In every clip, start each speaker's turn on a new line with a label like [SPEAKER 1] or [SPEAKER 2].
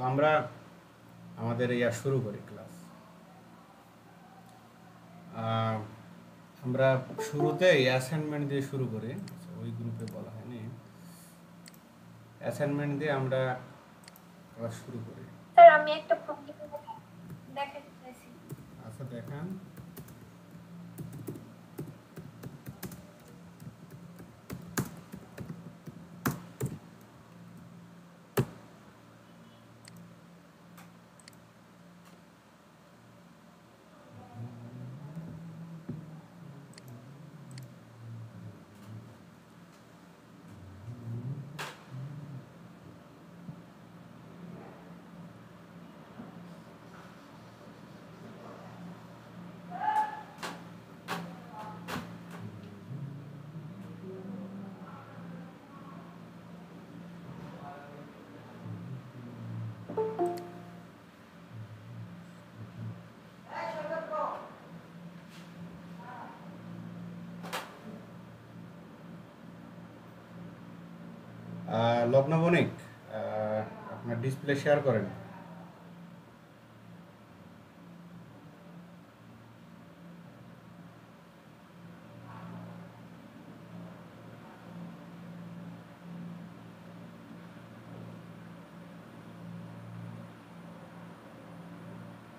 [SPEAKER 1] আমরা আমাদের ইয়া শুরু করি ক্লাস। আমরা শুরুতে অ্যাসাইনমেন্ট দিয়ে শুরু করি। আচ্ছা, ওই গ্রুপে বলা হয়নি। অ্যাসাইনমেন্ট দিয়ে আমরা ক্লাস শুরু করি।
[SPEAKER 2] স্যার আমি একটা প্রবলেম দেখাতে চাইছি।
[SPEAKER 1] আচ্ছা দেখান। লগ্ন বণিক, আপনার ডিসপ্লে শেয়ার করেন।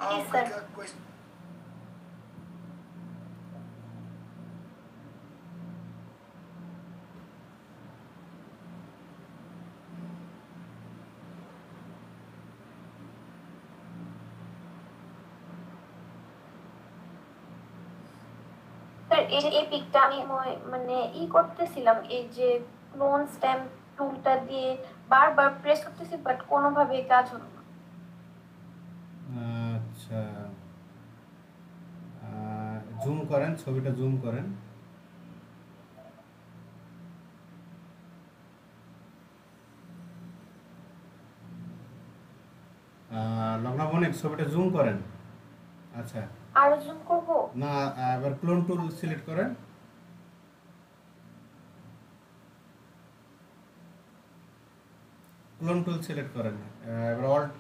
[SPEAKER 2] জি স্যার। স্যার এই পিকটা আমি মানে করতেছিলাম, এই যে ক্লোন স্ট্যাম্প টুলটা দিয়ে বারবার প্রেস করতেছি, বাট কোনোভাবে কাজ হলো না।
[SPEAKER 1] আচ্ছা, জুম করেন, ছবিটা জুম করেন। লগ্ন বণিক, ছবিটা জুম করেন। আচ্ছা,
[SPEAKER 2] আরো জুম করব?
[SPEAKER 1] না, এবার ক্লোন টুল সিলেক্ট করেন। ক্লোন টুল সিলেক্ট করেন।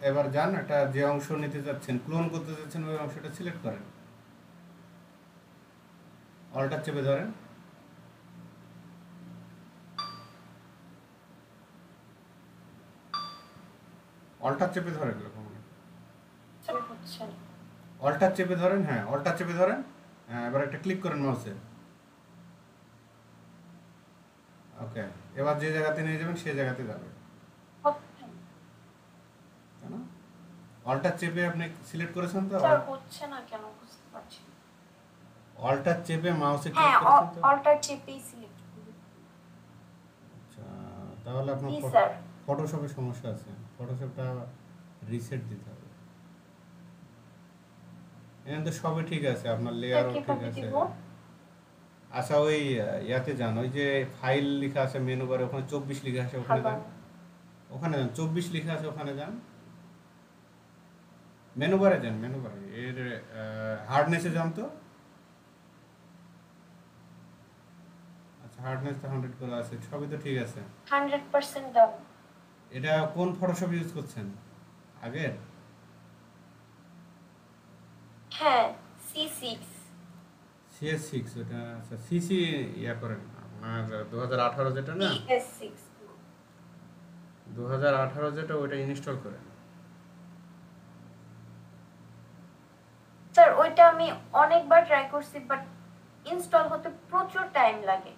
[SPEAKER 1] এবার যান, একটা যে অংশ নিতে যাচ্ছেন, ক্লোন করতে যাচ্ছেন, ওই অংশটা সিলেক্ট করেন। অলটা চেপে ধরেন। অলটা চেপে ধরেন এরকম।
[SPEAKER 2] স্যার হচ্ছে না।
[SPEAKER 1] অলটা চেপে ধরেন, হ্যাঁ অলটা চেপে ধরেন। এবার একটা ক্লিক করেন মাউসে। ওকে, এবার যে জায়গাতে নিয়ে যাবেন সেই জায়গাতে যাবে।
[SPEAKER 2] হচ্ছে না।
[SPEAKER 1] কেন? অলটা চেপে আপনি সিলেক্ট করেছেন তো?
[SPEAKER 2] স্যার হচ্ছে না কেন বুঝতে পারছি না।
[SPEAKER 1] অলটা চেপে মাউসে ক্লিক
[SPEAKER 2] হ্যাঁ,
[SPEAKER 1] করেছেন তো?
[SPEAKER 2] অল্টার চেপেই সিলেক্ট করি।
[SPEAKER 1] আচ্ছা, তাহলে আপনার
[SPEAKER 2] জি স্যার।
[SPEAKER 1] ফটোশপে সমস্যা আছে। ফটোশপটা রিসেট দিতে হবে। এখানে তো সবই ঠিক আছে, আপনার
[SPEAKER 2] স্যার
[SPEAKER 1] লেয়ারও ঠিক
[SPEAKER 2] কিভাবে
[SPEAKER 1] আছে।
[SPEAKER 2] দিব?
[SPEAKER 1] আচ্ছা, ওই ইয়াতে যান, ওই যে ফাইল লেখা আছে মেনু বারে, ওখানে 24 লেখা আছে, ওখানে
[SPEAKER 2] হ্যালো।
[SPEAKER 1] যান। ওখানে যান, 24 লেখা আছে, ওখানে যান। মেনু বারে যান, মেনু বারে এর হার্ডনেসে যান তো। আচ্ছা, হার্ডনেস তো 100 করা আছে, সবই তো ঠিক আছে।
[SPEAKER 2] 100% ডাউন।
[SPEAKER 1] এটা কোন ফটোশপ ইউজ করছেন? আগের?
[SPEAKER 2] হ্যাঁ, C6।
[SPEAKER 1] CS6 ওটা। আচ্ছা, সিসি ইয়া করেন আপনার 2018 যেটা না,
[SPEAKER 2] PS6।
[SPEAKER 1] 2018 যেটা, ওইটা ইনস্টল করেন।
[SPEAKER 2] স্যার ওইটা আমি অনেকবার ট্রাই করছি, বাট ইনস্টল হতে প্রচুর টাইম লাগে।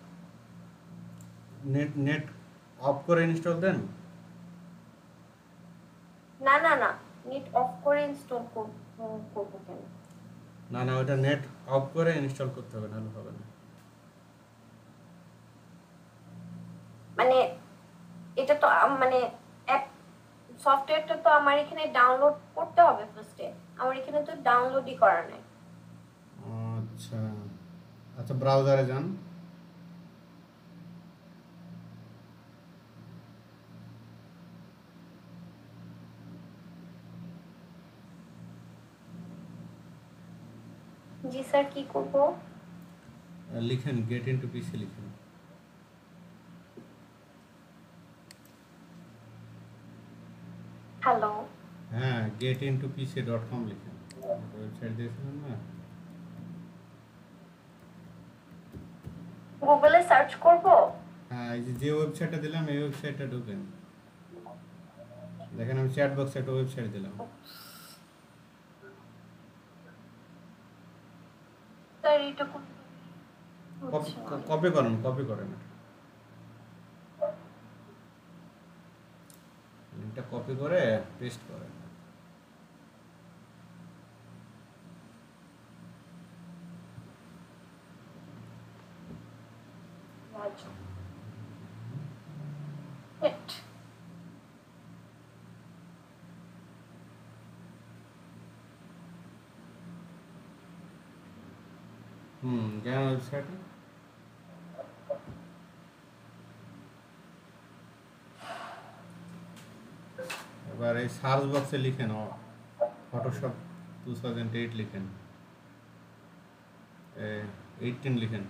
[SPEAKER 1] নেট অফ করে ইনস্টল দেন।
[SPEAKER 2] না না না, নেট অফ করে ইনস্টল করবো কেন?
[SPEAKER 1] না না, ওইটা নেট অফ করে ইনস্টল করতে হবে, নাহলে হবে না।
[SPEAKER 2] মানে এটা তো মানে অ্যাপ সফটওয়্যারটা তো আমার এখানে ডাউনলোড করতে হবে ফার্স্টে। আমার এখানে তো ডাউনলোডই করা নাই।
[SPEAKER 1] আচ্ছা আচ্ছা, ব্রাউজারে যান।
[SPEAKER 2] জি স্যার, কি করব?
[SPEAKER 1] লিখেন গেট ইনটু পিসি লিখেন।
[SPEAKER 2] হ্যালো।
[SPEAKER 1] getintopc.com লিখেন, ওয়েবসাইট দিয়েছিলেন না?
[SPEAKER 2] গুগলে সার্চ করব।
[SPEAKER 1] হ্যাঁ, এই যে ওয়েবসাইটটা দিলাম এই ওয়েবসাইটটা ঢুকেন, দেখেন আমি চ্যাট বক্সে একটা ওয়েবসাইট দিলাম।
[SPEAKER 2] স্যার এটা কোন
[SPEAKER 1] কপি করেন লিঙ্কটা, কপি করে পেস্ট করেন।
[SPEAKER 2] নেট
[SPEAKER 1] যান ওয়েবসাইটে। এবার এই সার্চ বক্সে লিখেন ফটোশপ 2008 লিখেন, 18 লিখেন।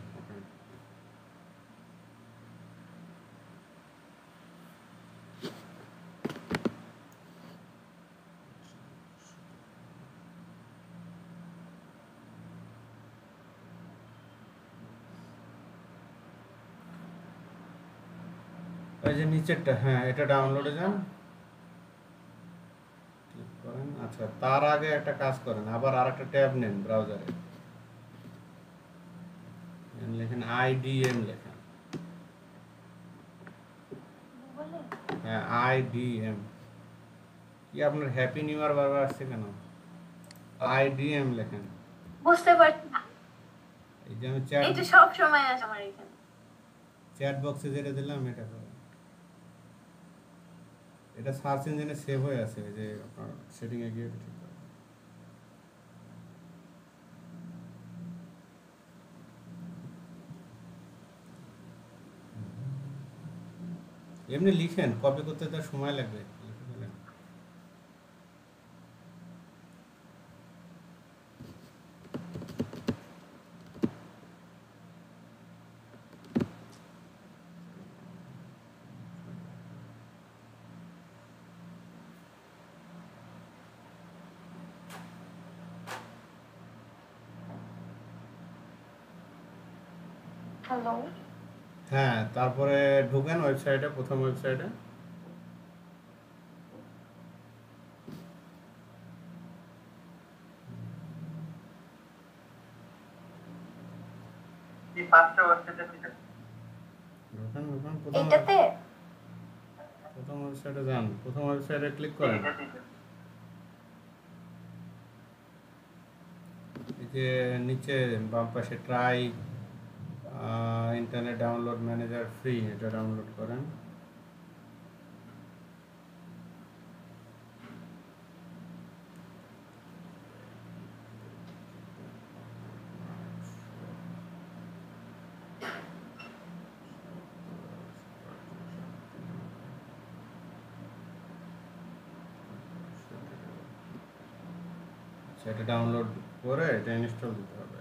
[SPEAKER 1] এই যে নিচেরটা, হ্যাঁ এটা ডাউনলোডে যান, ক্লিক করেন। আচ্ছা, তার আগে একটা কাজ করেন, আবার আরেকটা ট্যাব নেন ব্রাউজারে, লেখেন IDM লেখেন। হ্যাঁ IDM। কি আপনার হ্যাপি নিউ ইয়ার বারবার আসছে কেন? IDM লেখেন।
[SPEAKER 2] বুঝতে পারছি না,
[SPEAKER 1] এই যে আমি
[SPEAKER 2] এটা সব সময় আসে আমার এখানে।
[SPEAKER 1] চ্যাট বক্সে যেটা দিলাম এটা করেন, এটা সার্চ ইঞ্জিনে সেভ হয়ে আছে, এই যে আপনার সেটিং এ গিয়ে ঠিক করেন। এমনি লিখেন, কপি করতে তার সময় লাগবে, লিখে ফেলেন।
[SPEAKER 2] হ্যালো,
[SPEAKER 1] হ্যাঁ, তারপরে ঢুকেন ওয়েবসাইটে, প্রথম ওয়েবসাইটে। ঢুকেন প্রথম ওয়েবসাইটে যান, প্রথম ওয়েবসাইটে ক্লিক করেন। এই যে নিচে বাম পাশে try internet download manager free, এটা ডাউনলোড করেন। সেটা ডাউনলোড করে এটা ইনস্টল দিতে হবে।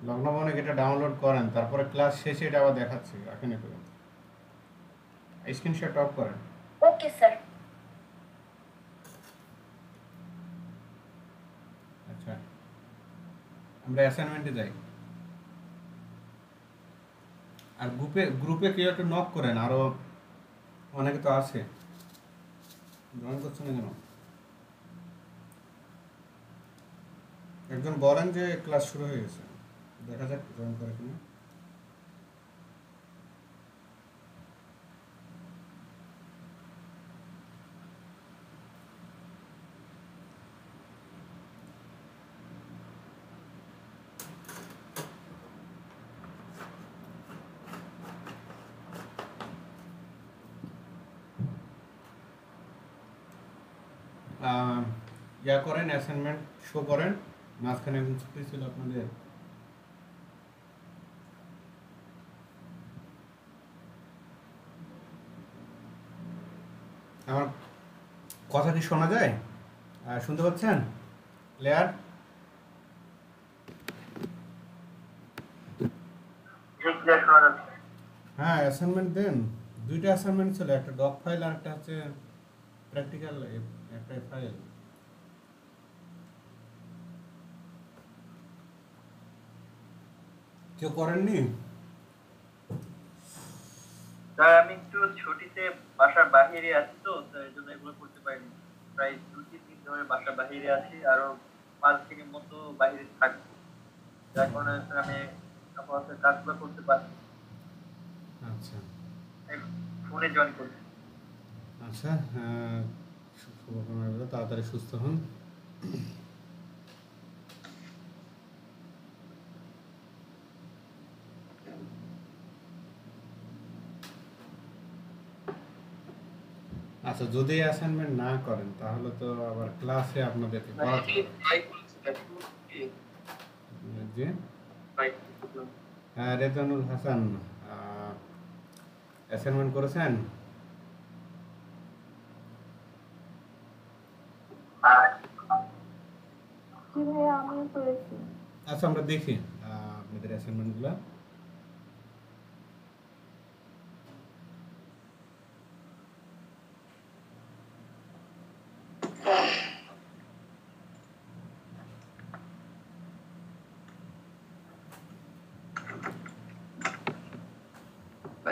[SPEAKER 1] লগ্নভবনে এটা ডাউনলোড করেন, তারপরে ক্লাস শেষে এটা আবার দেখাচ্ছি, এখানে করেন স্ক্রিনশট অফ করেন।
[SPEAKER 2] Okay sir.
[SPEAKER 1] আচ্ছা, আমরা অ্যাসাইনমেন্টে যাই। আর গ্রুপে কেউ একটু নক করেন, আরো অনেকে তো আছে, জয়েন করছে না কেন? একজন বলেন যে ক্লাস শুরু হয়ে গেছে, দেখা যাক জয়েন করে কিনা। ইয়া করেন, অ্যাসাইনমেন্ট শো করেন। মাঝখানে একদিন ছুটি ছিল আপনাদের। আমার কথা কি শোনা যায়? শুনতে পাচ্ছেন ক্লিয়ার? হ্যাঁ, অ্যাসাইনমেন্ট দেন। দুইটা অ্যাসাইনমেন্ট ছিল, একটা ডক ফাইল আর একটা হচ্ছে প্র্যাকটিক্যাল একটা ফাইল। কেউ করেননি?
[SPEAKER 3] স্যার আমি একটু ছুটিতে বাসার বাইরে আছি, তো এই জন্য এগুলো করতে পারিনি। প্রায় 2-3 দিন ধরে বাসার বাইরে আছি, আরো 5 দিনের মতো বাইরে থাকবো, যার কারণে স্যার আমি আপাতত কাজগুলো করতে পারছি।
[SPEAKER 1] আচ্ছা
[SPEAKER 3] ফোনে জয়েন করছি।
[SPEAKER 1] আচ্ছা, শুভকামনা রইলো, তাড়াতাড়ি সুস্থ হন। আচ্ছা, যদি অ্যাসাইনমেন্ট না করেন তাহলে তো আবার ক্লাসে আপনাদেরকে করাতে হবে। জি, রেজানুল হাসান, অ্যাসাইনমেন্ট করেছেন?
[SPEAKER 2] জি ভাইয়া, আমিও করেছি।
[SPEAKER 1] আচ্ছা, আমরা দেখি আপনাদের অ্যাসাইনমেন্টগুলো।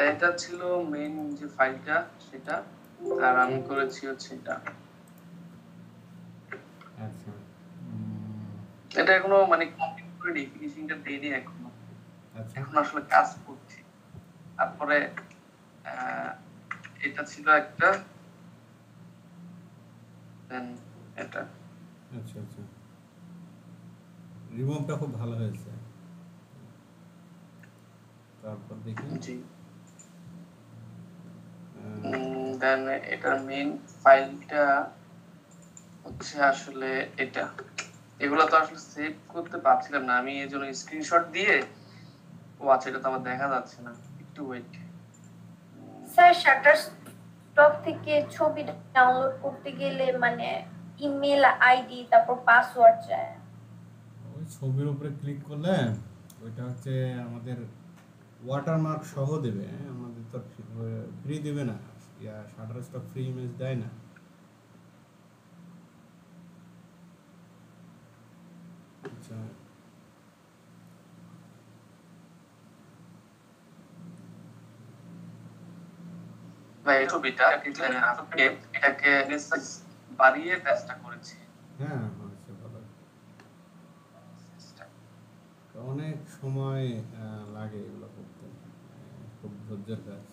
[SPEAKER 4] এটা ছিল মেইন যে ফাইলটা, সেটা। আর আমি করেছি হচ্ছে এটা।
[SPEAKER 1] আচ্ছা,
[SPEAKER 4] এটা এখনো মানে কমপ্লিট করিনি, ফিনিশিংটা দেইনি এখনো।
[SPEAKER 1] আচ্ছা,
[SPEAKER 4] এখন আসলে কাজ করছি। তারপরে এটা ছিল একটা, দেন এটা।
[SPEAKER 1] আচ্ছা, আচ্ছা, রিমুভটা খুব ভালো হয়েছে। তারপর দেখি।
[SPEAKER 4] জি। দেন এটার মেইন ফাইলটা হচ্ছে আসলে এটা। এগুলো তো আসলে সেভ করতে পারছিলাম না আমি, এই জন্য স্ক্রিনশট দিয়ে। ও আচ্ছা, এটা তো আমার দেখা যাচ্ছে না, একটু ওয়েট।
[SPEAKER 2] স্যার শাটারস্টক থেকে ছবি ডাউনলোড করতে গেলে মানে ইমেল আইডি তারপর পাসওয়ার্ড চায়।
[SPEAKER 1] ওই ছবির উপরে ক্লিক করলে ওইটা হচ্ছে আমাদের ওয়াটারমার্ক সহ দেবে। আমাদের তো ফ্রি দেবে না, শাটারস্টক ফ্রি ইমেজ দেয় না। আচ্ছা,
[SPEAKER 4] ভাই এই ছবিটা এটাকে মেসেজ বাড়িয়ে কাজটা করেছি।
[SPEAKER 1] হ্যাঁ, হয়েছে ভালো। তো অনেক সময় লাগে এগুলো করতে, খুব ধৈর্যের কাজ।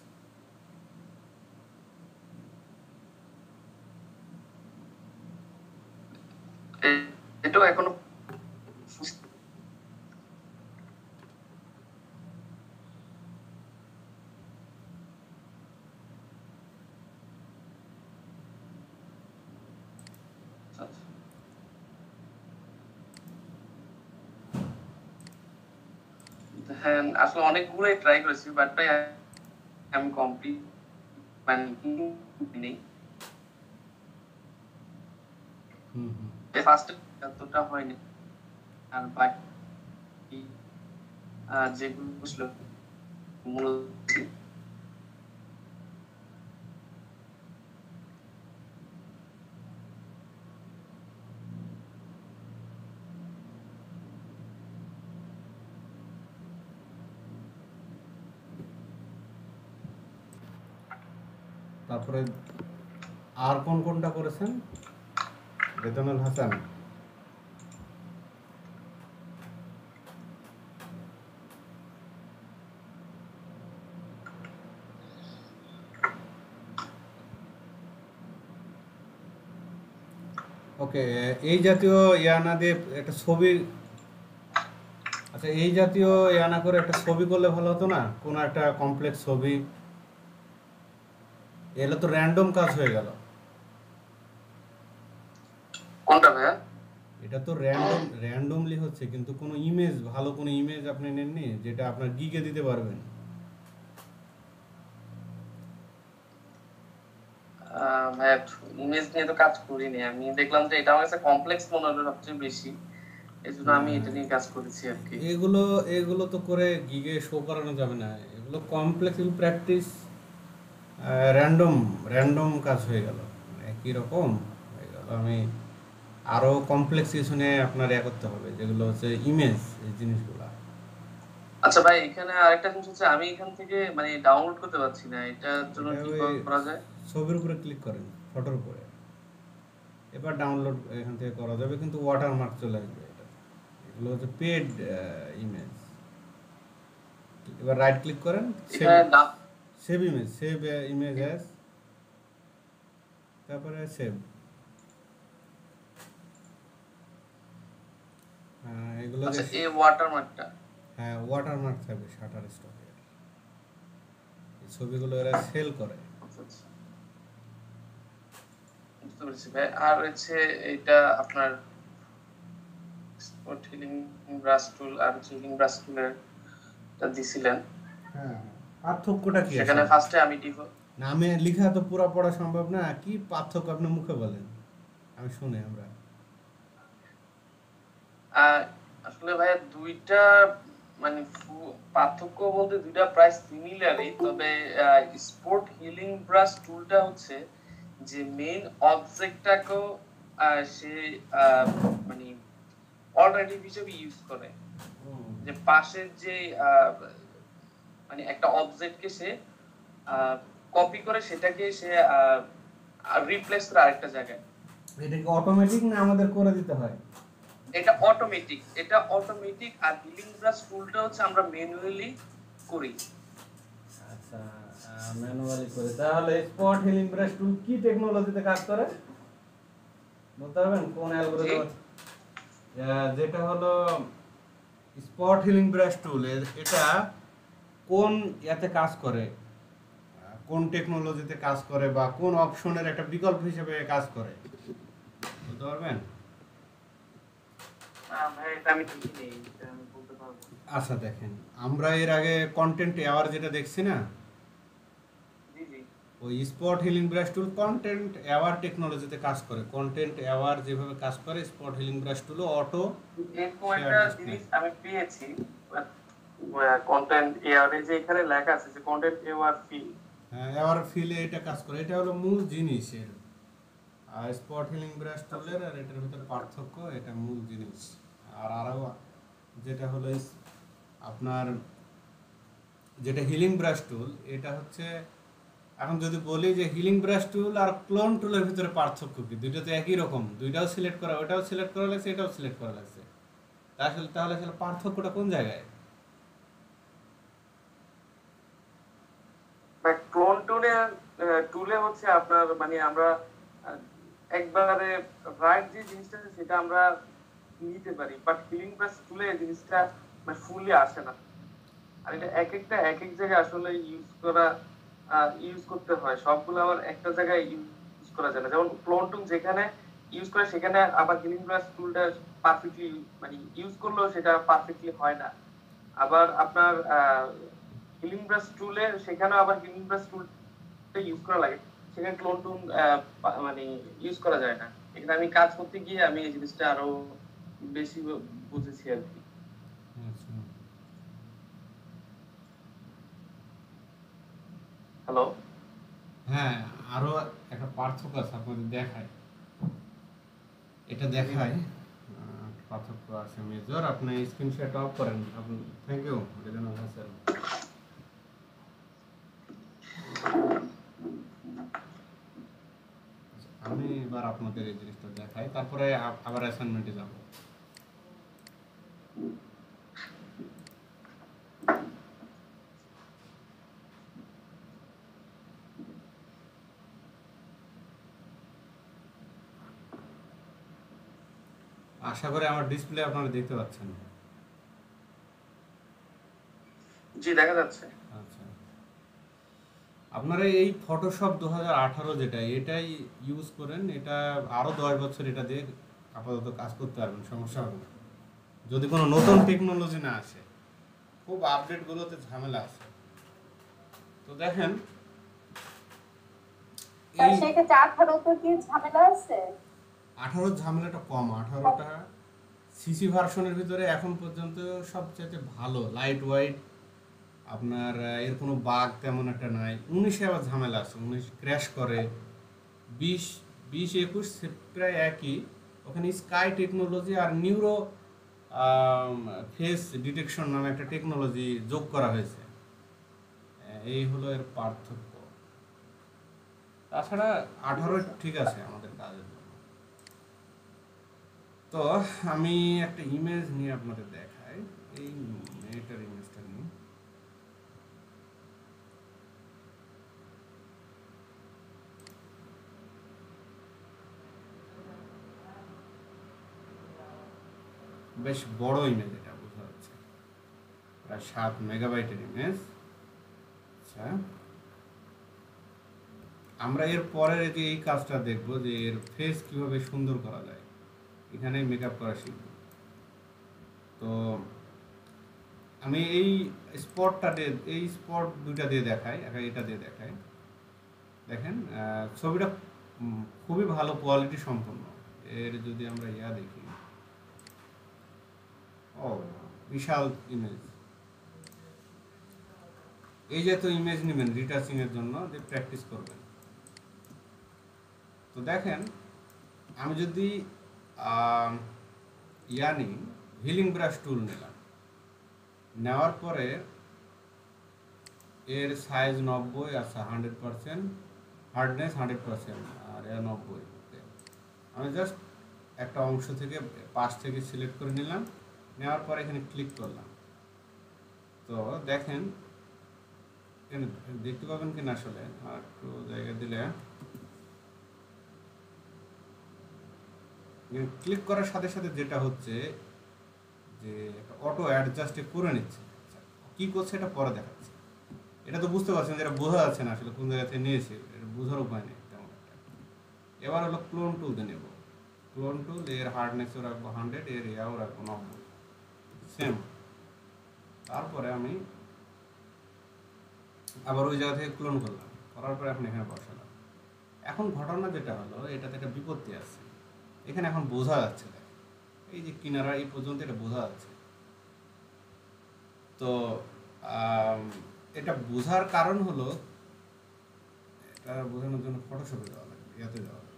[SPEAKER 4] এটাও এখনো হ্যাঁ, আসলে অনেকগুলোই ট্রাই করেছি, বাট ভাই আমি কমপ্লিট মানে নেই। ফার্স্ট এতটা হয়নি, আর বাকি যেগুলো ছিল মূলত
[SPEAKER 1] তারপরে আর কোনটা করেছেন রেজানুল হাসান? ওকে, এই জাতীয় ইয়ানা দিয়ে একটা ছবি। আচ্ছা, এই জাতীয় ইয়ানা করে একটা ছবি করলে ভালো হতো না? কোনো একটা কমপ্লেক্স ছবি। এগুলো তো র্যান্ডম কাজ হয়ে গেল।
[SPEAKER 4] কোনটা ভাইয়া?
[SPEAKER 1] এটা তো র্যান্ডমলি হচ্ছে, কিন্তু কোনো ইমেজ, ভালো কোনো ইমেজ আপনি নেননি যেটা আপনার গিগে দিতে পারবেন।
[SPEAKER 4] ভাইয়া ইমেজ নিয়ে তো কাজ করিনি, আমি দেখলাম যে এটা আমার কাছে কমপ্লেক্স মনে হলো সবচেয়ে বেশি, এই জন্য আমি এটা নিয়ে কাজ করেছি আর কি।
[SPEAKER 1] এগুলো এগুলো তো করে গিগে শো করানো যাবে না, এগুলো কমপ্লেক্স প্র্যাকটিস, র্যান্ডম র্যান্ডম কাজ হয়ে গেল, একই রকম হয়ে গেল। আমি আরও কমপ্লেক্স কিছু নিয়ে আপনার করতে হবে, যেগুলো হচ্ছে ইমেজ, এই জিনিসগুলো।
[SPEAKER 4] আচ্ছা ভাই, এখানে আরেকটা জিনিস হচ্ছে আমি এখান থেকে মানে ডাউনলোড করতে পারছি না, এটার জন্য
[SPEAKER 1] এটা
[SPEAKER 4] কি
[SPEAKER 1] ওই
[SPEAKER 4] করা যায়?
[SPEAKER 1] ছবির উপরে ক্লিক করেন, ফটোর উপরে, এবার ডাউনলোড এখান থেকে করা যাবে, কিন্তু ওয়াটারমার্ক চলে আসবে। এটা এগুলো হচ্ছে পেড ইমেজ। এবার রাইট ক্লিক করেন,
[SPEAKER 4] এখানে
[SPEAKER 1] save image, save image as, তারপরে সেভ। এগুলো
[SPEAKER 4] আচ্ছা, এই ওয়াটারমার্কটা,
[SPEAKER 1] হ্যাঁ ওয়াটারমার্ক থাকবে শাটার স্টকের। এই ছবিগুলো এরা সেল করে।
[SPEAKER 4] আচ্ছা আচ্ছা, বুঝতে পেরেছি ভাই। আর হচ্ছে এটা আপনার স্পট হিলিং ব্রাশ টুল আর হিলিং ব্রাশ টুলের এটা দিছিলেন,
[SPEAKER 1] হ্যাঁ, পার্থক্যটা কি
[SPEAKER 4] সেখানে
[SPEAKER 1] আছে?
[SPEAKER 4] ফার্স্টে আমি ডিফল্ট
[SPEAKER 1] নামে লেখা তো পুরো পড়া সম্ভব না, কি পার্থক্য আপনি মুখে বলেন, আমি শুনি আমরা।
[SPEAKER 4] আসলে ভাইয়া দুইটা মানে পার্থক্য বলতে দুইটা প্রায় সিমিলারই, তবে স্পোর্ট হিলিং ব্রাশ টুলটা হচ্ছে যে মেইন অবজেক্টটাকেও সে মানে অল্টারনেটিভ হিসেবে ইউজ করে, যে পাশের যে মানে একটা অবজেক্টকে সে কপি করে সেটাকে সে রিপ্লেস করে আরেকটা জায়গায়।
[SPEAKER 1] এটা কি অটোমেটিক না আমাদের করে দিতে হয়?
[SPEAKER 4] এটা অটোমেটিক, আর হিলিং ব্রাশ টুলটা হচ্ছে আমরা ম্যানুয়ালি করি।
[SPEAKER 1] আচ্ছা, ম্যানুয়ালি করে। তাহলে স্পট হিলিং ব্রাশ টুল কি টেকনোলজিতে কাজ করে বলতে পারবেন? কোন অ্যালগরিদম? যেটা হলো স্পট হিলিং ব্রাশ টুল, এটা কোন ইয়াতে কাজ করে, কোন টেকনোলজিতে কাজ করে, বা কোন অপশনের একটা বিকল্প হিসেবে কাজ করে বলতে পারবেন?
[SPEAKER 4] ভাই এটা আমি দেখিনি, এটা আমি বলতে পারবো।
[SPEAKER 1] আচ্ছা দেখেন, আমরা এর আগে কন্টেন্ট অ্যাওয়ার যেটা দেখছি না,
[SPEAKER 4] জি জি,
[SPEAKER 1] ওই স্পট হিলিং ব্রাশ টুল কন্টেন্ট অ্যাওয়ার টেকনোলজিতে কাজ করে। কন্টেন্ট অ্যাওয়ার যেভাবে কাজ করে, স্পট হিলিং ব্রাশ টুলও অটো
[SPEAKER 4] এরকম একটা জিনিস আমি পেয়েছি কন্টেন্ট এআরে, যে এখানে লেখা আছে যে কন্টেন্ট এআর ফিল,
[SPEAKER 1] অ্যাওয়ার ফিলে এটা কাজ করে। এটা হলো মূল জিনিসের, আর স্পট হিলিং ব্রাশ টুলের আর এটার ভিতরে পার্থক্য, এটা মূল জিনিস। আর আরও যেটা হলো আপনার যেটা হিলিং ব্রাশ টুল, এটা হচ্ছে, এখন যদি বলি যে হিলিং ব্রাশ টুল আর ক্লোন টুলের ভিতরে পার্থক্য কি, দুইটা তো একই রকম, দুইটাও সিলেক্ট করা, ওটাও সিলেক্ট করা লাগছে, এটাও সিলেক্ট করা লাগছে, তাহলে আসলে পার্থক্যটা কোন জায়গায়?
[SPEAKER 4] ক্লোন টুলে হচ্ছে আপনার মানে আমরা একবারে রাইট যে জিনিসটা আছে সেটা আমরা নিতে পারি, বাট হিলিং ব্রাশ টুলে এই জিনিসটা মানে ফুললি আসে না। আর এটা এক এক জায়গায় আসলে ইউজ করতে হয়, সবগুলো আবার একটা জায়গায় ইউজ করা যায় না। যেমন ক্লোন টুল যেখানে ইউজ করে সেখানে আবার হিলিং ব্রাশ টুলটা পারফেক্টলি মানে ইউজ করলেও সেটা পারফেক্টলি হয় না। আবার আপনার হিলিং ব্রাশ টুলে সেখানেও আবার হিলিং ব্রাশ টুলটা ইউজ করা লাগে, সেখানে ক্লোন টুল মানে ইউজ করা যায় না। এখানে আমি কাজ করতে গিয়ে আমি এই জিনিসটা আরো বেশি বুঝেছি আর কি। হ্যালো,
[SPEAKER 1] হ্যাঁ, আরো একটা পার্থক্য আছে, আপনাদের দেখায়, এটা দেখায় পার্থক্য আছে মেজর। আপনি স্ক্রিনশট অফ করেন, আপনি থ্যাংক ইউ রেজানা হাসান। আমি এবার আপনাদের এই জিনিসটা দেখাই, তারপরে আবার অ্যাসাইনমেন্টে যাব। আশা করি আমার ডিসপ্লে আপনারা দেখতে পাচ্ছেন।
[SPEAKER 4] জি দেখা যাচ্ছে।
[SPEAKER 1] আচ্ছা, আপনারা এই ফটোশপ 2018 যেটা, এটাই ইউজ করেন, এটা আরও 10 বছর এটা দিয়ে আপাতত কাজ করতে পারবেন, সমস্যা হবে না। যদি কোনো নতুন টেকনোলজি না আসে, খুব আপডেটগুলোতে ঝামেলা আছে। তো দেখেন এই
[SPEAKER 2] সেক্ষেত্রে 18 তো কি ঝামেলা আছে?
[SPEAKER 1] 18 ঝামেলাটা কম। 18টা সিসি ভার্সনের ভিতরে এখন পর্যন্ত সবচেয়ে ভালো, লাইট ওয়াইট, আপনার এর কোনো বাগ তেমন একটা নাই। 19-এ আবার ঝামেলা আছে, 19 ক্র্যাশ করে। 20, 21 প্রায় একই। ওখানে স্কাই টেকনোলজি আর নিউরো ফেস ডিটেকশন নামে একটা টেকনোলজি যোগ করা হয়েছে। এই হলো এর পার্থক্য। তাছাড়া 18 ঠিক আছে আমাদের কাজের জন্য। তো আমি একটা ইমেজ নিয়ে আপনাদের দেখাই, এই মেয়েটার ইমেজটা নিয়ে। বেশ বড় ইমেজ, এটা বোঝা যাচ্ছে, প্রায় 7 মেগাবাইটের ইমেজ। আচ্ছা, আমরা এর পরের এই কাজটা দেখবো যে এর ফেস কিভাবে সুন্দর করা যায়, এখানে মেকআপ করা শিখব। তো আমি এই স্পটটা দিয়ে, এই স্পট দুইটা দিয়ে দেখাই, এটা দিয়ে দেখাই। দেখেন ছবিটা খুবই ভালো কোয়ালিটি সম্পন্ন। এর যদি আমরা দেখি, ও বিশাল ইমেজ। এই যে তো ইমেজ নেবেন রিটাচিং এর জন্য, যে প্র্যাকটিস করবেন। তো দেখেন আমি যদি নিই, হিলিং ব্রাশ টুল নিলাম, নেওয়ার পরে এর সাইজ 90, আচ্ছা 100%, হার্ডনেস 100%, আর 90। আমি জাস্ট একটা অংশ থেকে, পাশ থেকে সিলেক্ট করে নিলাম, নেওয়ার পরে এখানে ক্লিক করলাম। তো দেখেন এখানে দেখতে পাবেন কিনা, আসলে আর একটু জায়গা দিলে, ক্লিক করার সাথে সাথে যেটা হচ্ছে যে অটো অ্যাডজাস্ট করে নিচ্ছে। কি করছে এটা পরে দেখাচ্ছে। এটা তো বুঝতে পারছেন যে এটা বোঝা যাচ্ছে না আসলে কোন জায়গা থেকে নিয়েছে, এটা বোঝার উপায় নেই তেমন একটা। এবার হলো ক্লোন টুল দিয়ে নেব। ক্লোন টুল, এর হার্ডনেসও রাখবো 100, এর ইয়াও রাখবো 90, সেম। তারপরে আমি আবার ওই জায়গা থেকে ক্লোন করলাম, করার পরে এখন এখানে বসালাম। এখন ঘটনা যেটা হলো, এটাতে একটা বিপত্তি আছে। এখানে এখন বোঝা যাচ্ছে, এই যে কিনারা এই পর্যন্ত এটা বোঝা যাচ্ছে। তো এটা বোঝার কারণ হলো, এটা বোঝানোর জন্য ফটোশপে যাওয়া লাগবে, ইয়াতে যাওয়া লাগবে।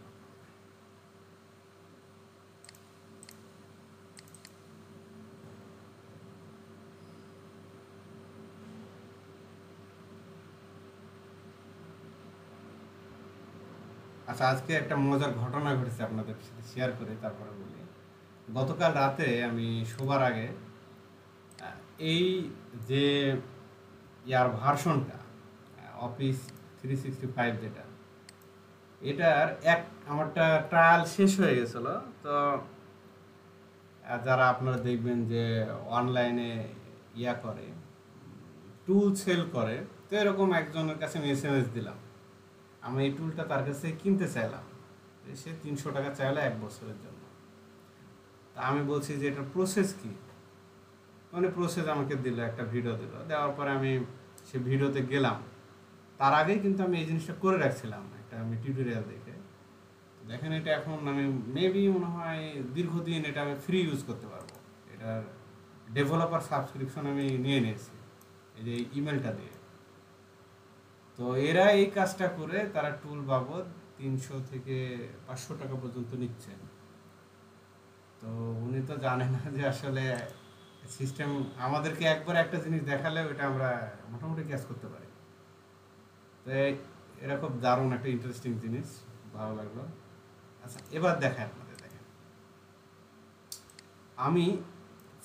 [SPEAKER 1] আচ্ছা, আজকে একটা মজার ঘটনা ঘটেছে, আপনাদের সাথে শেয়ার করে তারপরে বলি। গতকাল রাতে আমি শোবার আগে এই যে ইয়ার ভার্সনটা, অফিস 365 যেটা, এটার আমারটা ট্রায়াল শেষ হয়ে গেছিলো। তো যারা আপনারা দেখবেন যে অনলাইনে করে, টুল সেল করে, তো এরকম একজনের কাছে আমি SMS দিলাম, আমি এই টুলটা তার কাছে কিনতে চাইলাম। সে 300 টাকা চাইলো 1 বছরের জন্য। তা আমি বলছি যে এটার প্রসেস কি, মানে প্রসেস আমাকে দিল, একটা ভিডিও দিল। দেওয়ার পরে আমি সে ভিডিওতে গেলাম। তার আগেই কিন্তু আমি এই জিনিসটা করে রাখছিলাম, একটা আমি টিউটোরিয়াল দেখে। দেখেন এটা এখন আমি মেবি মনে হয় দীর্ঘদিন এটা আমি ফ্রি ইউজ করতে পারবো। এটার ডেভেলপার সাবস্ক্রিপশন আমি নিয়ে নিয়েছি এই যে ইমেলটা দিয়ে। তো এরা এই কাজটা করে তারা টুল বাবদ 300 থেকে 500 টাকা পর্যন্ত নিচ্ছে। তো উনি তো জানে না যে আসলে সিস্টেম আমাদেরকে একবার একটা জিনিস দেখালে ওটা আমরা মোটামুটি ক্যাচ করতে পারি। তো এরা খুব দারুণ একটা ইন্টারেস্টিং জিনিস, ভালো লাগলো। আচ্ছা, এবার দেখায় আপনাদের, দেখেন আমি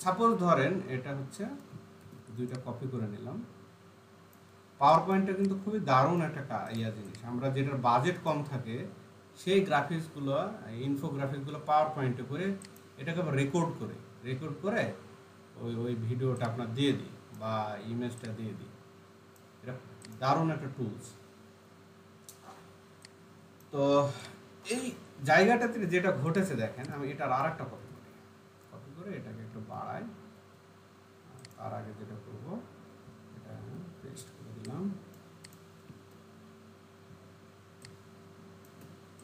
[SPEAKER 1] সাপোজ ধরেন এটা হচ্ছে দুইটা কপি করে নিলাম। পাওয়ার পয়েন্টটা কিন্তু খুবই দারুণ একটা জিনিস। আমরা যেটার বাজেট কম থাকে সেই গ্রাফিক্সগুলো, ইনফোগ্রাফিক্সগুলো পাওয়ার পয়েন্টে করে এটাকে আবার রেকর্ড করে ওই ভিডিওটা আপনার দিয়ে দিই বা ইমেজটা দিয়ে দিই। এটা দারুণ একটা টুলস। তো এই জায়গাটাতে যেটা ঘটেছে দেখেন, আমি এটার আর একটা কপি করে এটাকে একটু বাড়াই। তার আগে যেটা করবো, এটা পেস্ট করে দিলাম।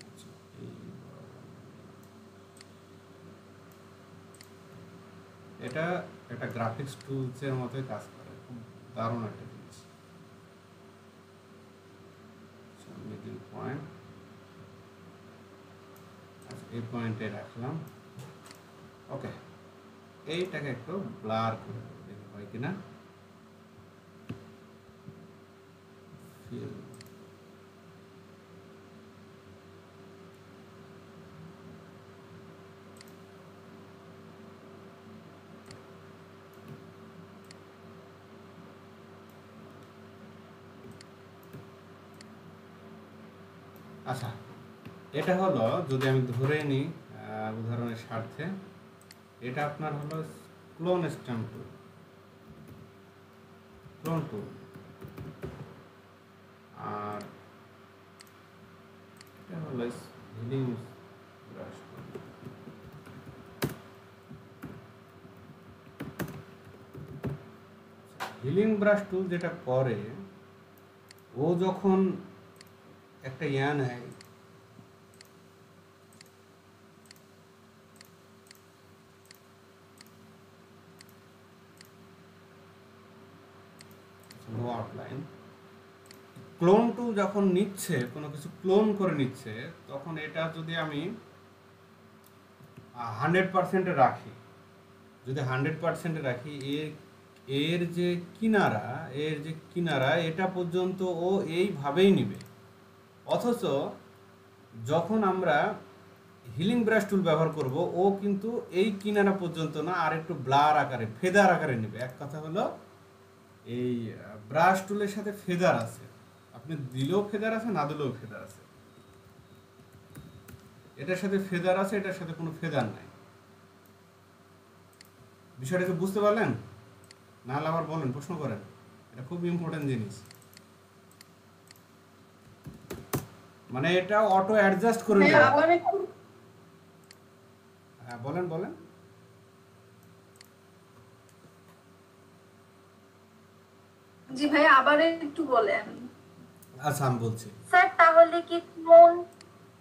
[SPEAKER 1] আচ্ছা, এটা একটা গ্রাফিক্স টুলসের মতোই কাজ করে, খুব দারুণ একটা জিনিস। মিডল পয়েন্ট, এই পয়েন্টে রাখলাম। ওকে, এইটাকে একটু ব্লার করে দেবো, দেখি হয় কিনা। আচ্ছা, এটা হলো, যদি আমি ধরে নিই উদাহরণের স্বার্থে, এটা আপনার হলো ক্লোন স্ট্যাম্প টুল, ক্লোন টুল। আর এটা হলো হিলিং ব্রাশ। হিলিং ব্রাশ টুল যেটা করে, ও যখন একটা নেয়, ক্লোন টুল যখন নিচ্ছে, কোনো কিছু ক্লোন করে নিচ্ছে, তখন এটা যদি আমি 100% রাখি, যদি 100% রাখি, এর যে কিনারা এটা পর্যন্ত ও এইভাবেই নিবে। অথচ যখন আমরা হিলিং ব্রাশ টুল ব্যবহার করব, ও কিন্তু এই কিনারা পর্যন্ত না, আর একটু ব্লার আকারে, ফেদার আকারে নেবে। এক কথা হলো, এই ব্রাশ টুলের সাথে ফেদার আছে, আপনি দিলেও ফেদার আছে, না দিলেও ফেদার আছে। এটার সাথে ফেদার আছে, এটার সাথে কোনো ফেদার নাই। বিষয়টা কি বুঝতে পারলেন? না হলে আবার বলেন, প্রশ্ন করেন, এটা খুব ইম্পর্টেন্ট জিনিস। মানে এটা অটো অ্যাডজাস্ট করে নেবে। হ্যাঁ, বলেন।
[SPEAKER 5] জি ভাই, আবার একটু বলেন।
[SPEAKER 1] আচ্ছা, আমি বলছি।
[SPEAKER 2] স্যার, তাহলে কি ক্লোন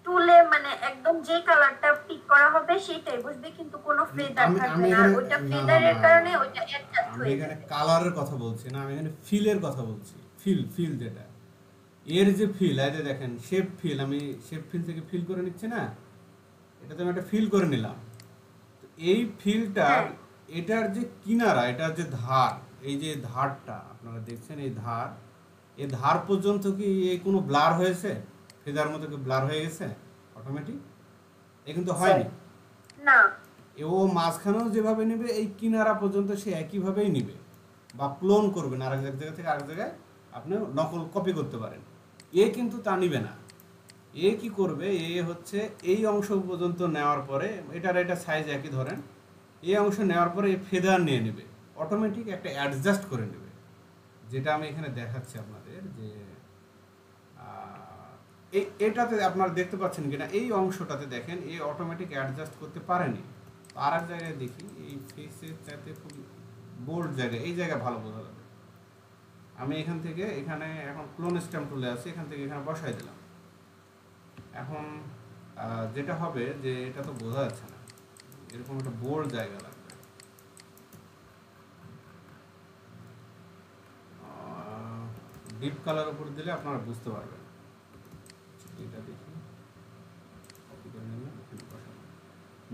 [SPEAKER 2] টুলে মানে একদম যে কালারটা পিক করা হবে সেটাই বসবে, কিন্তু কোনো ফেদার থাকবে না, আর ওটা ফেদারের কারণে ওটা অ্যাডজাস্ট
[SPEAKER 1] আমি
[SPEAKER 2] হয়ে
[SPEAKER 1] এখানে
[SPEAKER 2] যাবে।
[SPEAKER 1] কালারের কথা বলছি না, আমি এখানে ফিলের কথা বলছি। ফিল যেটা, এর যে ফিল, এই যে দেখেন শেপ ফিল, আমি শেপ ফিল থেকে ফিল করে নিচ্ছি না, এটা তো আমি একটা ফিল করে নিলাম। এই ফিলটা, এটার যে কিনারা, এটার যে ধার, এই যে ধারটা আপনারা দেখছেন, এই ধার পর্যন্ত কি কোনো ব্লার হয়েছে? ফেদার মতো কি ব্লার হয়ে গেছে অটোমেটিক? এ কিন্তু হয়নি
[SPEAKER 2] না।
[SPEAKER 1] ও মাঝখানেও যেভাবে নেবে, এই কিনারা পর্যন্ত সে একইভাবেই নেবে, বা ক্লোন করবেন, আর এক জায়গা থেকে আরেক জায়গায় আপনি নকল কপি করতে পারেন। এ কিন্তু তা নিবে না। এ কি করবে, এ হচ্ছে এই অংশ পর্যন্ত নেওয়ার পরে, এটা সাইজ একই ধরেন, এই অংশ নেওয়ার পরে এই ফেদার নিয়ে নেবে, অটোমেটিক একটা অ্যাডজাস্ট করে নেবে। যেটা আমি এখানে দেখাচ্ছি আপনাদের, যে এটাতে আপনারা দেখতে পাচ্ছেন কিনা, এই অংশটাতে দেখেন এই অটোমেটিক অ্যাডজাস্ট করতে পারেনি। আর এক জায়গায় দেখি, এই ফেসের চাইতে খুব বোল্ড জায়গায়, এই জায়গায় ভালো বোঝা যাবে। আমি এখান থেকে এখানে এখন ক্লোন স্ট্যাম্প টুলে আছে, এখান থেকে এখানে বসাই দিলাম। এখন যেটা হবে, যে এটা তো বোঝা যাচ্ছে না, এরকম একটা বোল্ড জায়গা লাগবে। ডিপ কালার উপর দিলে আপনারা বুঝতে পারবেন। এটা দেখি,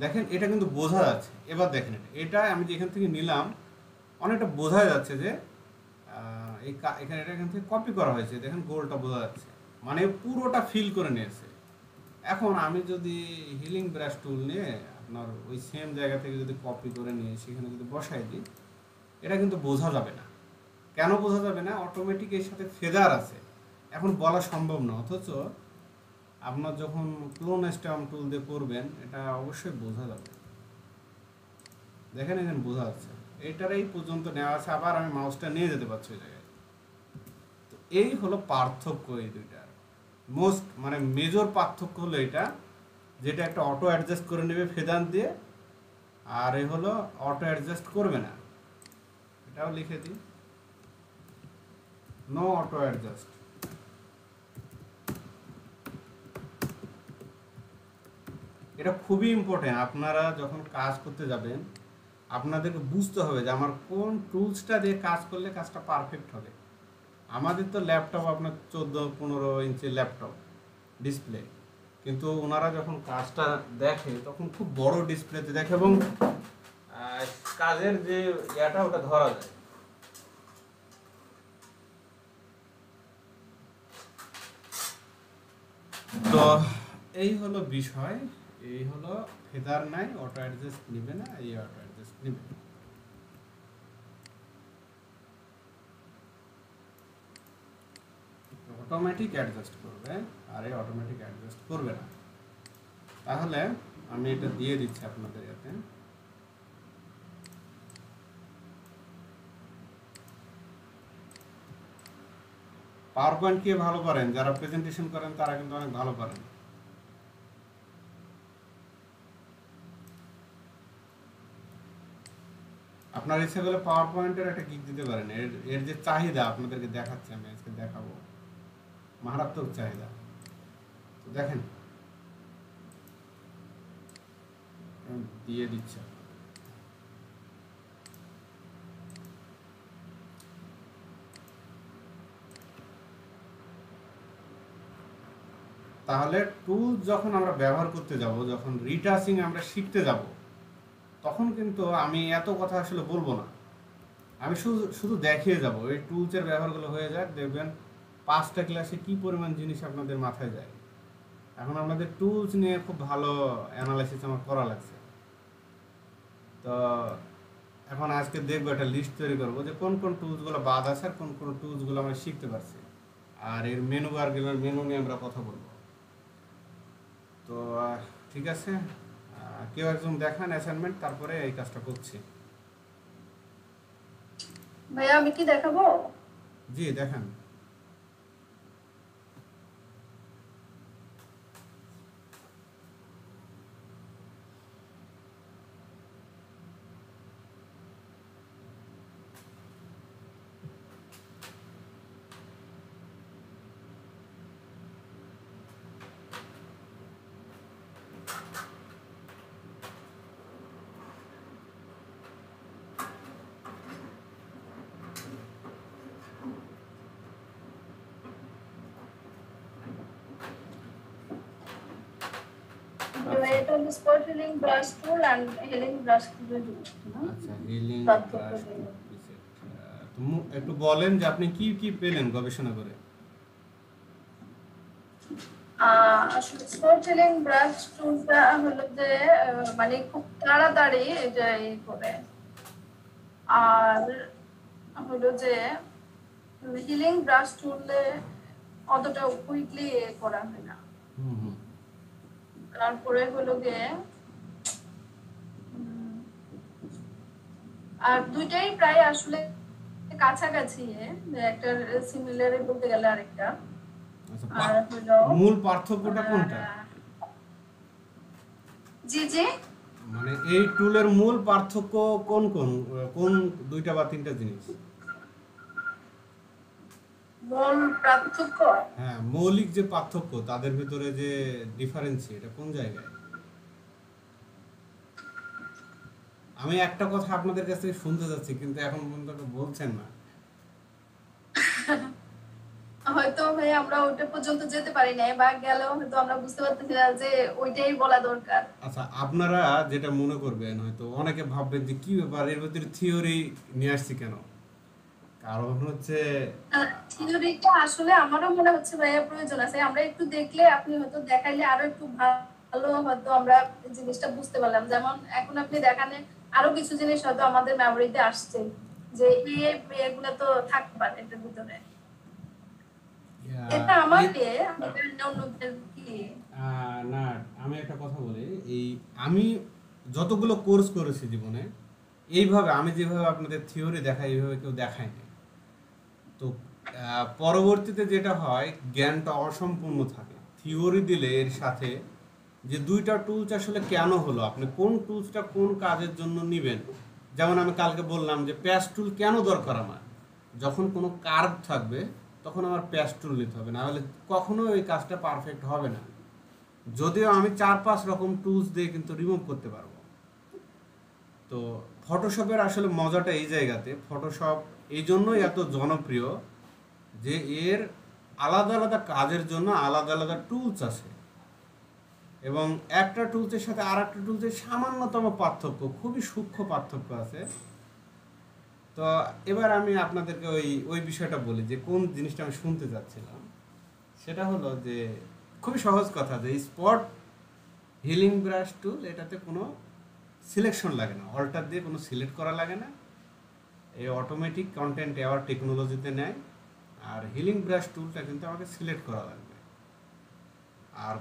[SPEAKER 1] দেখেন এটা কিন্তু বোঝা যাচ্ছে। এবার দেখেন, এটা আমি যেখান থেকে নিলাম, অনেকটা বোঝা যাচ্ছে যে এখানে এটা এখান থেকে কপি করা হয়েছে। দেখেন গোলটা বোঝা যাচ্ছে, মানে পুরোটা ফিল করে নিয়েছে। এখন আমি যদি হিলিং ব্রাশ টুল নিয়ে আপনার ওই সেম জায়গা থেকে যদি কপি করে নিয়ে সেখানে যদি বসাই দিই, এটা কিন্তু বোঝা যাবে না। কেন বোঝা যাবে না? অটোমেটিক এর সাথে ফেদার আছে, এখন বলা সম্ভব না। অথচ আপনার যখন ক্লোন স্ট্যাম্প টুল দিয়ে করবেন, এটা অবশ্যই বোঝা যাবে। দেখেন এখানে বোঝা যাচ্ছে, এটার এই পর্যন্ত নেওয়া আছে, আবার আমি মাউসটা নিয়ে যেতে পারছি ওই জায়গায়। তো এই হলো পার্থক্য এই দুইটার। মোস্ট মানে মেজর পার্থক্য হলো এটা। যেটা একটা অটো অ্যাডজাস্ট করে নেবে ফেদান দিয়ে, আর এ হলো অটো অ্যাডজাস্ট করবে না। এটাও লিখে দিই, নো অটো অ্যাডজাস্ট। এটা খুবই ইম্পর্টেন্ট। আপনারা যখন কাজ করতে যাবেন আপনাদেরকে বুঝতে হবে যে আমার কোন টুলসটা দিয়ে কাজ করলে কাজটা পারফেক্ট হবে। আমাদের তো ল্যাপটপ আপনার 14-15 ইঞ্চি ল্যাপটপ ডিসপ্লে, কিন্তু ওনারা যখন কাজটা দেখে তখন খুব বড় ডিসপ্লেতে দেখে এবং কাজের যে ইয়াটা ওটা ধরা যায়। তো এই হলো বিষয়, এই হলো ফেদার নাই, অটো অ্যাডজাস্ট নিবে না, এই অটো অ্যাডজাস্ট নিবে। অটোমেটিক অ্যাডজাস্ট করবে আর এই অটোমেটিক অ্যাডজাস্ট করবে না। তাহলে আমি এটা দিয়ে দিচ্ছি আপনাদের এতে। পাওয়ার পয়েন্ট কে ভালো পারেন? যারা প্রেজেন্টেশন করেন তারা কিন্তু অনেক ভালো পারেন। আপনার ইচ্ছে করলে পাওয়ার পয়েন্টের একটা গিগ দিতে পারেন। এর যে চাহিদা আপনাদেরকে দেখাচ্ছি, আমি আজকে দেখাবো, মারাত্মক চাহিদা। তো দেখেন দিয়ে দিচ্ছে। তাহলে টুলস যখন আমরা ব্যবহার করতে যাব, যখন রিটাচিং আমরা শিখতে যাব, তখন কিন্তু আমি এত কথা আসলে বলবো না, আমি শুধু শুধু দেখিয়ে যাব। এই টুলসের ব্যবহারগুলো হয়ে যাক, দেখবেন 5টা ক্লাসে কি পরিমাণ জিনিস আপনাদের মাথায় যায়। এখন আমাদের টুলস নিয়ে খুব ভালো অ্যানালাইসিস আমার করা লাগছে। তো এখন আজকে দেখবো একটা লিস্ট তৈরি করবো যে কোন কোন টুলসগুলো বাদ আছে আর কোন কোন টুলসগুলো আমরা শিখতে পারছি, আর এর মেনু বারগুলোর মেনু নিয়ে আমরা কথা বলবো। তো ঠিক আছে, কেউ একজন দেখান অ্যাসাইনমেন্ট, তারপরে এই কাজটা করছি।
[SPEAKER 5] ভাইয়া আমি কি দেখাবো?
[SPEAKER 1] জি দেখান।
[SPEAKER 5] এটা হলো spot healing brush tool and healing brush টুলের জন্য।
[SPEAKER 1] আচ্ছা, হিলিং
[SPEAKER 5] পার্থক্য
[SPEAKER 1] ব্রাশ
[SPEAKER 5] নেই।
[SPEAKER 1] প্রিসেট। তো একটু বলেন যে আপনি কি কি পেলেন গবেষণা করে।
[SPEAKER 5] আসলে স্পট হিলিং ব্রাশ টুলটা হলো যে মানে খুব তাড়াতাড়ি এটা করে, আর হলো যে হিলিং ব্রাশ টুলে অতটা কুইকলি করা হয় না। তারপরে হলো গিয়ে আর দুইটাই প্রায় আসলে কাছাকাছি, একটা সিমিলার বলতে গেলে আরেকটা।
[SPEAKER 1] আচ্ছা,
[SPEAKER 5] আর হলো
[SPEAKER 1] মূল পার্থক্যটা কোনটা?
[SPEAKER 5] জি জি,
[SPEAKER 1] মানে এই টুলের মূল পার্থক্য কোন কোন কোন 2টা বা 3টা জিনিস?
[SPEAKER 5] মূল পার্থক্য,
[SPEAKER 1] হ্যাঁ, মৌলিক যে পার্থক্য, তাদের ভিতরে যে ডিফারেন্স, এটা কোন জায়গায়? আমি একটা কথা আপনাদের কাছ থেকে শুনতে যাচ্ছি, কিন্তু এখন পর্যন্ত বলছেন না।
[SPEAKER 5] হয়তো ভাই আমরা ওইটা পর্যন্ত যেতে পারি না, বা গেলেও হয়তো আমরা বুঝতে পারতেছি না যে ওইটাই বলা দরকার।
[SPEAKER 1] আচ্ছা, আপনারা যেটা মনে করবেন, হয়তো অনেকে ভাববেন যে কি ব্যাপার, এর ভিতরে থিওরি নিয়ে আসছি কেন? কারণ হচ্ছে
[SPEAKER 5] থিওরিটা আসলে আমারও মনে হচ্ছে ভাইয়া প্রয়োজন আছে। আমরা একটু দেখলে, আপনি হয়তো দেখাইলে আরো একটু ভালো হয়তো আমরা জিনিসটা বুঝতে পারলাম। যেমন এখন আপনি দেখানে আরো কিছু জিনিস হয়তো আমাদের মেমোরিতে আসছে যে এগুলো তো থাকতে পারে এটার ভিতরে। এটা আমার অন্যদের কি
[SPEAKER 1] না, আমি একটা কথা বলি, এই আমি যতগুলো কোর্স করেছি জীবনে, এইভাবে আমি যেভাবে আপনাদের থিওরি দেখাই এইভাবে কেউ দেখায় না। তো পরবর্তীতে যেটা হয়, জ্ঞানটা অসম্পূর্ণ থাকে। থিওরি দিলে এর সাথে যে দুইটা টুলস আসলে কেন হলো, আপনি কোন টুলসটা কোন কাজের জন্য নেবেন। যেমন আমি কালকে বললাম যে প্যাচ টুল কেন দরকার আমার, যখন কোনো কার্ভ থাকবে তখন আমার প্যাচ টুল নিতে হবে, না হলে কখনো এই কাজটা পারফেক্ট হবে না। যদিও আমি 4-5 রকম টুলস দিয়ে কিন্তু রিমুভ করতে পারবো। তো ফটোশপের আসলে মজাটা এই জায়গাতে, ফটোশপ এই জন্যই এত জনপ্রিয় যে এর আলাদা আলাদা কাজের জন্য আলাদা আলাদা টুলস আছে, এবং একটা টুলসের সাথে আর একটা টুলসের সামান্যতম পার্থক্য, খুবই সূক্ষ্ম পার্থক্য আছে। তো এবার আমি আপনাদেরকে ওই বিষয়টা বলি যে কোন জিনিসটা আমি শুনতে চাচ্ছিলাম। সেটা হলো যে খুবই সহজ কথা, যে স্পট হিলিং ব্রাশ টুল, এটাতে কোনো সিলেকশন লাগে না, অল্টার দিয়ে কোনো সিলেক্ট করা লাগে না, এই অটোমেটিক কন্টেন্ট অ্যাওয়ার টেকনোলজিতে নেয়। আর হিলিং ব্রাশ টুলটা কিন্তু আমাকে সিলেক্ট করা লাগবে। আর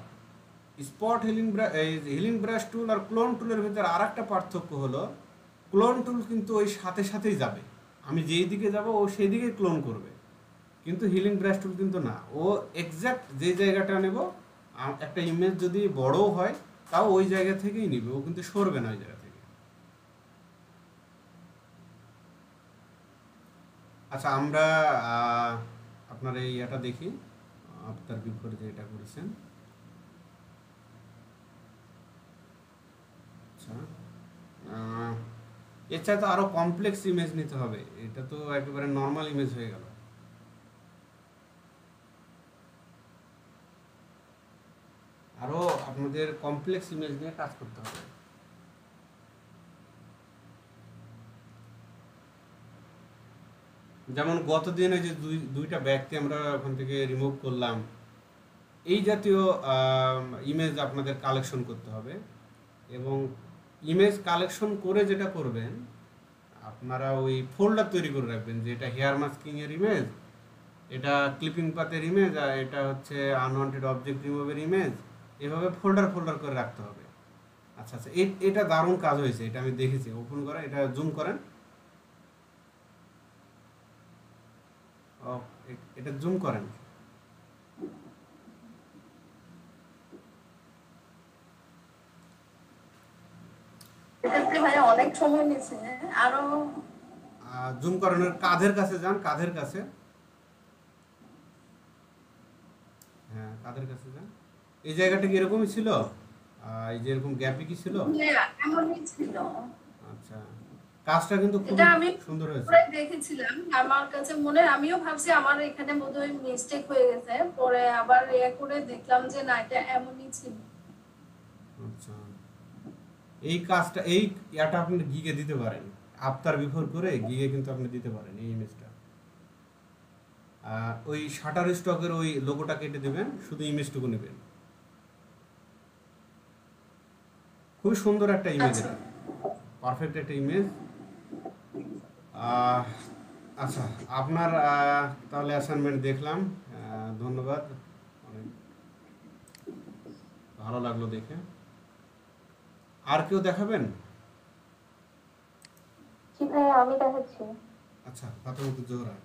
[SPEAKER 1] স্পট হিলিং ব্রাশ টুল আর ক্লোন টুলের ভিতরে আর একটা পার্থক্য হলো, ক্লোন টুল কিন্তু ওই সাথে সাথেই যাবে, আমি যেই দিকে যাব ও সেই দিকে ক্লোন করবে, কিন্তু হিলিং ব্রাশ টুল কিন্তু না, ও এক্স্যাক্ট যে জায়গাটা নেব, একটা ইমেজ যদি বড়ও হয় তাও ওই জায়গা থেকেই নিবে, ও কিন্তু সরবে না ওই জায়গা থেকে। আচ্ছা, আমরা আপনার এই এটা দেখি, আপনার বিপরীতে যে এটা করেছেন। আচ্ছা, এর চাইতে তো আরো কমপ্লেক্স ইমেজ নিতে হবে, এটা তো একেবারে নর্মাল ইমেজ হয়ে গেল। আরো আপনাদের কমপ্লেক্স ইমেজ নিয়ে কাজ করতে হবে। যেমন গতদিনে যে দুইটা ব্যক্তি আমরা ওখান থেকে রিমুভ করলাম, এই জাতীয় ইমেজ আপনাদের কালেকশন করতে হবে। এবং ইমেজ কালেকশন করে যেটা করবেন, আপনারা ওই ফোল্ডার তৈরি করে রাখবেন যে এটা হেয়ার মাস্কিং এর ইমেজ, এটা ক্লিপিং পাতের ইমেজ, আর এটা হচ্ছে আনওয়ান্টেড অবজেক্ট রিমুভের ইমেজ, এভাবে ফোল্ডার ফোল্ডার করে রাখতে হবে। আচ্ছা আচ্ছা, এটা দারুণ কাজ হয়েছে, এটা আমি দেখেছি। ওপেন করেন, এটা জুম করেন, এটা জুম করেন।
[SPEAKER 5] এটাতে ভাই অনেক সময় নিচ্ছে, আরো
[SPEAKER 1] জুম করানোর কাঁধের কাছে যান, কাঁধের কাছে, হ্যাঁ কাঁধের কাছে যান। এই জায়গাটা কি এরকমই ছিল? এই যে এরকম গ্যাপই কি ছিল?
[SPEAKER 5] এমনই ছিল।
[SPEAKER 1] আচ্ছা, কাজটা কিন্তু খুব
[SPEAKER 5] এটা আমি
[SPEAKER 1] সুন্দর হয়েছে।
[SPEAKER 5] পুরো দেখেছিলাম, আমার কাছে মনে, আমিও ভাবছি আমার এখানে বোধহয় মিস্টেক হয়ে গেছে, পরে আবার করে দেখলাম যে না, এটা এমনই ছিল।
[SPEAKER 1] আচ্ছা, এই কাজটা ইয়াটা আপনি গিগে দিতে পারেন, আফটার বিফোর করে গিগে কিন্তু আপনি দিতে পারেন এই ইমেজটা। ওই শাটার স্টকের ওই লোগোটা কেটে দেবেন, শুধু ইমেজটুকু নেবেন। খুবই সুন্দর একটা ইমেজ, এটা পারফেক্ট একটা ইমেজ। আচ্ছা, আপনার তাহলে অ্যাসাইনমেন্ট দেখলাম, ধন্যবাদ, অনেক ভালো লাগলো দেখে। আর কেউ দেখাবেন?
[SPEAKER 2] জি ভাই, আমি দেখাচ্ছি।
[SPEAKER 1] আচ্ছা, ফাতেমা জোহরা।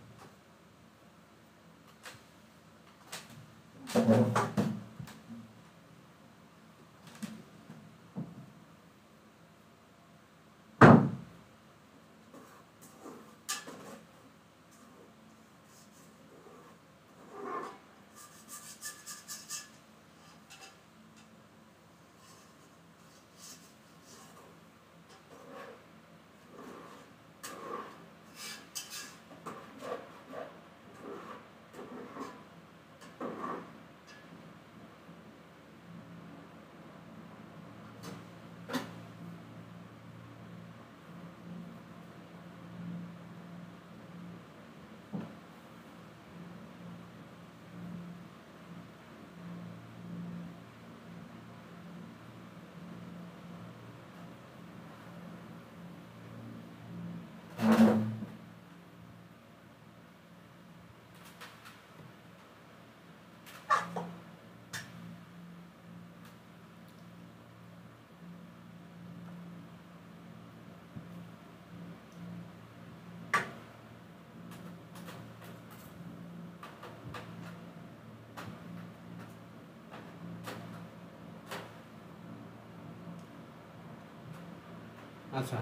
[SPEAKER 1] আচ্ছা,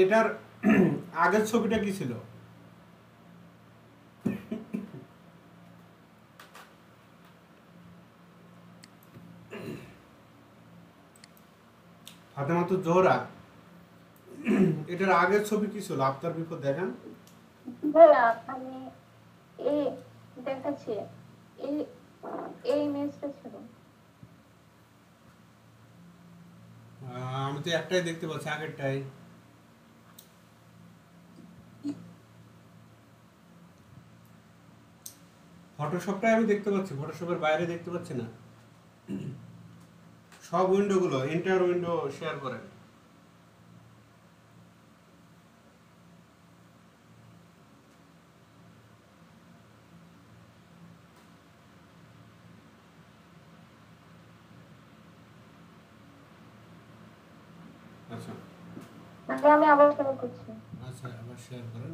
[SPEAKER 1] এটার আগের ছবিটা কি ছিল? ফাতেমা তো জোহরা, এটার আগের ছবি কি ছিল? আফতার বিফোর দেখান।
[SPEAKER 2] ভাইয়া আমি এই দেখাচ্ছি, এই এই ইমেজটা ছিল।
[SPEAKER 1] আমি তো একটাই দেখতে পাচ্ছি, আগেরটাই। ফটোশপটাই আমি দেখতে পাচ্ছি, ফটোশপের বাইরে দেখতে পাচ্ছি না। সব উইন্ডোগুলো, এন্টায়ার উইন্ডো শেয়ার করেন। আচ্ছা
[SPEAKER 2] তাহলে আমি আবার শুরু করছি।
[SPEAKER 1] আচ্ছা, আবার শেয়ার করেন।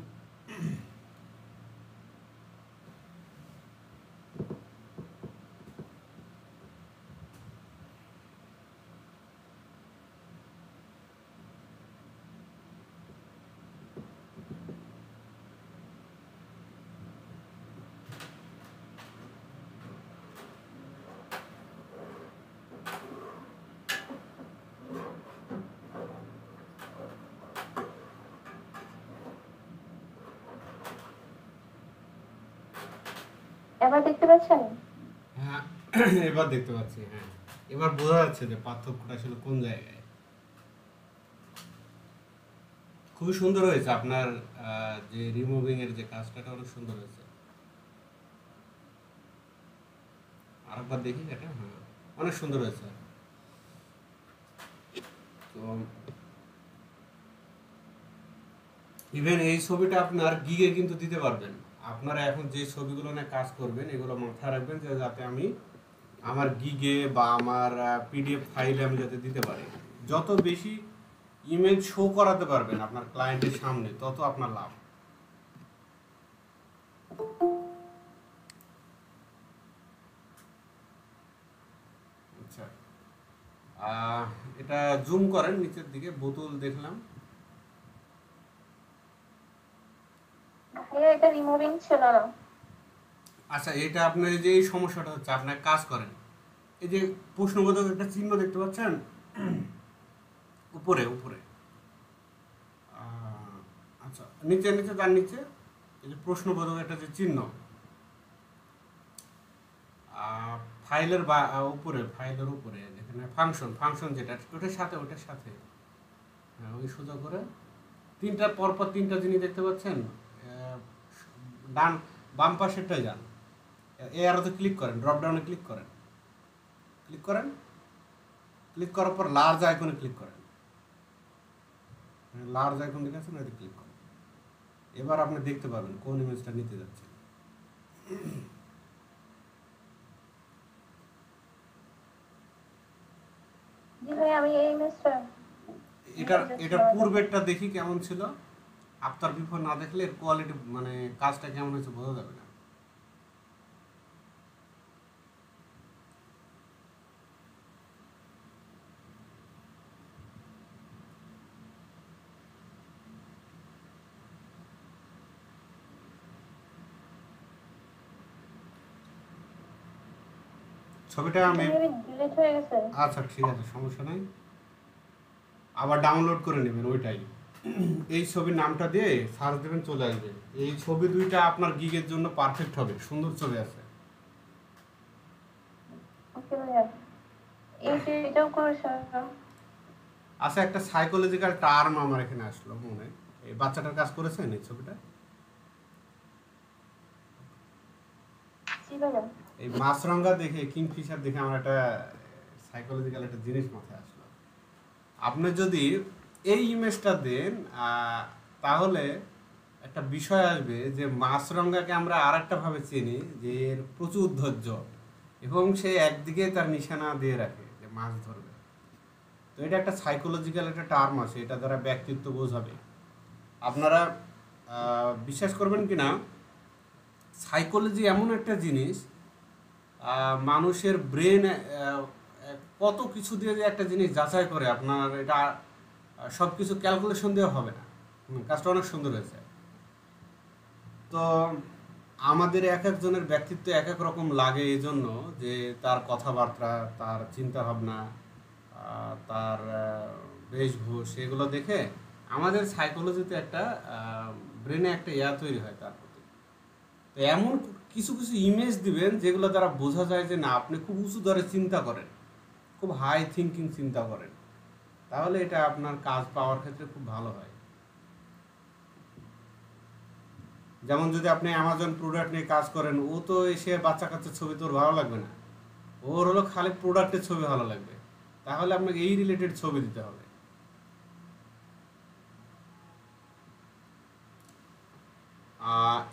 [SPEAKER 2] এবার দেখতে পাচ্ছেন?
[SPEAKER 1] হ্যাঁ, এবার দেখতে পাচ্ছি। হ্যাঁ, এবার বোঝা যাচ্ছে যে পার্থক্যটা আসলে কোন জায়গায়। খুবই সুন্দর হয়েছে আপনার যে রিমুভিং এর যে কাজটা, এটা অনেক সুন্দর হয়েছে। আরেকবার দেখি এটা। হ্যাঁ, অনেক সুন্দর হয়েছে। তো ইভেন এই ছবিটা আপনার গিগে কিন্তু দিতে পারবেন। আপনারা এখন যে ছবিগুলো নিয়ে কাজ করবেন, এগুলো মাথায় রাখবেন যে যাতে আমি আমার গিগে বা আমার পিডিএফ ফাইলে আমি যাতে দিতে পারি। যত বেশি ইমেজ শো করাতে পারবেন আপনার ক্লায়েন্টের সামনে, তত আপনার লাভ। আচ্ছা, এটা জুম করেন নিচের দিকে, বোতল দেখলাম।
[SPEAKER 2] ভাইয়া এটা রিমুভিং ছিল না।
[SPEAKER 1] আচ্ছা, এটা আপনার যে এই সমস্যাটা হচ্ছে, আপনার কাজ করেন, এই যে প্রশ্নবোধক একটা চিহ্ন দেখতে পাচ্ছেন উপরে উপরে, আচ্ছা নিচে নিচে, তার নিচে এই যে প্রশ্নবোধক একটা যে চিহ্ন, ফাইলের বা উপরে, ফাইলের উপরে যেখানে ফাংশন, ফাংশন যেটা, ওটার সাথে হ্যাঁ, ওই সোজা করে তিনটা পরপর তিনটা জিনিস দেখতে পাচ্ছেন, ডান বাম পাশেরটাই যান, এ আরোতে ক্লিক করেন, ড্রপ ডাউনে ক্লিক করেন, ক্লিক করেন, ক্লিক করার পর লার্জ আইকনে ক্লিক করেন, লার্জ আইকন দেখে আছেন, এতে ক্লিক করেন। এবার আপনি দেখতে পাবেন কোন ইমেজটা নিতে যাচ্ছে।
[SPEAKER 2] জি ভাই আমি এই ইমেজটা,
[SPEAKER 1] এটার পূর্বেরটা দেখি কেমন ছিল। আফটার বিফোর না দেখলে এর কোয়ালিটি মানে কাজটা কেমন হয়েছে বোঝা যাবে না। ছবিটা আমি
[SPEAKER 2] ডিলিট হয়ে গেছে।
[SPEAKER 1] আচ্ছা ঠিক আছে, সমস্যা নাই, আবার ডাউনলোড করে নেবেন ওইটাই। এই ছবির নামটা দিয়ে সার্চ দেবেন, চলে আসবে। এই ছবি দুইটা আপনার গিগের জন্য পারফেক্ট হবে, সুন্দর ছবি আছে।
[SPEAKER 2] ওকে ভাইয়া, এটাও করেছে।
[SPEAKER 1] আচ্ছা, একটা সাইকোলজিক্যাল টার্ম আমার এখানে আসলো মনে, এই বাচ্চাটার কাজ করেছেন এই ছবিটা।
[SPEAKER 2] জি ভাইয়া।
[SPEAKER 1] এই মাছরাঙ্গা দেখে, কিংফিশার দেখে আমার একটা সাইকোলজিক্যাল একটা জিনিস মাথায় আসলো। আপনি যদি এই ইমেজটা দেন, তাহলে একটা বিষয় আসবে যে মাছরাঙ্গাকে আমরা আর একটা ভাবে চিনি যে এর প্রচুর ধৈর্য, এবং সে একদিকে তার নিশানা দিয়ে রাখে যে মাছ ধরবে। তো এটা একটা সাইকোলজিক্যাল একটা টার্ম আছে, এটা দ্বারা ব্যক্তিত্ব বোঝাবে। আপনারা বিশ্বাস করবেন কি না, সাইকোলজি এমন একটা জিনিস, মানুষের ব্রেন কত কিছু দিয়ে যে একটা জিনিস যাচাই করে, আপনার এটা সব কিছু ক্যালকুলেশন দেওয়া হবে না। কাজটা অনেক সুন্দর হয়েছে। তো আমাদের এক একজনের ব্যক্তিত্ব এক এক রকম লাগে এই জন্য যে তার কথাবার্তা, তার চিন্তাভাবনা, তার বেশভূষ, এগুলো দেখে আমাদের সাইকোলজিতে একটা ব্রেনে একটা তৈরি হয় তার প্রতি। তো এমন কিছু কিছু ইমেজ দিবেন যেগুলো দ্বারা বোঝা যায় যে না, আপনি খুব উঁচু দরে চিন্তা করেন, খুব হাই থিঙ্কিং চিন্তা করেন, তাহলে এটা আপনার কাজ পাওয়ার ক্ষেত্রে খুব ভালো হয়। যেমন যদি আপনি অ্যামাজন প্রোডাক্ট নিয়ে কাজ করেন, ও তো এসে বাচ্চা কাচ্চার ছবি তোর ভালো লাগবে না, ওর হলো খালি প্রোডাক্টের ছবি ভালো লাগবে, তাহলে আপনাকে এই রিলেটেড ছবি দিতে হবে।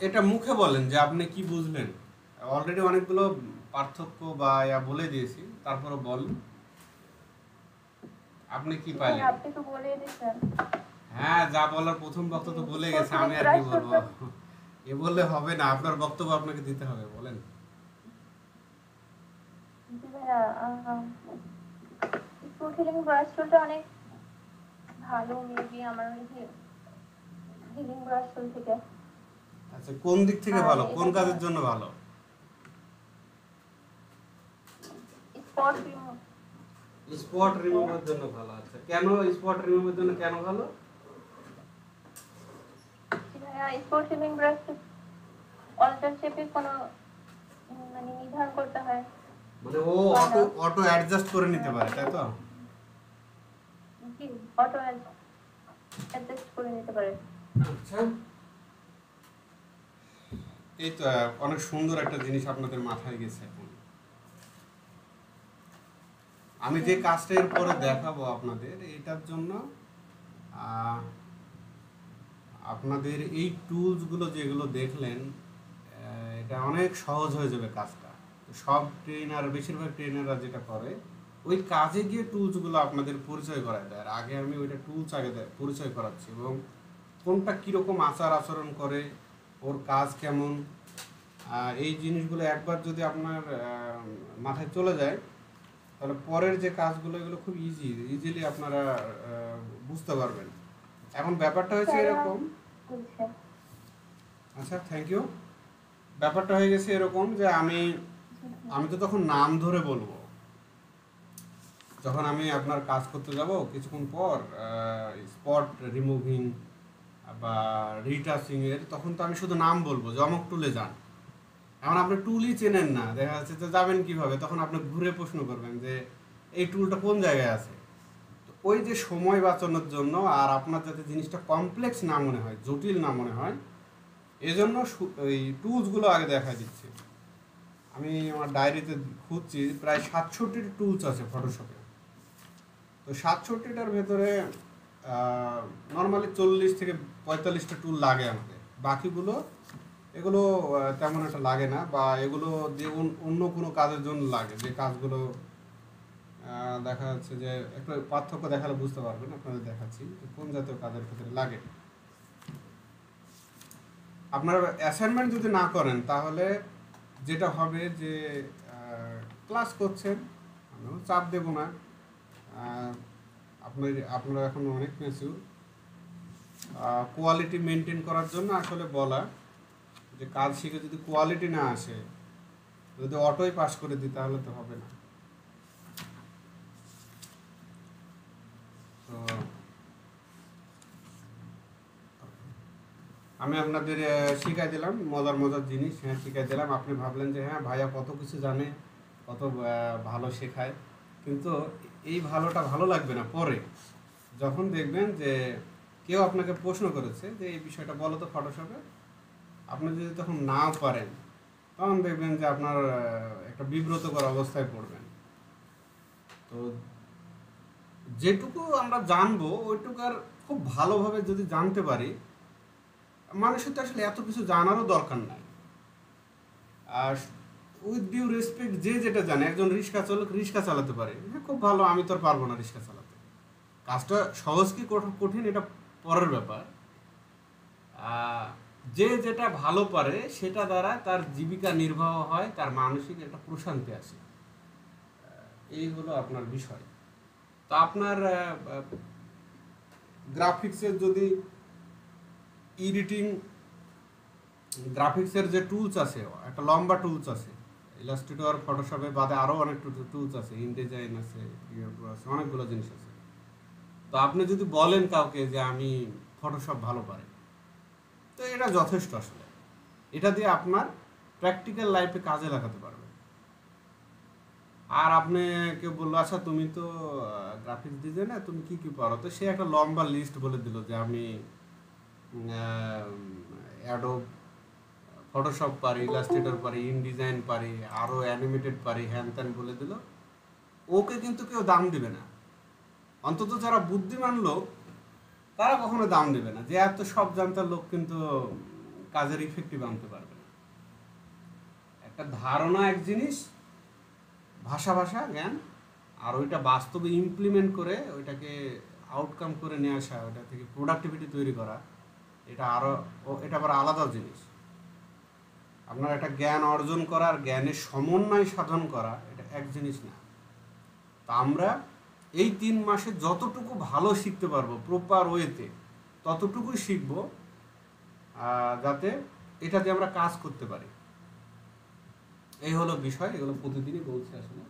[SPEAKER 1] এটা মুখে বলেন যে আপনি কি বুঝলেন। অলরেডি অনেকগুলো পার্থক্য বা বলে দিয়েছি, তারপরে বলেন আপনি কি পাইলেন।
[SPEAKER 2] আপনি তো বলেই দিয়েছেন।
[SPEAKER 1] হ্যাঁ, যা বলার প্রথম বক্তব্য তো বলে গেছে, আমি আর কি বলবো। এ বললে হবে না, আপনার বক্তব্য আপনাকে দিতে হবে, বলেন।
[SPEAKER 2] স্পট হিলিং ব্রাশ টুলটা অনেক ভালো, মেবি আমার হিলিং ব্রাশ টুল থেকে।
[SPEAKER 1] আচ্ছা, কোন দিক থেকে ভালো, কোন কাজের জন্য ভালো? স্পট রিমুভার জন্য ভালো। আচ্ছা, কেন স্পট রিমুভার জন্য কেন ভালো?
[SPEAKER 2] স্পট হিলিং ব্রাশ অল্টার শেপে কোনো মানে নির্ধারণ করতে হয়,
[SPEAKER 1] মানে ও অটো অ্যাডজাস্ট করে নিতে পারে, তাই তো?
[SPEAKER 2] জি, অটো অ্যাডজাস্ট করে নিতে পারে।
[SPEAKER 1] আচ্ছা, এই তো অনেক সুন্দর একটা জিনিস আপনাদের মাথায় গেছে এখন। আমি যে কাজটা এর পরে দেখাবো আপনাদের, এটার জন্য আপনাদের এই টুলসগুলো যেগুলো দেখলেন, এটা অনেক সহজ হয়ে যাবে কাজটা। সব ট্রেনার, বেশিরভাগ ট্রেনাররা যেটা করে, ওই কাজে গিয়ে টুলসগুলো আপনাদের পরিচয় করায় দেয়। আর আগে আমি ওইটা টুলস আগে পরিচয় করাচ্ছি, এবং কোনটা কীরকম আচার আচরণ করে, ওর কাজ কেমন, এই জিনিসগুলো একবার যদি আপনার মাথায় চলে যায়, তাহলে পরের যে কাজগুলো এগুলো খুব ইজিলি আপনারা বুঝতে পারবেন। এখন ব্যাপারটা হয়েছে এরকম। আচ্ছা, থ্যাংক ইউ। ব্যাপারটা হয়ে গেছে এরকম যে আমি তো তখন নাম ধরে বলবো, যখন আমি আপনার কাজ করতে যাব কিছুক্ষণ পর, স্পট রিমুভিং বা রিটাচিং এর, তখন তো আমি শুধু নাম বলবো যে অমুক টুলে যান। এখন আপনি টুলই চেনেন না, দেখা যাচ্ছে যে যাবেন কিভাবে, তখন আপনি ঘুরে প্রশ্ন করবেন যে এই টুলটা কোন জায়গায় আছে। তো ওই যে সময় বাঁচানোর জন্য, আর আপনার যাতে জিনিসটা কমপ্লেক্স না মনে হয়, জটিল না মনে হয়, এজন্য এই টুলসগুলো আগে দেখা দিচ্ছি। আমি আমার ডায়েরিতে খুঁজছি, প্রায় 67টি টুলস আছে ফটোশপে। তো 67টার ভেতরে নর্মালি 40 থেকে 45টা টুল লাগে আমাদের। বাকিগুলো এগুলো তেমন একটা লাগে না, বা এগুলো যে অন্য কোনো কাজের জন্য লাগে, যে কাজগুলো দেখা যাচ্ছে যে একটু পার্থক্য দেখালে বুঝতে পারবেন। আপনাদের দেখাচ্ছি কোন জাতীয় কাজের ক্ষেত্রে লাগে। আপনারা অ্যাসাইনমেন্ট যদি না করেন, তাহলে যেটা হবে যে ক্লাস করছেন, আমিও চাপ দেব না, আপনারা এখন অনেক ম্যাচিউর। কোয়ালিটি মেনটেন করার জন্য আসলে বলা যে কাজ শিখে যদি কোয়ালিটি না আসে, যদি অটোই পাস করে দিই, তাহলে তো হবে না। তো আমি আপনাদের শিখাই দিলাম মজার মজার জিনিস, হ্যাঁ শিখাই দিলাম। আপনি ভাবলেন যে হ্যাঁ ভাইয়া কত কিছু জানে, কত ভালো শেখায়, কিন্তু এই ভালোটা ভালো লাগবে না পরে, যখন দেখবেন যে কেউ আপনাকে প্রশ্ন করেছে যে এই বিষয়টা বলো তো ফটোশপে, আপনি যদি তখন নাও পারেন, তখন দেখবেন যে আপনার একটা বিব্রতকর অবস্থায় পড়বেন। তো যেটুকু আমরা জানবো, ওইটুকু আর খুব ভালোভাবে যদি জানতে পারি, মানুষের তো আসলে এত কিছু জানারও দরকার নাই। আর উইথ ডিউ রেসপেক্ট, যে যেটা জানে, একজন রিক্সা চালাতে পারে, হ্যাঁ খুব ভালো, আমি তো আর পারবো না রিক্সা চালাতে। কাজটা সহজ কি কঠিন এটা পরের ব্যাপার। যে যেটা ভালো পারে সেটা দ্বারা তার জীবিকা নির্বাহ হয়, তার মানসিক একটা প্রশান্তি আসে, এই হলো আপনার বিষয়। তো আপনার গ্রাফিক্সের যদি এডিটিং গ্রাফিক্সের যে টুলস আছে, একটা লম্বা টুলস আছে, ইলাস্ট্রেটর ফটোশপে বাদে আরও অনেক টুলস আছে, ইনডিজাইন আছে, আছে, অনেকগুলো জিনিস আছে। তো আপনি যদি বলেন কাউকে যে আমি ফটোশপ ভালো পারি, তো এটা যথেষ্ট আসলে। এটা দিয়ে আপনার প্র্যাকটিক্যাল লাইফে কাজে লাগাতে পারবেন। আর আপনি কেউ বললো আচ্ছা তুমি তো গ্রাফিক্স ডিজাইনার, তুমি কি কি পারো, তো সে একটা লম্বা লিস্ট বলে দিল যে আমি অ্যাডোব ফটোশপ পারি, ইলাস্ট্রেটর পারি, ইনডিজাইন পারি, আরও অ্যানিমেটেড পারি, হ্যান ত্যান বলে দিল। ওকে কিন্তু কেউ দাম দিবে না, অন্তত যারা বুদ্ধিমান লোক তারা কখনো দাম দেবে না। যে এত সব জানতার লোক কিন্তু কাজের ইফেক্টিভ আনতে পারবে না। একটা ধারণা এক জিনিস, ভাষা জ্ঞান, আর ওইটা বাস্তবে ইমপ্লিমেন্ট করে ওইটাকে আউটকাম করে নিয়ে আসা, ওইটা থেকে প্রোডাক্টিভিটি তৈরি করা, এটা আবার আলাদা জিনিস। আপনার একটা জ্ঞান অর্জন করা আর জ্ঞানের সমন্বয় সাধন করা এটা এক জিনিস না। তা আমরা এই 3 মাসে যতটুকু ভালো শিখতে পারবো প্রপার ওয়েতে ততটুকুই শিখবো, যাতে এটাতে আমরা কাজ করতে পারি। এই হলো বিষয়, এগুলো প্রতিদিনই বলছি আসলে।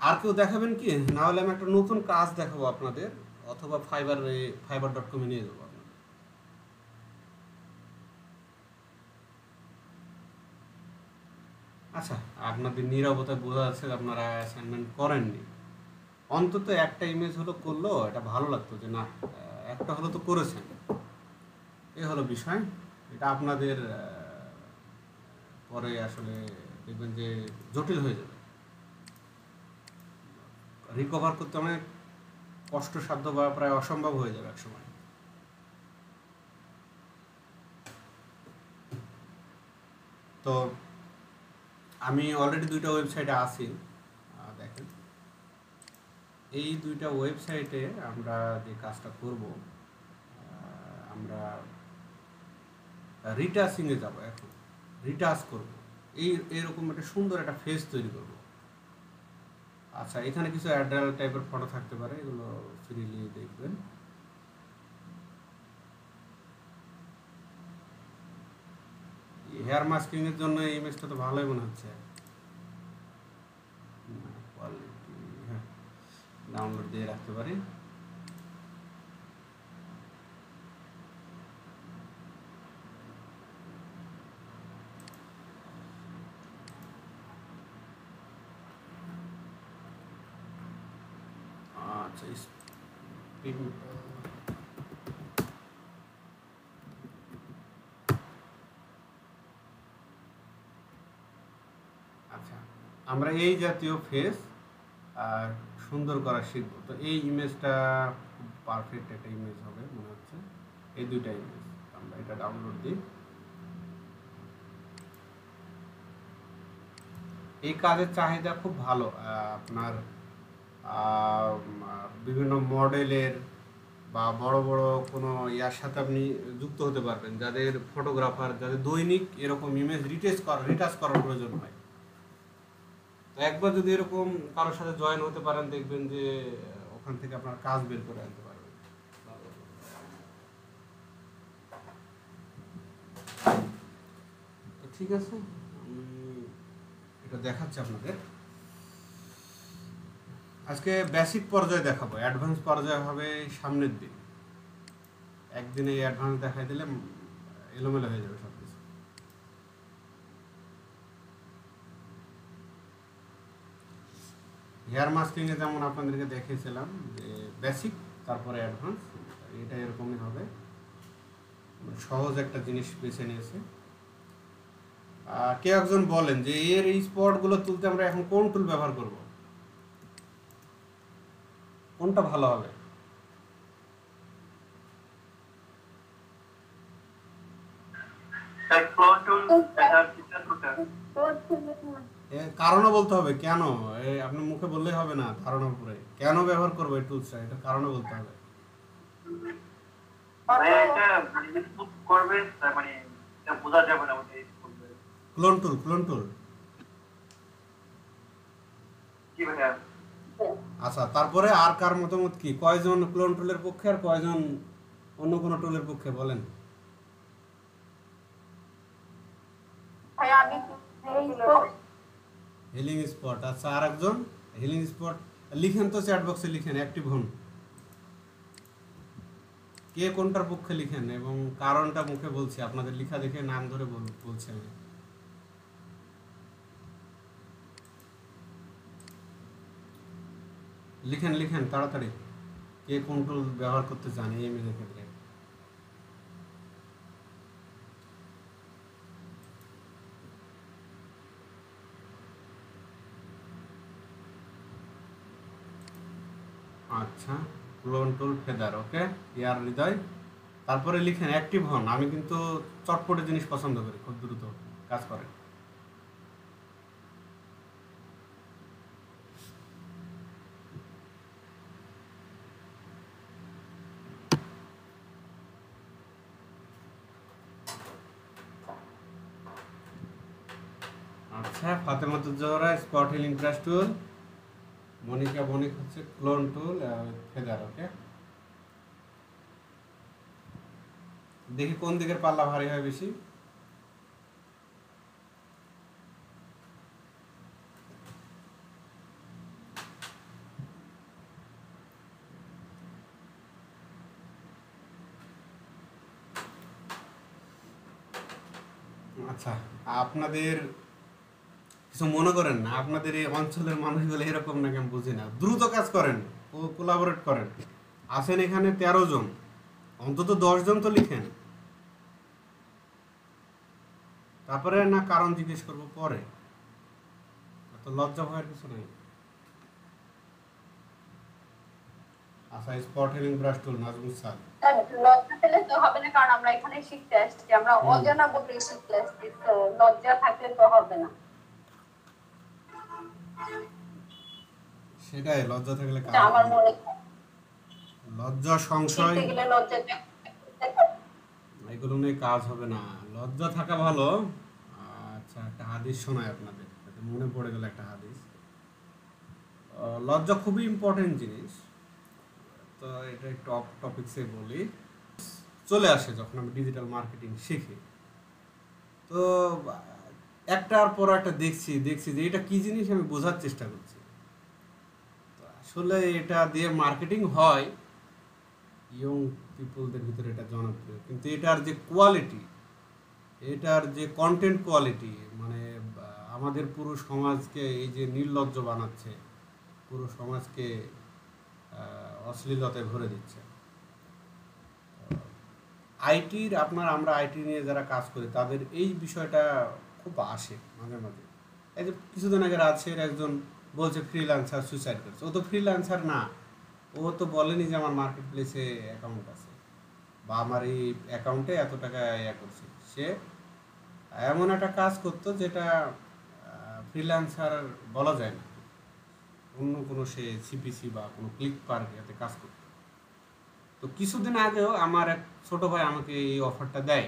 [SPEAKER 1] আর কেউ দেখাবেন কি? না হলে আমি একটা নতুন কাজ দেখাবো আপনাদের, অথবা fiverr.com নিয়ে যাবো আপনাদের। আচ্ছা, আপনাদের নীরবতায় বোঝা যাচ্ছে আপনারা অ্যাসাইনমেন্ট করেননি। অন্তত একটা ইমেজ হলো করলো, এটা ভালো লাগতো যে না একটা হলো তো করেছেন। এই হলো বিষয়। এটা আপনাদের পরে আসলে দেখবেন যে জটিল হয়ে যাবে, রিকভার করতে অনেক কষ্টসাধ্য বা প্রায় অসম্ভব হয়ে যাবে এক সময়। তো আমি অলরেডি 2টা ওয়েবসাইটে আছি, দেখেন এই 2টা ওয়েবসাইটে আমরা যে কাজটা করব, আমরা রিটাচিংয়ে যাব। এখন রিটাচ করব, এরকম একটা সুন্দর একটা ফেস তৈরি করব। আচ্ছা, এখানে কিছু অ্যাডাল্ট টাইপের ফটো থাকতে পারে, এগুলো ফ্রিলি দেখবেন। হেয়ার মাস্কিং এর জন্য এই ইমেজটা তো ভালোই মনে হচ্ছে। কোয়ালিটি ডাউনলোড দিয়ে রাখতে পারি। আচ্ছা, আচ্ছা, আমরা এই জাতীয় ফেস সুন্দর করা শিখব। তো এই ইমেজটা খুব পারফেক্ট একটা ইমেজ হবে মনে হচ্ছে। এই 2টা ইমেজ আমরা এটা ডাউনলোড দিই। এই কাজের চাহিদা খুব ভালো। আপনার বিভিন্ন মডেলের বা বড় বড় কোনো ইয়ার সাথে আপনি যুক্ত হতে পারবেন, যাদের ফটোগ্রাফার, যাদের দৈনিক এরকম ইমেজ রিটাচ করার প্রয়োজন হয়। তো একবার যদি এরকম কারোর সাথে জয়েন হতে পারেন, দেখবেন যে ওখান থেকে আপনার কাজ বের করে আনতে পারবেন। তো ঠিক আছে, আমি এটা দেখাচ্ছি আপনাদের। আজকে বেসিক পর্যায়ে দেখাবো, অ্যাডভান্স পর্যায়ে হবে সামনের দিন। একদিনে এই অ্যাডভান্স দেখাই দিলে এলোমেলো হয়ে যাবে সবকিছু। হেয়ার মাস্কিংয়ে যেমন আপনাদেরকে দেখিয়েছিলাম যে বেসিক তারপরে অ্যাডভান্স, এটা এরকমই হবে। সহজ একটা জিনিস বেছে নিয়েছে। কেউ একজন বলেন যে এর এই স্পটগুলো তুলতে আমরা এখন কোন টুল ব্যবহার করব, কোনটা ভালো হবে? কারণও বলতে হবে কেন, আপনি মুখে বললেই হবে না, ধারণার উপরে কেন ব্যবহার করবো এই টুলসটা, এটা কারণও বলতে হবে। ক্লোন টুল আচ্ছা, তারপরে আর কার মতামত কি? কয়জন ক্লোন টুলের পক্ষে আর কয়জন অন্য কোনো টুলের পক্ষে বলেন?
[SPEAKER 2] ভাই আমি
[SPEAKER 1] হিলিং স্পট। আচ্ছা, আর একজন হিলিং স্পট লিখেন তো, চ্যাট বক্সে লিখেন, অ্যাক্টিভ হন। কে কোনটার পক্ষে লিখেন এবং কারণটা মুখে বলছি, আপনাদের লেখা দেখে নাম ধরে বলছি আমি। লিখেন লিখেন তাড়াতাড়ি, কে কোন টুল ব্যবহার করতে চান এই ইমেজের ক্ষেত্রে। আচ্ছা, ক্লোন টুল ফেদার, ওকে, ইয়ার হৃদয়। তারপরে লিখেন অ্যাক্টিভ হন। আমি কিন্তু চটপটে জিনিস পছন্দ করি, খুব দ্রুত কাজ করে। আচ্ছা, Fatematuz Zohra spot healing brush tool, Monika Banik হচ্ছে ক্লোন টুল ফেদার, ওকে। দেখি কোন দিকের পাল্লা ভারী হয় বেশি। আচ্ছা, আপনাদের কিছু মনে করেন না, আপনাদের এই অঞ্চলের মানুষগুলো এরকম নাকি আমি বুঝি না। দ্রুত কাজ করেন, কোলাবোরেট করেন। আছেন এখানে 13 জন, অন্তত 10 জন তো লিখেন। তারপরে না কারণ জিজ্ঞেস করবো পরে, এত লজ্জা ভয়ের কিছু নাই। আচ্ছা, spot healing brush tool Nazmul Saad.
[SPEAKER 5] লজ্জা পেলে তো হবে না, কারণ আমরা এখানে শিখতে আসছি, আমরা অজানা বলে শিখতে আসছি, তো লজ্জা থাকলে তো হবে না।
[SPEAKER 1] সেটাই, লজ্জা থাকলে কাজ
[SPEAKER 5] এটা আমার
[SPEAKER 1] হবে না।
[SPEAKER 5] মনে
[SPEAKER 1] লজ্জা, সংশয়,
[SPEAKER 5] শিখতে গেলে লজ্জা
[SPEAKER 1] এগুলো নিয়ে কাজ হবে না। লজ্জা থাকা ভালো। আচ্ছা, একটা হাদিস শোনায় আপনাদের, যাতে মনে পড়ে গেল একটা হাদিস। লজ্জা খুবই ইম্পর্টেন্ট জিনিস। তো এটা একটু অফ টপিকসে বলি। চলে আসে যখন আমি ডিজিটাল মার্কেটিং শিখি, তো একটার পর একটা দেখছি যে এটা কি জিনিস আমি বোঝার চেষ্টা করছি। তো আসলে এটা দিয়ে মার্কেটিং হয়, ইয়ং পিপলদের ভিতরে এটা জনপ্রিয়, কিন্তু এটার যে কোয়ালিটি, এটার যে কন্টেন্ট কোয়ালিটি, মানে আমাদের পুরো সমাজকে এই যে নির্লজ্জ বানাচ্ছে, পুরো সমাজকে অশ্লীলতায় ভরে দিচ্ছে। আইটির আমরা আইটি নিয়ে যারা কাজ করি তাদের এই বিষয়টা খুব আসে মাঝে মাঝে। এই যে কিছুদিন আগে রাজশাহীর একজন বলছে ফ্রিল্যান্সার সুইসাইড করছে। ও তো ফ্রিল্যান্সার না, ও তো বলেনি যে আমার মার্কেট প্লেসে অ্যাকাউন্ট আছে বা আমার এই অ্যাকাউন্টে এত টাকা করছে। সে এমন একটা কাজ করতো যেটা ফ্রিল্যান্সার বলা যায় না, অন্য কোনো সে সিপিসি বা কোনো ক্লিক পার্কে কাজ করতো। তো কিছুদিন আগেও আমার এক ছোট ভাই আমাকে এই অফারটা দেয়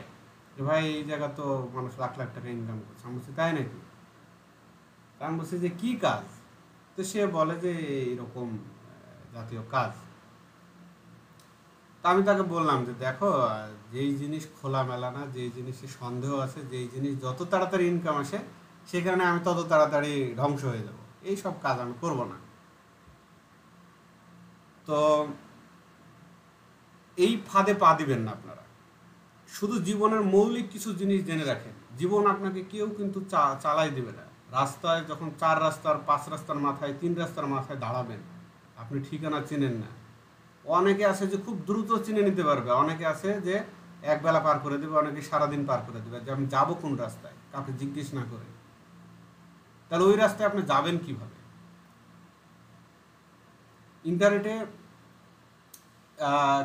[SPEAKER 1] যে ভাই এই জায়গা তো মানুষ লাখ লাখ টাকা ইনকাম করছে। আমি বলছি তাই নাকি? তা আমি বলছি যে কী কাজ? তো সে বলে যে এইরকম জাতীয় কাজ। তা আমি তাকে বললাম যে দেখো, যেই জিনিস খোলামেলা না, যেই জিনিসে সন্দেহ আছে, যেই জিনিস যত তাড়াতাড়ি ইনকাম আসে সেখানে আমি তত তাড়াতাড়ি ধ্বংস হয়ে যাব, এই সব কাজ আমি করব না। তো এই ফাঁদে পা দিবেন না আপনারা। শুধু জীবনের মৌলিক কিছু জিনিস জেনে রাখেন। জীবন আপনাকে কেউ কিন্তু চালাই দেবে না। রাস্তায় যখন 4 রাস্তার 5 রাস্তার মাথায় 3 রাস্তার মাথায় দাঁড়াবেন, আপনি ঠিকানা চেনেন না। অনেকে আছে যে খুব দ্রুত চিনে নিতে পারবে, অনেকে আছে যে একবেলা পার করে দেবে, অনেকে সারাদিন পার করে দেবে যে আমি যাবো কোন রাস্তায়, কাউকে জিজ্ঞেস না করে। তাহলে ওই রাস্তায় আপনি যাবেন কিভাবে? ইন্টারনেটে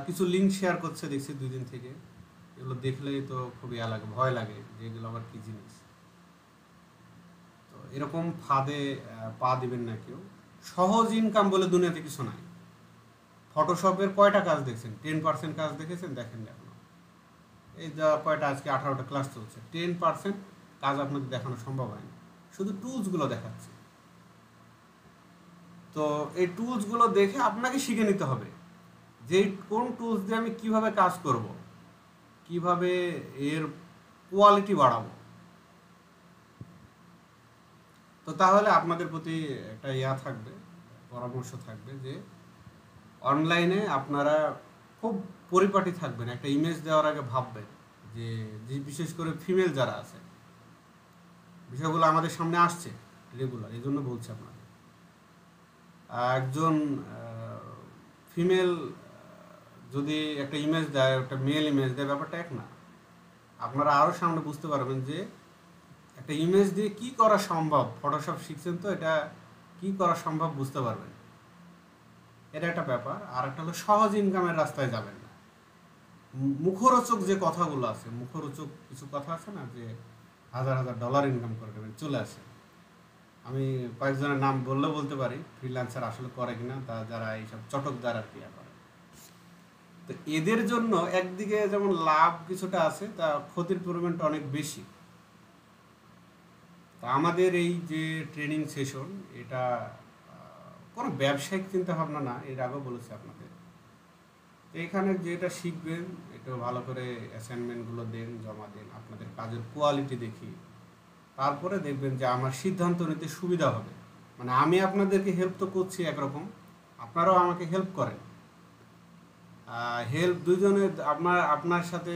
[SPEAKER 1] কিছু লিঙ্ক শেয়ার করছে দেখছি 2 দিন থেকে। এগুলো দেখলেই তো খুবই লাগে, ভয় লাগে যে এগুলো আবার কি জিনিস। তো এরকম ফাঁদে পা দিবেন না কেউ। সহজ ইনকাম বলে দুনিয়াতে কিছু নাই। ফটোশপের কয়টা কাজ দেখছেন? 10% কাজ দেখেছেন? দেখেন না এখনো। এই যা কয়টা আজকে 18টা ক্লাস চলছে, 10% কাজ আপনাদের দেখানো সম্ভব হয়নি, শুধু টুলসগুলো দেখাচ্ছে। তো এই টুলসগুলো দেখে আপনাকে শিখে নিতে হবে যে কোন টুলস দিয়ে আমি কিভাবে কাজ করব, কিভাবে এর কোয়ালিটি বাড়াবো। তো তাহলে আপনাদের প্রতি একটা থাকবে, পরামর্শ থাকবে যে অনলাইনে আপনারা খুব পরিপাটি থাকবেন। একটা ইমেজ দেওয়ার আগে ভাববেন যে বিশেষ করে ফিমেল যারা আছে, বিষয়গুলো আমাদের সামনে আসছে রেগুলার, এই জন্য বলছি আপনাদের। একজন ফিমেল যদি একটা ইমেজ দেয়, একটা মেল ইমেজ দেয়, ব্যাপারটা এক না। আপনারা আরও সামনে বুঝতে পারবেন যে একটা ইমেজ দিয়ে কি করা সম্ভব। ফটোশপ শিখছেন তো, এটা কি করা সম্ভব বুঝতে পারবেন, এটা একটা ব্যাপার। আর একটা হলো সহজ ইনকামের রাস্তায় যাবেন না। মুখরোচক যে কথাগুলো আছে, মুখরোচক কিছু কথা আছে না, যে হাজার হাজার ডলার ইনকাম করে দেবেন, চলে আসে। আমি কয়েকজনের নাম বললেও বলতে পারি, ফ্রিল্যান্সার আসলে করে কিনা, তা যারা এইসব চটকদার আর কি করে। তো এদের জন্য একদিকে যেমন লাভ কিছুটা আছে, তা ক্ষতির পরিমাণটা অনেক বেশি। তা আমাদের এই যে ট্রেনিং সেশন, এটা কোনো ব্যবসায়িক চিন্তা ভাবনা না, এর আগেও বলেছি আপনাদের। তো এখানে যেটা শিখবেন, এটা ভালো করে অ্যাসাইনমেন্টগুলো দেন, জমা দেন, আপনাদের কাজের কোয়ালিটি দেখি, তারপরে দেখবেন যে আমার সিদ্ধান্ত নিতে সুবিধা হবে। মানে আমি আপনাদেরকে হেল্প তো করছি একরকম, আপনারাও আমাকে হেল্প করেন। হেল্প দুজনে,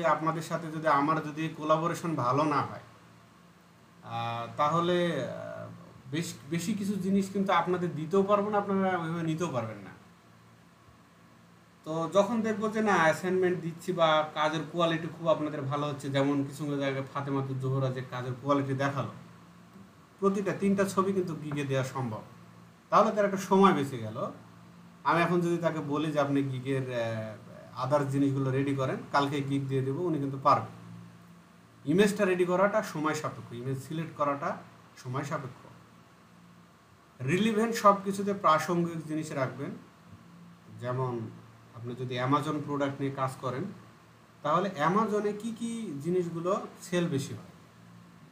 [SPEAKER 1] আপনাদের সাথে যদি আমার যদি কোলাবোরেশন ভালো না হয়, তাহলে বেশি কিছু জিনিস কিন্তু আপনাদের দিতেও পারবো না, আপনারা ওইভাবে নিতেও পারবেন না। তো যখন দেখবো যে না, অ্যাসাইনমেন্ট দিচ্ছি বা কাজের কোয়ালিটি খুব আপনাদের ভালো হচ্ছে, যেমন কিছু জায়গায় ফাতেমাতুজ জোহরা যে কাজের কোয়ালিটি দেখালো, প্রতিটা 3টা ছবি কিন্তু গিগে দেওয়া সম্ভব, তাহলে তার একটা সময় বেঁচে গেল। আমি এখন যদি তাকে বলি যে আপনি গিগের আদার্স জিনিসগুলো রেডি করেন, কালকে গিগ দিয়ে দেবো, উনি কিন্তু পারবে। ইমেজটা রেডি করাটা সময় সাপেক্ষ, ইমেজ সিলেক্ট করাটা সময় সাপেক্ষ। রিলিভেন্ট সব কিছুতে প্রাসঙ্গিক জিনিস রাখবেন। যেমন আপনি যদি অ্যামাজন প্রোডাক্ট নিয়ে কাজ করেন, তাহলে অ্যামাজনে কি কি জিনিসগুলো সেল বেশি হয়,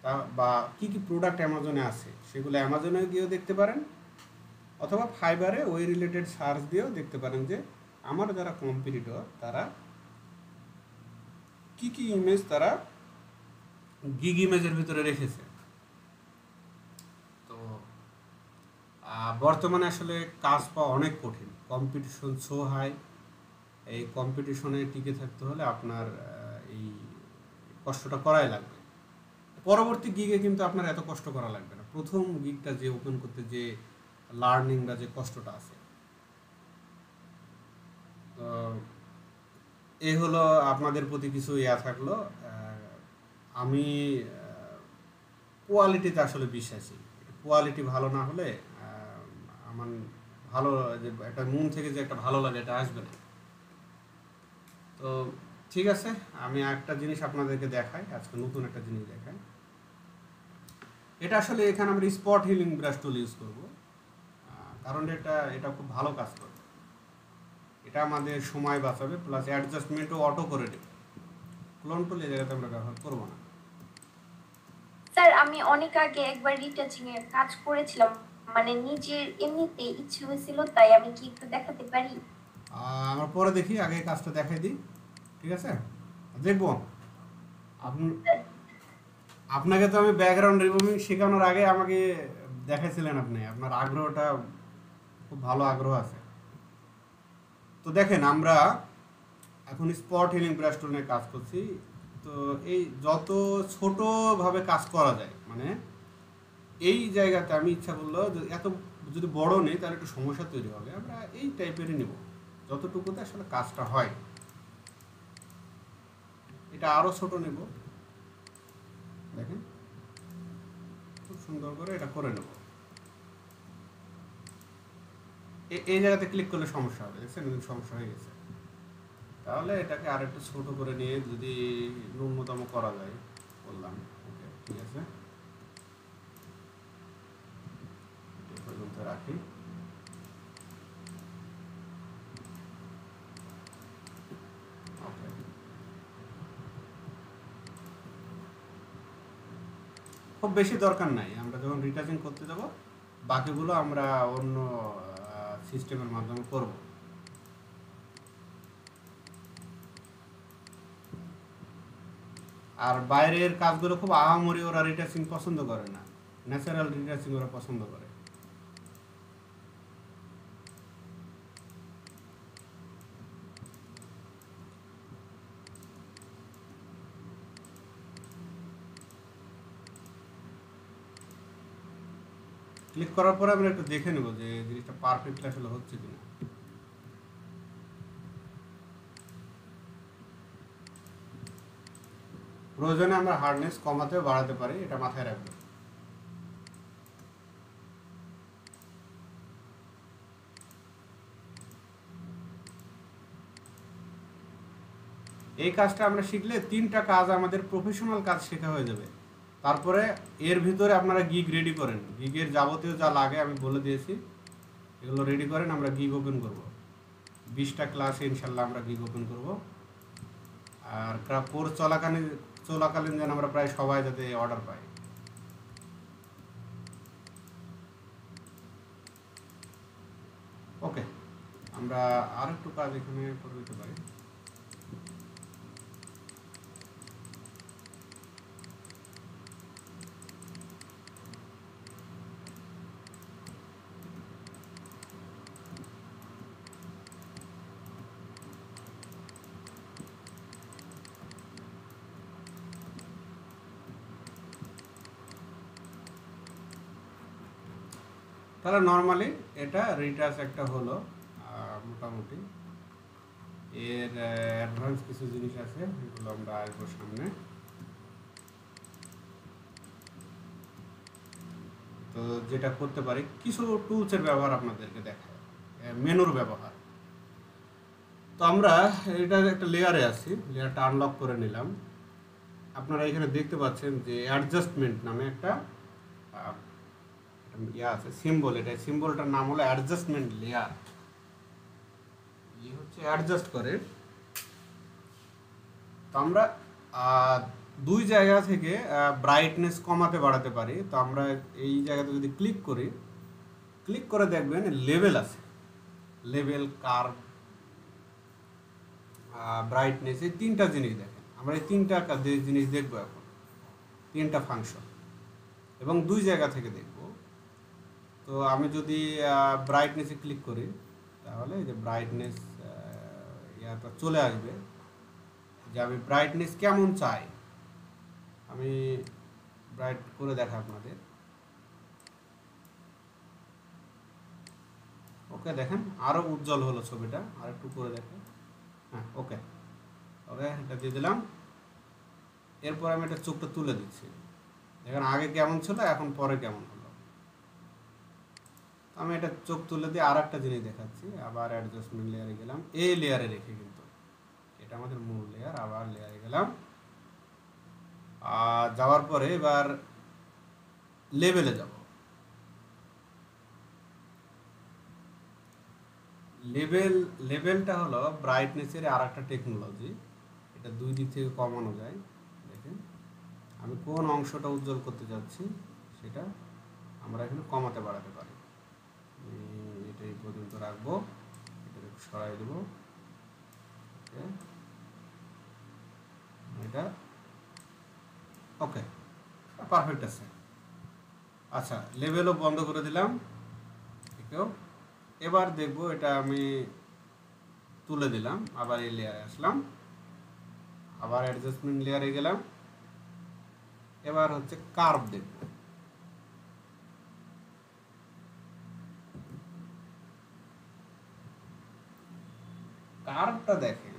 [SPEAKER 1] তা বা কি কি প্রোডাক্ট অ্যামাজনে আছে, সেগুলো অ্যামাজনে গিয়েও দেখতে পারেন, অথবা ফাইবারে ওই রিলেটেড সার্চ দিয়েও দেখতে পারেন যে আমার যারা কম্পিটিটর, তারা কি কি ইমেজ তারা গিগ ইমেজের ভিতরে রেখেছে। তো বর্তমানে আসলে কাজ পাওয়া অনেক কঠিন, কম্পিটিশন সো হাই। এই কম্পিটিশনে টিকে থাকতে হলে আপনার এই কষ্টটা করাই লাগবে। পরবর্তী গিগে কিন্তু আপনার এত কষ্ট করা লাগবে না। প্রথম গিগটা যে ওপেন করতে যে লার্নিং বা যে কষ্টটা আছে, তো এই হলো আপনাদের প্রতি কিছু থাকলো। আমি কোয়ালিটিতে আসলে বিশ্বাসী। কোয়ালিটি ভালো না হলে আমার ভালো যে একটা মন থেকে যে একটা ভালো লাগে, এটা আসবে না। তো ঠিক আছে, আমি একটা জিনিস আপনাদেরকে দেখাই, আজকে নতুন একটা জিনিস দেখাই। এটা আসলে এখানে আমরা স্পট হিলিং ব্রাশ টুল ইউজ করব, কারণ এটা খুব ভালো কাজ করবে। এটা আমাদের সময় বাঁচাবে, প্লাস অ্যাডজাস্টমেন্টও অটো করে দেবে। ক্লোন টুল এই জায়গাতে আমরা ব্যবহার করব না।
[SPEAKER 2] স্যার, আমি অনেক আগে একবার রিটাচিং এর কাজ করেছিলাম, মানে নিজের এমনিতে ইচ্ছে হয়েছিল, তাই আমি কি একটু দেখাতে পারি?
[SPEAKER 1] আমরা পরে দেখি, আগে কাজটা দেখাই দিই, ঠিক আছে? দেখবো আপনাকে তো আমি ব্যাকগ্রাউন্ড রিমুভিং শেখানোর আগে আমাকে দেখাইছিলেন, আপনি আপনার আগ্রহটা খুব ভালো আগ্রহ আছে। তো দেখেন, আমরা এখন স্পট হিলিং ব্রাশ টুল নিয়ে কাজ করছি। তো এই যত ছোটোভাবে কাজ করা যায়, মানে এই জায়গাতে আমি ইচ্ছা করলো এত যদি বড় নেই তাহলে একটু সমস্যা তৈরি হবে, আমরা এই টাইপেরই নেব, যতটুকুতে আসলে কাজটা হয়। এটা আরও ছোট নেব, দেখেন খুব সুন্দর করে এটা করে নেব। এই জায়গাতে ক্লিক করলে সমস্যা হবে, দেখছেন সমস্যা হয়ে গেছে। তাহলে এটাকে আর একটু ছোট করে নিয়ে যদি ন্যূনতম করা যায়, বললাম ওকে, ঠিক আছে, পর্যন্ত রাখি। খুব বেশি দরকার নাই, আমরা যখন রিটাচিং করতে যাব বাকিগুলো আমরা অন্য সিস্টেমের মাধ্যমে করব। আর বাইরের কাজগুলো খুব আহামরি ওরা রিটাচিং পছন্দ করে না, ন্যাচারাল রিটাচিং ওরা পছন্দ করে। ক্লিক করার পরে আমরা একটু দেখে নেব যে জিনিসটা পারফেক্টলি আসলে হচ্ছে কিনা। প্রয়োজনে আমরা হার্ডনেস কমাতে বাড়াতে পারি, এটা মাথায় রাখবো। এই কাজটা আমরা শিখলে 3টা কাজ আমাদের প্রফেশনাল কাজ শেখা হয়ে যাবে। তারপরে এর ভিতরে আপনারা গিগ রেডি করেন, গিগের যাবতীয় যা লাগে আমি বলে দিয়েছি, এগুলো রেডি করেন, আমরা গিগ ওপেন করব। 20টা ক্লাসে ইনশাল্লাহ আমরা গিগ ওপেন করব। আর কোর্স চলাকালীন যেন আমরা প্রায় সবাই যাতে অর্ডার পাই। ওকে, আমরা আর একটু কাজ এখানে করে দিতে পারি। তাহলে নর্মালি এটা রিটাচ একটা হলো। মোটামুটি এর অ্যাডভান্স কিছু জিনিস আছে, এগুলো আমরা আসবো সামনে। তো যেটা করতে পারি, কিছু টুলসের ব্যবহার আপনাদেরকে দেখায়, মেনুর ব্যবহার। তো আমরা এটা একটা লেয়ারে আছি, লেয়ারটা আনলক করে নিলাম। আপনারা এখানে দেখতে পাচ্ছেন যে অ্যাডজাস্টমেন্ট নামে একটা আছে সিম্বল। এটা সিম্বলটার নাম হলো অ্যাডজাস্টমেন্ট লেয়ার। হচ্ছে অ্যাডজাস্ট করে। তো আমরা 2 জায়গা থেকে ব্রাইটনেস কমাতে বাড়াতে পারি। তো আমরা এই জায়গাতে যদি ক্লিক করি, ক্লিক করে দেখবেন লেভেল আছে, লেভেল, কার্ভ, ব্রাইটনেস, এই 3টা জিনিস দেখেন। আমরা এই 3টা জিনিস দেখবো এখন, 3টা ফাংশন, এবং 2 জায়গা থেকে দেখব। তো আমি যদি ব্রাইটনেসে ক্লিক করি, তাহলে এই যে ব্রাইটনেস ইয়াটা চলে আসবে যে আমি ব্রাইটনেস কেমন চাই। আমি ব্রাইট করে দেখা আপনাদের। ওকে, দেখেন আরো উজ্জ্বল হলো ছবিটা, আর একটু করে দেখেন। হ্যাঁ, ওকে ওকে, এটা দিয়ে দিলাম। এরপর আমি এটা চোখটা তুলে দিচ্ছি, দেখেন আগে কেমন ছিল, এখন পরে কেমন হলো। আমি এটা চোখ তুলে দিয়ে আর একটা জিনিস দেখাচ্ছি। আবার অ্যাডজাস্টমেন্ট লেয়ারে গেলাম, এই লেয়ারে রেখে, কিন্তু এটা আমাদের মূল লেয়ার। আবার লেয়ারে গেলাম, যাওয়ার পরে এবার লেভেলে যাব। লেভেলটা হলো ব্রাইটনেসের আর একটা টেকনোলজি। এটা 2 দিক থেকে কমানো যায়। দেখেন আমি কোন অংশটা উজ্জ্বল করতে যাচ্ছি সেটা আমরা এখানে কমাতে বাড়াতে পারি। এটা এই পর্যন্ত রাখবো, এটা সরাই দেব। এটা ওকে, পারফেক্ট আছে। আচ্ছা, লেভেলও বন্ধ করে দিলাম। এবার দেখবো, এটা আমি তুলে দিলাম, আবার এই লেয়ারে আসলাম, আবার অ্যাডজাস্টমেন্ট লেয়ারে গেলাম। এবার হচ্ছে কার্ভ দেখব। কার্ভটা দেখেন,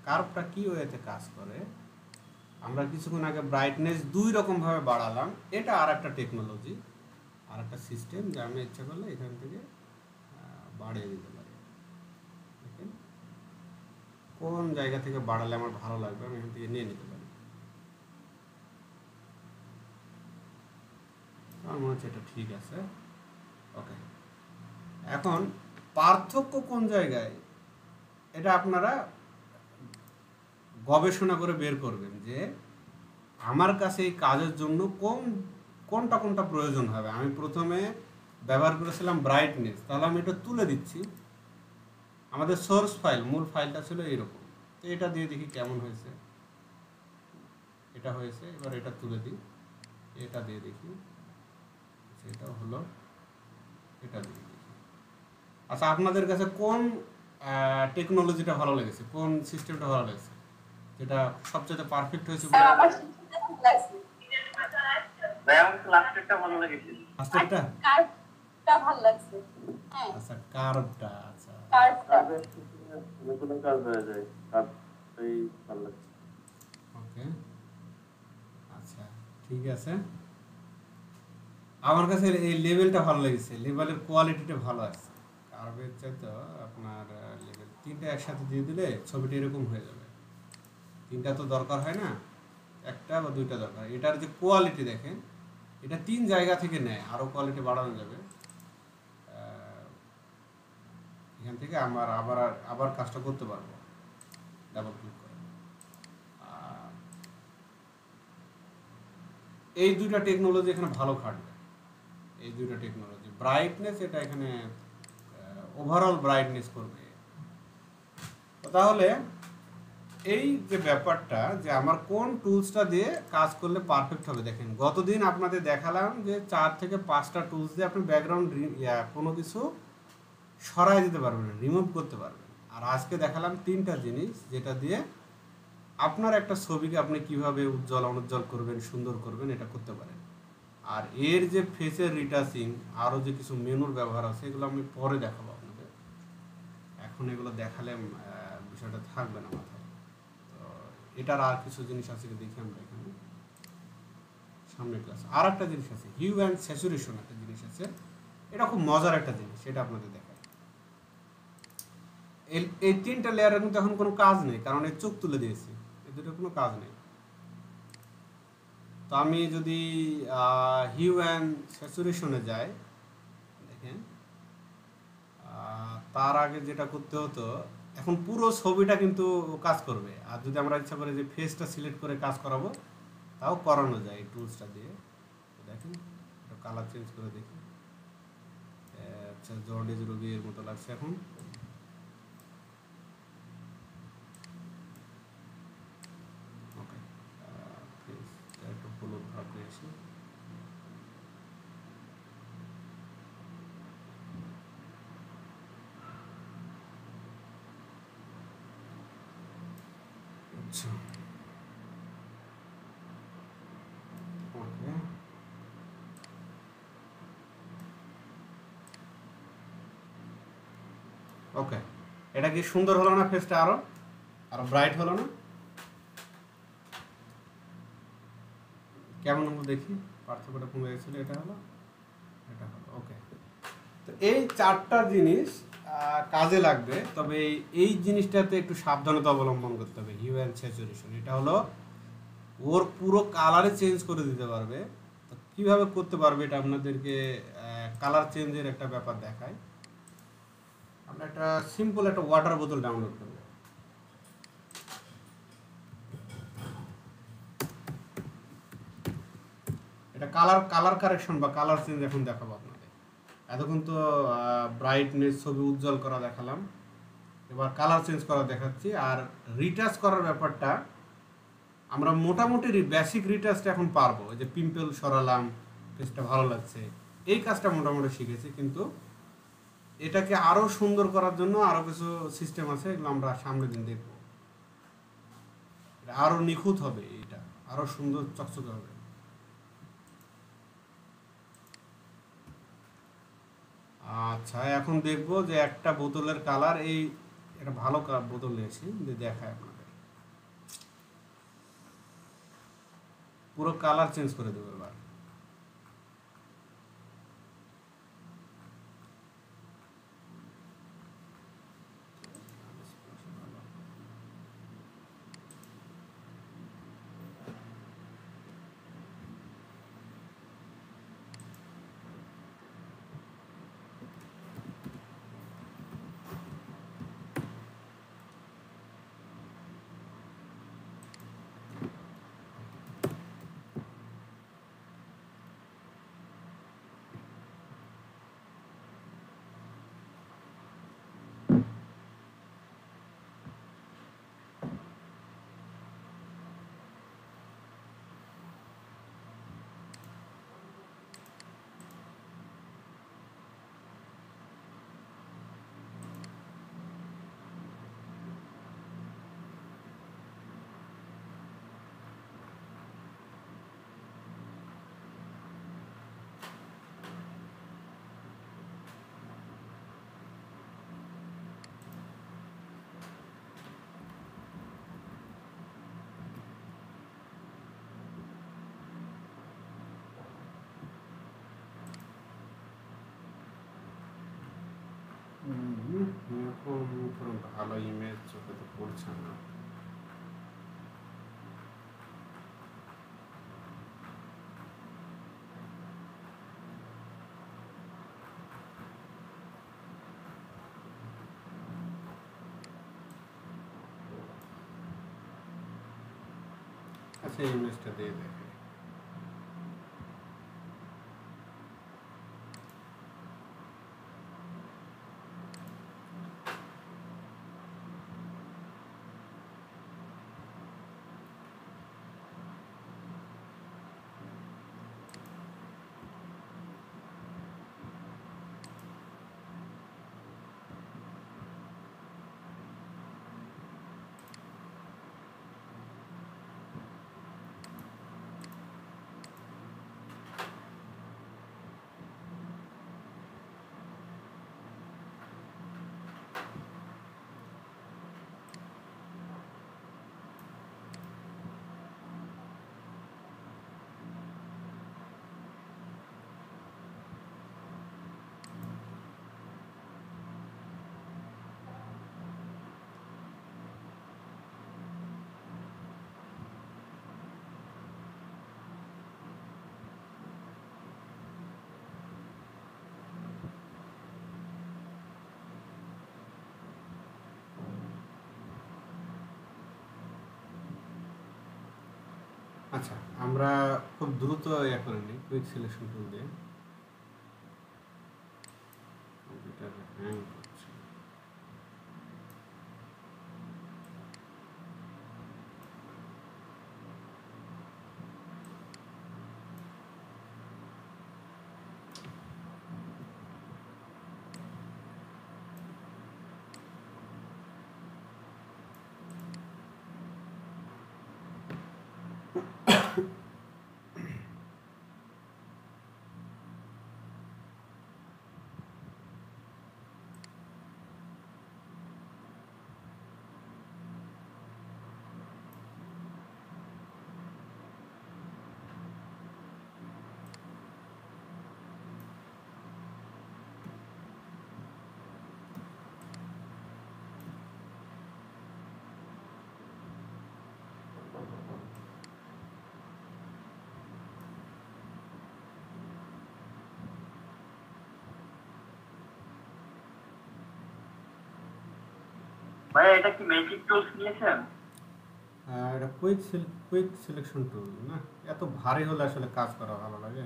[SPEAKER 1] কার্ভটা কি ওয়েতে কাজ করে। আমরা কিছুক্ষণ আগে ব্রাইটনেস 2 রকম ভাবে বাড়ালাম। এটা আর একটা টেকনোলজি, আর একটা সিস্টেম, যে আমি ইচ্ছা করলে এখান থেকে বাড়িয়ে দিতে পারি। দেখেন কোন জায়গা থেকে বাড়ালে আমার ভালো লাগবে, আমি এখান থেকে নিয়ে নিতে পারি। আমার মনে হচ্ছে এটা ঠিক আছে। ওকে, এখন পার্থক্য কোন জায়গায়, এটা আপনারা গবেষণা করে বের করবেন যে আমার কাছে এই কাজের জন্য কোনটা প্রয়োজন হবে। আমি প্রথমে ব্যবহার করেছিলাম ব্রাইটনেস, তাহলে আমি এটা তুলে দিচ্ছি। আমাদের সোর্স ফাইল, মূল ফাইলটা ছিল এইরকম। তো এটা দিয়ে দেখি কেমন হয়েছে। এটা হয়েছে, এবার এটা তুলে দিই, এটা দিয়ে দেখি, এটা হলো, এটা দিয়ে দেখি। আচ্ছা, আপনাদের কাছে কোন টেকনোলজিটা ভালো লেগেছে, কোন সিস্টেমটা ভালো লেগেছে, যেটা সবচেয়ে পারফেক্ট হয়েছে?
[SPEAKER 5] স্যার আমার সেটা ভালো লাগছে,
[SPEAKER 3] ভাই আমার লাস্টেরটা ভালো লেগেছে।
[SPEAKER 1] ফার্স্টেরটা?
[SPEAKER 5] কার্ভটা ভালো লাগছে। হ্যাঁ,
[SPEAKER 1] আচ্ছা, কার্ভটা। আচ্ছা,
[SPEAKER 5] কার্ভটা
[SPEAKER 3] নতুন কাজ হয়ে যায়, কাজটাই ভালো লাগছে।
[SPEAKER 1] ওকে, আচ্ছা, ঠিক আছে। আমার কাছে এই লেভেলটা ভালো লেগেছে, লেভেলের কোয়ালিটিটা ভালো আছে। কার্ভের চাইতে আপনার লেভেল 3টা একসাথে দিয়ে দিলে ছবিটা এরকম হয়ে যাবে। 3টা তো দরকার হয় না, 1টা বা 2টা দরকার। এটার যে কোয়ালিটি দেখেন, এটা 3 জায়গা থেকে নেয়, আরও কোয়ালিটি বাড়ানো যাবে। এখান থেকে আমার আবার কাজটা করতে পারবো ডাবল ক্লিক করে। এই দুইটা টেকনোলজি এখানে ভালো খাটবে। এই দুইটা টেকনোলজি, ব্রাইটনেস এটা এখানে ওভারঅল ব্রাইটনেস করবে। তাহলে এই যে ব্যাপারটা, যে আমার কোন টুলসটা দিয়ে কাজ করলে পারফেক্ট হবে, দেখেন গতদিন আপনাদের দেখালাম যে 4 থেকে 5টা টুলস দিয়ে আপনি ব্যাকগ্রাউন্ড কোনো কিছু সরাই দিতে পারবেন, রিমুভ করতে পারবেন। আর আজকে দেখালাম 3টা জিনিস, যেটা দিয়ে আপনার একটা ছবিকে আপনি কিভাবে উজ্জ্বল অনুজ্জ্বল করবেন, সুন্দর করবেন, এটা করতে পারেন। আর এর যে ফেসের রিটাচিং, আরও যে কিছু মেনুর ব্যবহার আছে, এগুলো আমি পরে দেখাবো আপনাদের। এখন এগুলো দেখালে বিষয়টা থাকবে না মাথায়। তো এটার আর কিছু জিনিস আছে কি দেখি আমরা এখানে সামনের ক্লাস। আর একটা জিনিস আছে, হিউ অ্যান্ড স্যাচুরেশন একটা জিনিস আছে, এটা খুব মজার একটা জিনিস, এটা আপনাদের দেখায়। এই 3টা লেয়ারের মধ্যে এখন কোনো কাজ নেই, কারণ এই চোখ তুলে দিয়েছি, এই দুটো কোনো কাজ নেই। তো আমি যদি হিউ অ্যান্ড স্যাচুরেশনে যাই, দেখেন তার আগে যেটা করতে হতো, এখন পুরো ছবিটা কিন্তু কাজ করবে। আর যদি আমরা ইচ্ছা করি যে ফেসটা সিলেক্ট করে কাজ করাবো, তাও করানো যায় এই টুলসটা দিয়ে। দেখেন একটু কালার চেঞ্জ করে দেখি। আচ্ছা, জর্ডেজ রবি এর মতো লাগছে এখন। ওকে, একটু হলুদ ভাব নিয়েছি। আচ্ছা, ওকে, ওকে, এটা কি সুন্দর হলো না? ফেসটা আরো আরো ব্রাইট হলো না? কেমন হলো দেখি, পার্থক্যটা কমে গেছিল। এটা হলো, এটা হলো, ওকে। তো এই 4টা জিনিস কাজে লাগবে, তবে এই জিনিসটাতে একটু সাবধানতা অবলম্বন করতে হবে। হিউ অ্যান্ড স্যাচুরেশন, এটা হলো ওর পুরো কালারে চেঞ্জ করে দিতে পারবে। তো কীভাবে করতে পারবে এটা আপনাদেরকে কালার চেঞ্জের একটা ব্যাপার দেখায়। আমরা একটা সিম্পল একটা ওয়াটার বোতল ডাউনলোড করব। এটা কালার কারেকশন বা কালার চেঞ্জ এখন দেখাবো আপনাদের। এতক্ষণ তো ব্রাইটনেস, ছবি উজ্জ্বল করা দেখালাম, এবার কালার চেঞ্জ করা দেখাচ্ছি। আর রিটাচ করার ব্যাপারটা আমরা মোটামুটি বেসিক রিটাচটা এখন পারবো। এই যে পিম্পল সরালাম, ফেসটা ভালো লাগছে, এই কাজটা মোটামুটি শিখেছি। কিন্তু এটাকে আরও সুন্দর করার জন্য আরও কিছু সিস্টেম আছে, এগুলো আমরা সামনের দিন দেখব। আরও নিখুঁত হবে, এটা আরও সুন্দর চকচকে হবে। আচ্ছা, এখন দেখবো যে একটা বোতলের কালার, এই একটা ভালো বোতল নিয়েছি, দেখায় আপনাদের পুরো কালার চেঞ্জ করে দেবো এবার। এরকম কোনো ভালো ইমেজ চোখে তো পড়ছে না। আচ্ছা, ইমেজটা দিয়ে দেখে। আচ্ছা, আমরা খুব দ্রুত ইয়ে করে নিই কুইক সিলেকশন টুল দিয়ে। কম্পিউটার হ্যাং করছে।
[SPEAKER 3] ভাইয়া এটা কি ম্যাজিক টুলস নিয়েছেন?
[SPEAKER 1] এটা কুইক সিলেকশন টুল না, এত ভারী হলে আসলে কাজ করা ভালো লাগে।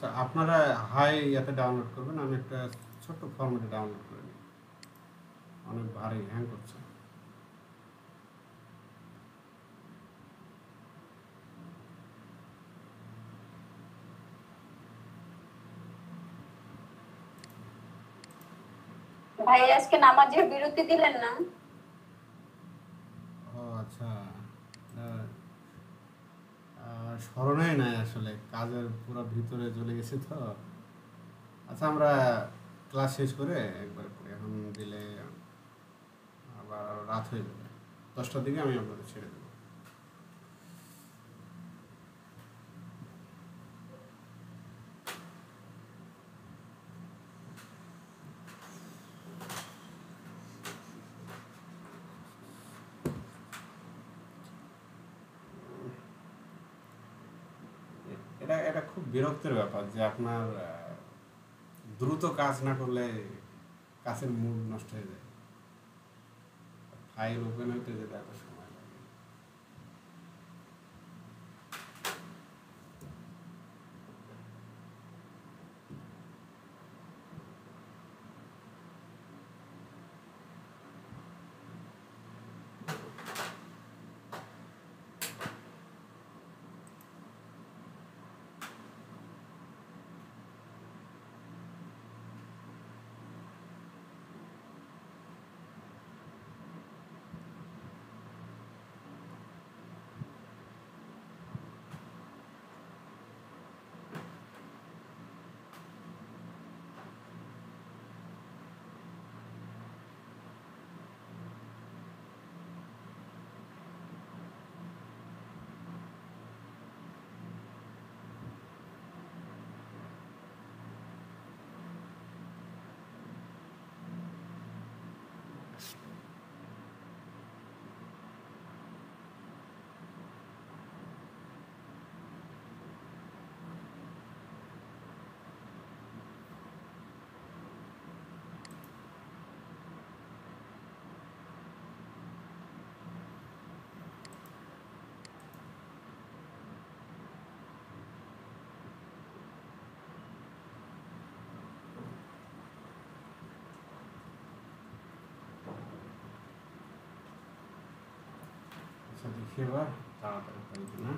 [SPEAKER 1] আচ্ছা, আপনারা হাই ইয়াতে ডাউনলোড করবেন, আমি একটা ছোট্ট ফরম্যাটে ডাউনলোড করে নিই। অনেক ভারী হ্যাং করছে।
[SPEAKER 2] ভাই আজকে নামাজের বিরতি দিলেন না?
[SPEAKER 1] ও আচ্ছা, স্মরণেই নাই আসলে, কাজের পুরো ভিতরে চলে গেছি তো। আচ্ছা, আমরা ক্লাস শেষ করে একবার পড়ি, এখন দিলে আবার রাত হয়ে যাবে। 10টার দিকে আমি আপনাদের ছেড়ে দেবো। এটা এটা খুব বিরক্তের ব্যাপার যে আপনার দ্রুত কাজ না করলে কাজের মুড নষ্ট হয়ে যায়। ফাইল ওপেন হইতে যেতে এত সময় লাগে। আচ্ছা দেখি এবার তাড়াতাড়ি হয় কিনা।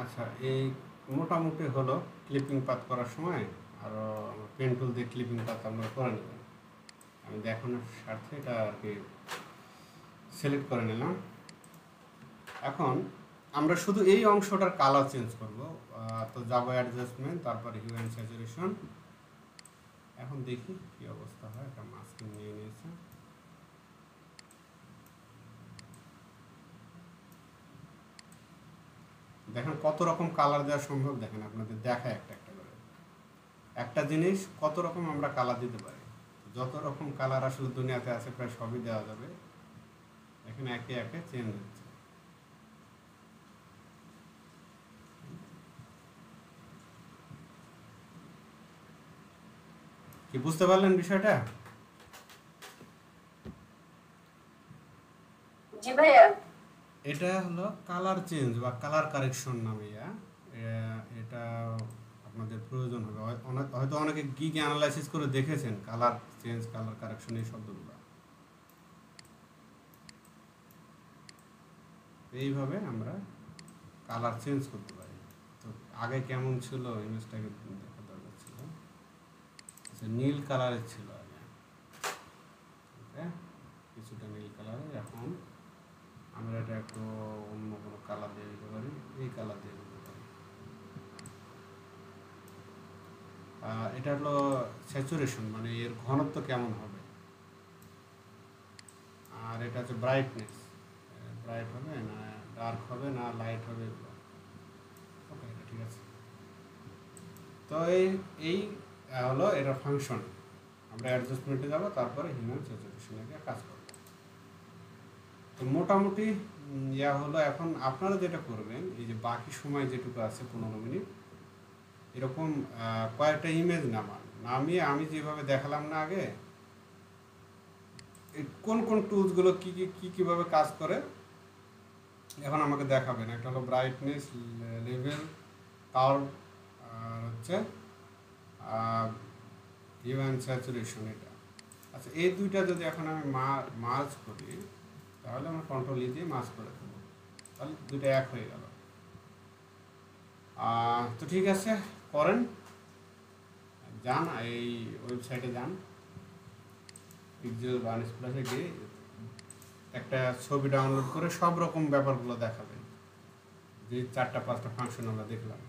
[SPEAKER 1] আচ্ছা এই মোটামুটি হলো ক্লিপিং পাত করার সময়, আরও পেন টুল দিয়ে ক্লিপিং পাত আমরা করে নেবেন। আমি দেখানোর স্বার্থে এটা আর কি সিলেক্ট করে নিলাম। এখন আমরা শুধু এই অংশটার কালার চেঞ্জ করব। তো যাব অ্যাডজাস্টমেন্ট, তারপরে হিউ অ্যান্ড স্যাচুরেশন। এখন দেখি কি অবস্থা হয়। একটা মাস্কিং নিয়ে নিয়েছে। দেখেন কত রকম কালার দেওয়া সম্ভব। দেখেন আপনাদের দেখায় একটা একটা করে একটা জিনিস কত রকম আমরা কালার দিতে পারি। যত রকম কালার আসলে দুনিয়াতে আছে প্রায় সবই দেওয়া যাবে। এখানে একে একে চেঞ্জ হচ্ছে। কি বুঝতে পারলেন বিষয়টা?
[SPEAKER 2] জি ভাইয়া।
[SPEAKER 1] এটা হলো কালার চেঞ্জ বা কালার কারেকশন নামে এটা আপনাদের প্রয়োজন হবে। হয়তো অনেকে গিগ অ্যানালাইসিস করে দেখেছেন কালার চেঞ্জ, কালার কারেকশন এই শব্দগুলো। এইভাবে আমরা কালার চেঞ্জ করতে পারি। তো আগে কেমন ছিল ইমেজটাকে দেখা দরকার ছিল। আচ্ছা নীল কালারের ছিল আগে, ওকে কিছুটা নীল কালারের। এখন আমরা এটা একটু অন্য কোনো কালার দিয়ে দিতে পারি। এই কালার দিয়ে দিতে পারি। এটা হলো স্যাচুরেশন, মানে এর ঘনত্ব কেমন হবে। আর এটা হচ্ছে ব্রাইটনেস, ব্রাইট হবে না ডার্ক হবে না লাইট হবে এগুলো। ওকে এটা ঠিক আছে। তো এই হলো এটা ফাংশন। আমরা অ্যাডজাস্টমেন্টে যাব, তারপরে হিউম্যান স্যাচুরেশনে কাজ করব। তো মোটামুটি ইয়া হলো। এখন আপনারা যেটা করবেন, এই যে বাকি সময় যেটুকু আছে 15 মিনিট, এরকম কয়েকটা ইমেজ নামিয়ে আমি যেভাবে দেখালাম না আগে, কোন কোন টুলসগুলো কীভাবে কাজ করে এখন আমাকে দেখাবেন। একটা হলো ব্রাইটনেস, লেভেল, কার্ভ, আর হচ্ছে হিউ অ্যান্ড স্যাচুরেশন এটা। আচ্ছা এই দুইটা যদি এখন আমি মার্জ করি, তাহলে আমরা কন্ট্রোল দিয়ে মার্জ করে দেবো, তাহলে দুইটা এক হয়ে গেল। তো ঠিক আছে, করেন, যান এই ওয়েবসাইটে যান, পিক্সেল বা আনস্প্লাশে গিয়ে একটা ছবি ডাউনলোড করে সব রকম ব্যাপারগুলো দেখাবেন, যে 4-5টা ফাংশন আমরা দেখলাম।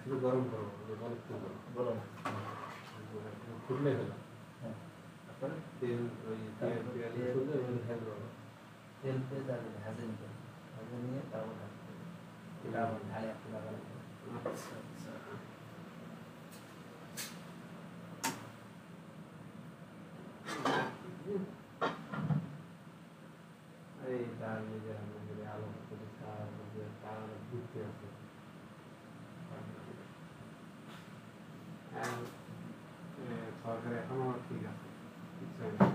[SPEAKER 1] শুধু গরম করো, গরম গরম ফুটলে গেল, তারপরে তেল ওই পেঁয়াজ ফুটলে ওই ভেজে তেল পেঁয়াজ আর ভেজে নিতে ভেজে নিয়ে তারপর এটা আবার ঢালে একটু লাগানো। আচ্ছা আচ্ছা, এই তার নিজের আমাদের আলো করে তার ঘুরতে আছে। সরকার এখনো ঠিক আছে, কিচ্ছু হয়নি।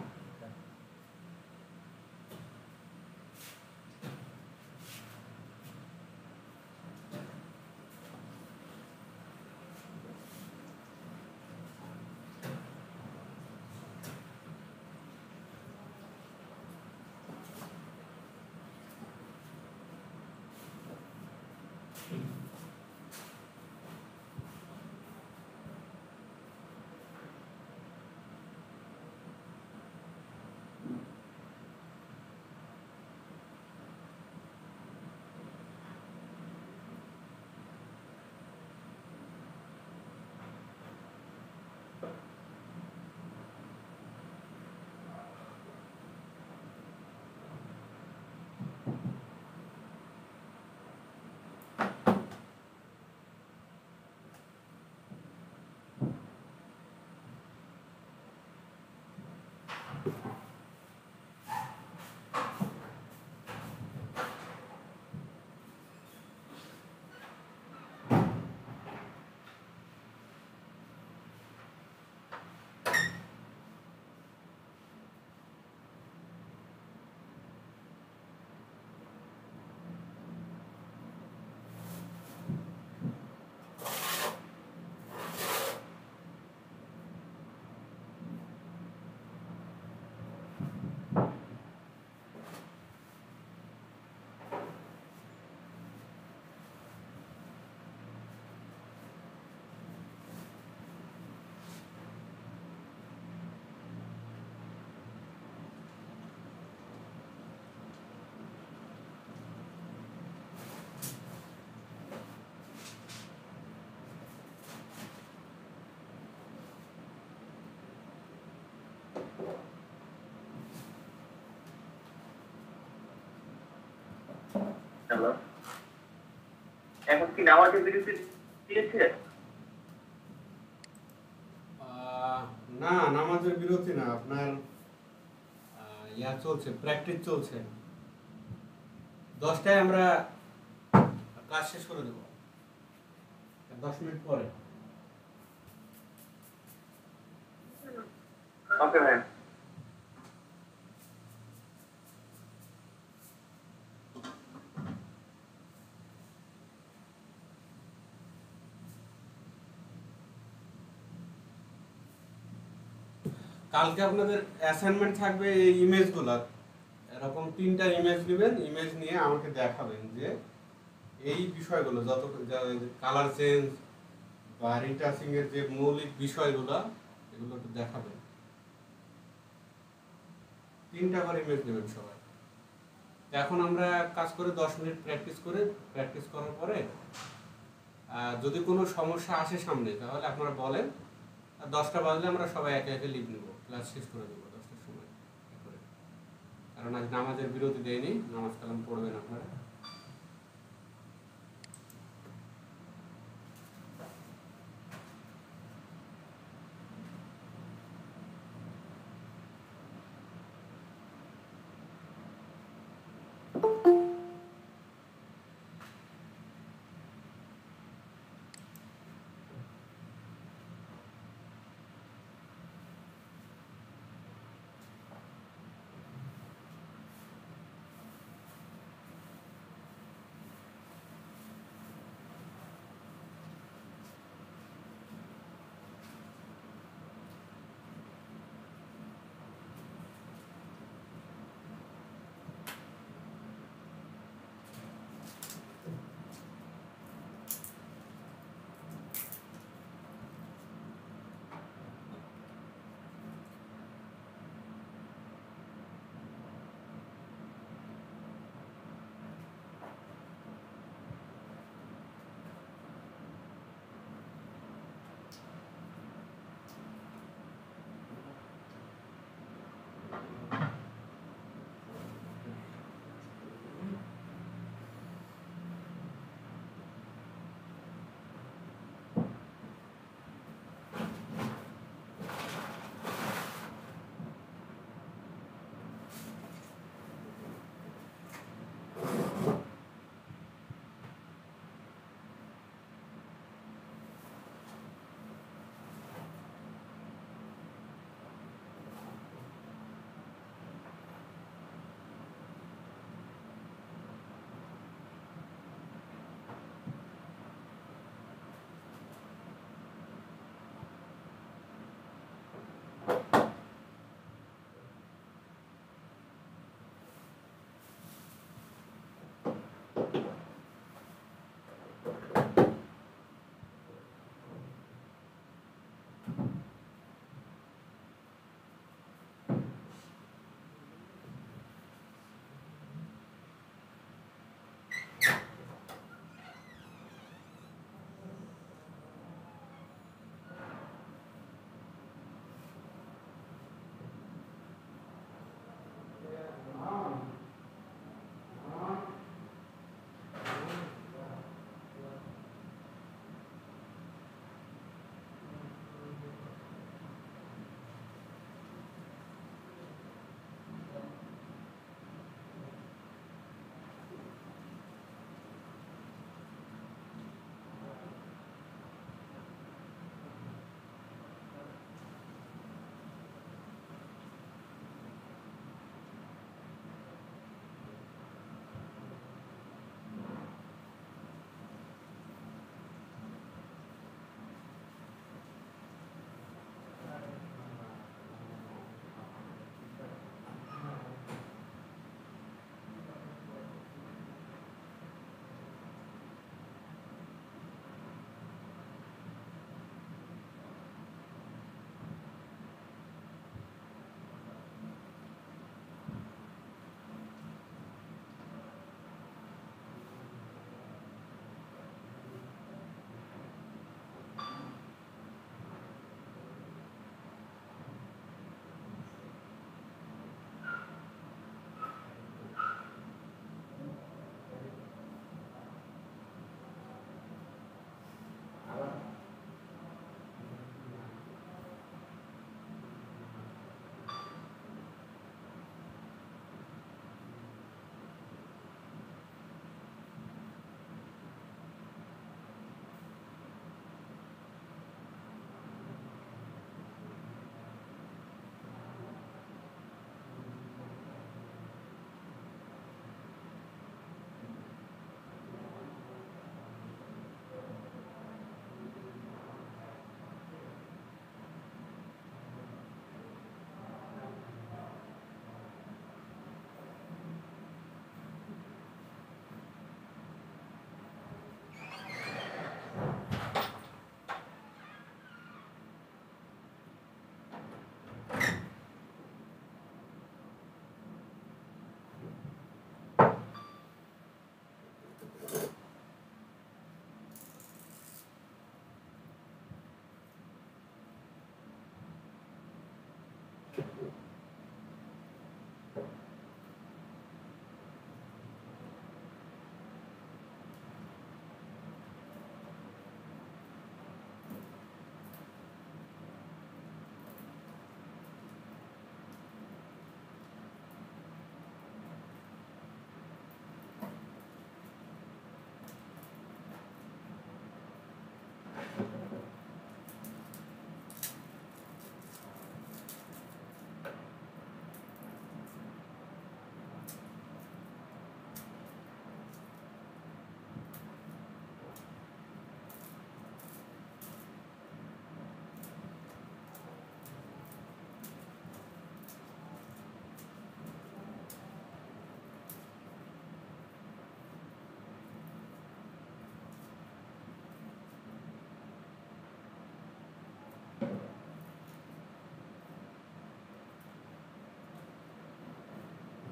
[SPEAKER 3] হ্যালো, এখন কি নামাজের বিরতি দিয়েছে?
[SPEAKER 1] না, নামাজের বিরতি না, আপনার ইয়া চলছে, প্র্যাকটিস চলছে। 10টায় আমরা ক্লাস শেষ করে দেব, 10 মিনিট পরে।
[SPEAKER 3] ওকে ভাই।
[SPEAKER 1] কালকে আপনাদের অ্যাসাইনমেন্ট থাকবে এই ইমেজগুলো, এরকম 3টা ইমেজ নেবেন, ইমেজ নিয়ে আমাকে দেখাবেন যে এই বিষয়গুলো যত কালার চেঞ্জ বা রিটাচিং এর যে মৌলিক বিষয়গুলো এগুলো একটু দেখাবেন। 3টা করে ইমেজ নেবেন সবাই। এখন আমরা কাজ করে 10 মিনিট প্র্যাকটিস করার পরে যদি কোনো সমস্যা আসে সামনে তাহলে আপনারা বলেন, আর 10টা বাজলে আমরা সবাই একে একে লিভ নেব, ক্লাস শেষ করে দেবো 10টার সময় করে। কারণ আজ নামাজের বিরতি দেয়নি, নামাজ কালাম পড়বেন আপনারা।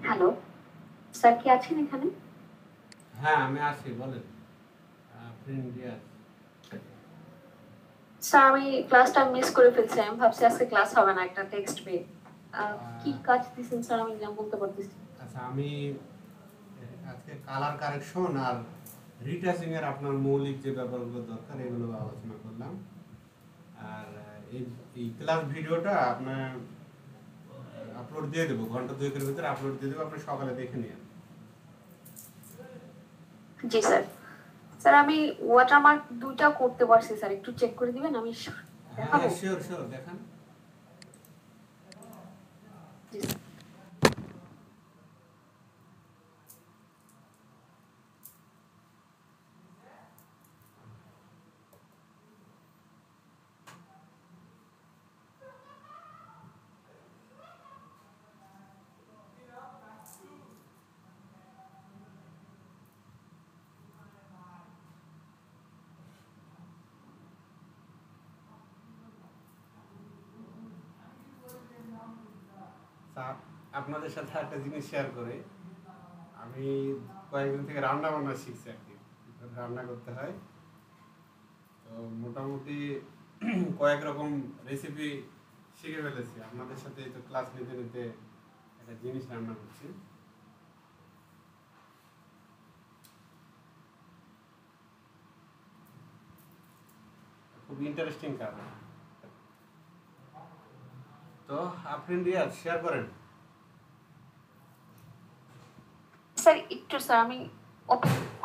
[SPEAKER 2] হ্যালো, স্যার কি আছেন এখানে?
[SPEAKER 1] হ্যাঁ আমি আছি, বলেন। ফ্রেন্ড ইয়ার
[SPEAKER 2] স্যার আমি ক্লাসটা মিস করে ফেলছি। আমি ভাবছি আজকে ক্লাস হবে না, একটা টেক্সট পেয়ে কি কাজ দিচ্ছেন স্যার আমি না বলতে পারতেছি।
[SPEAKER 1] আচ্ছা, আমি আজকে কালার কারেকশন আর রিটাচিং এর আপনার মৌলিক যে ব্যাপারগুলো দরকার এগুলো আলোচনা করলাম। আর এই ক্লাস ভিডিওটা আপনার আপলোড দিয়ে দেবো, ঘন্টা দুয়েকের ভিতরে আপলোড দিয়ে দেবো, আপনি সকালে দেখে নিন।
[SPEAKER 2] জি স্যার। স্যার আমি ওয়াটারমার্ক দুইটা করতে পারছি স্যার, একটু চেক করে দিবেন আমি
[SPEAKER 1] হ্যাঁ শিওর শিওর, দেখান।
[SPEAKER 2] জি স্যার।
[SPEAKER 1] আপনাদের সাথে একটা জিনিস শেয়ার করে, আমি কয়েকদিন থেকে রান্না বান্না শিখছি আর কি, রান্না করতে হয়। তো মোটামুটি কয়েক রকম রেসিপি শিখে ফেলেছি। আপনাদের সাথে তো ক্লাস নিতে নিতে একটা জিনিস রান্না করছি। খুব ইন্টারেস্টিং কাজ। তো আপনি রিয়াজ শেয়ার করেন।
[SPEAKER 2] স্যার একটু স্যার আমি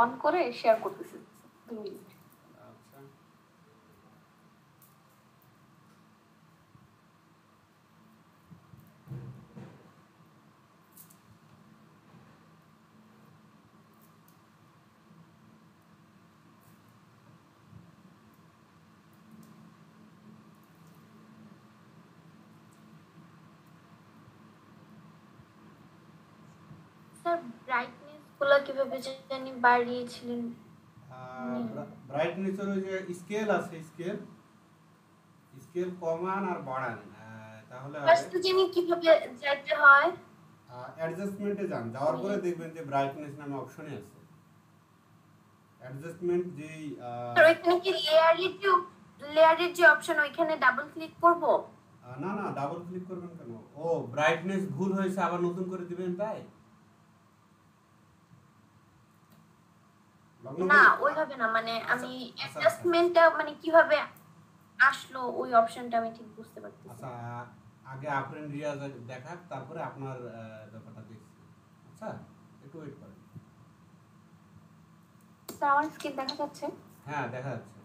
[SPEAKER 2] অন করে শেয়ার করতেছি 2 মিনিট।
[SPEAKER 1] আচ্ছা,
[SPEAKER 2] স্যার ব্রাইটনেস গুলো কিভাবে জানি বাড়িয়েছিলেন?
[SPEAKER 1] ব্রাইটনেস এর ওই যে স্কেল আছে, স্কেল কমান আর বাড়ান, তাহলে
[SPEAKER 2] ফার্স্ট জানি কিভাবে যাইতে হয়?
[SPEAKER 1] অ্যাডজাস্টমেন্টে যান, যাওয়ার পরে দেখবেন যে ব্রাইটনেস নামে অপশনই আছে। অ্যাডজাস্টমেন্ট যেই
[SPEAKER 2] স্যার ওইখানে কি লেয়ারের যে অপশন ওইখানে ডাবল ক্লিক করব?
[SPEAKER 1] না না, ডাবল ক্লিক করবেন কেন? ও ব্রাইটনেস ভুল হয়েছে, আবার নতুন করে দিবেন তাই?
[SPEAKER 2] না ওইভাবে না, মানে আমি অ্যাডজাস্টমেন্টটা মানে কিভাবে আসলো ওই অপশনটা আমি ঠিক বুঝতে পারতেছি।
[SPEAKER 1] আচ্ছা, আগে আপনার রিয়াজ দেখাক, তারপরে আপনার ব্যাপারটা দেখছি। আচ্ছা, একটু ওয়েট করেন।
[SPEAKER 2] স্যার আমার স্ক্রিন দেখা যাচ্ছে?
[SPEAKER 1] হ্যাঁ দেখা যাচ্ছে।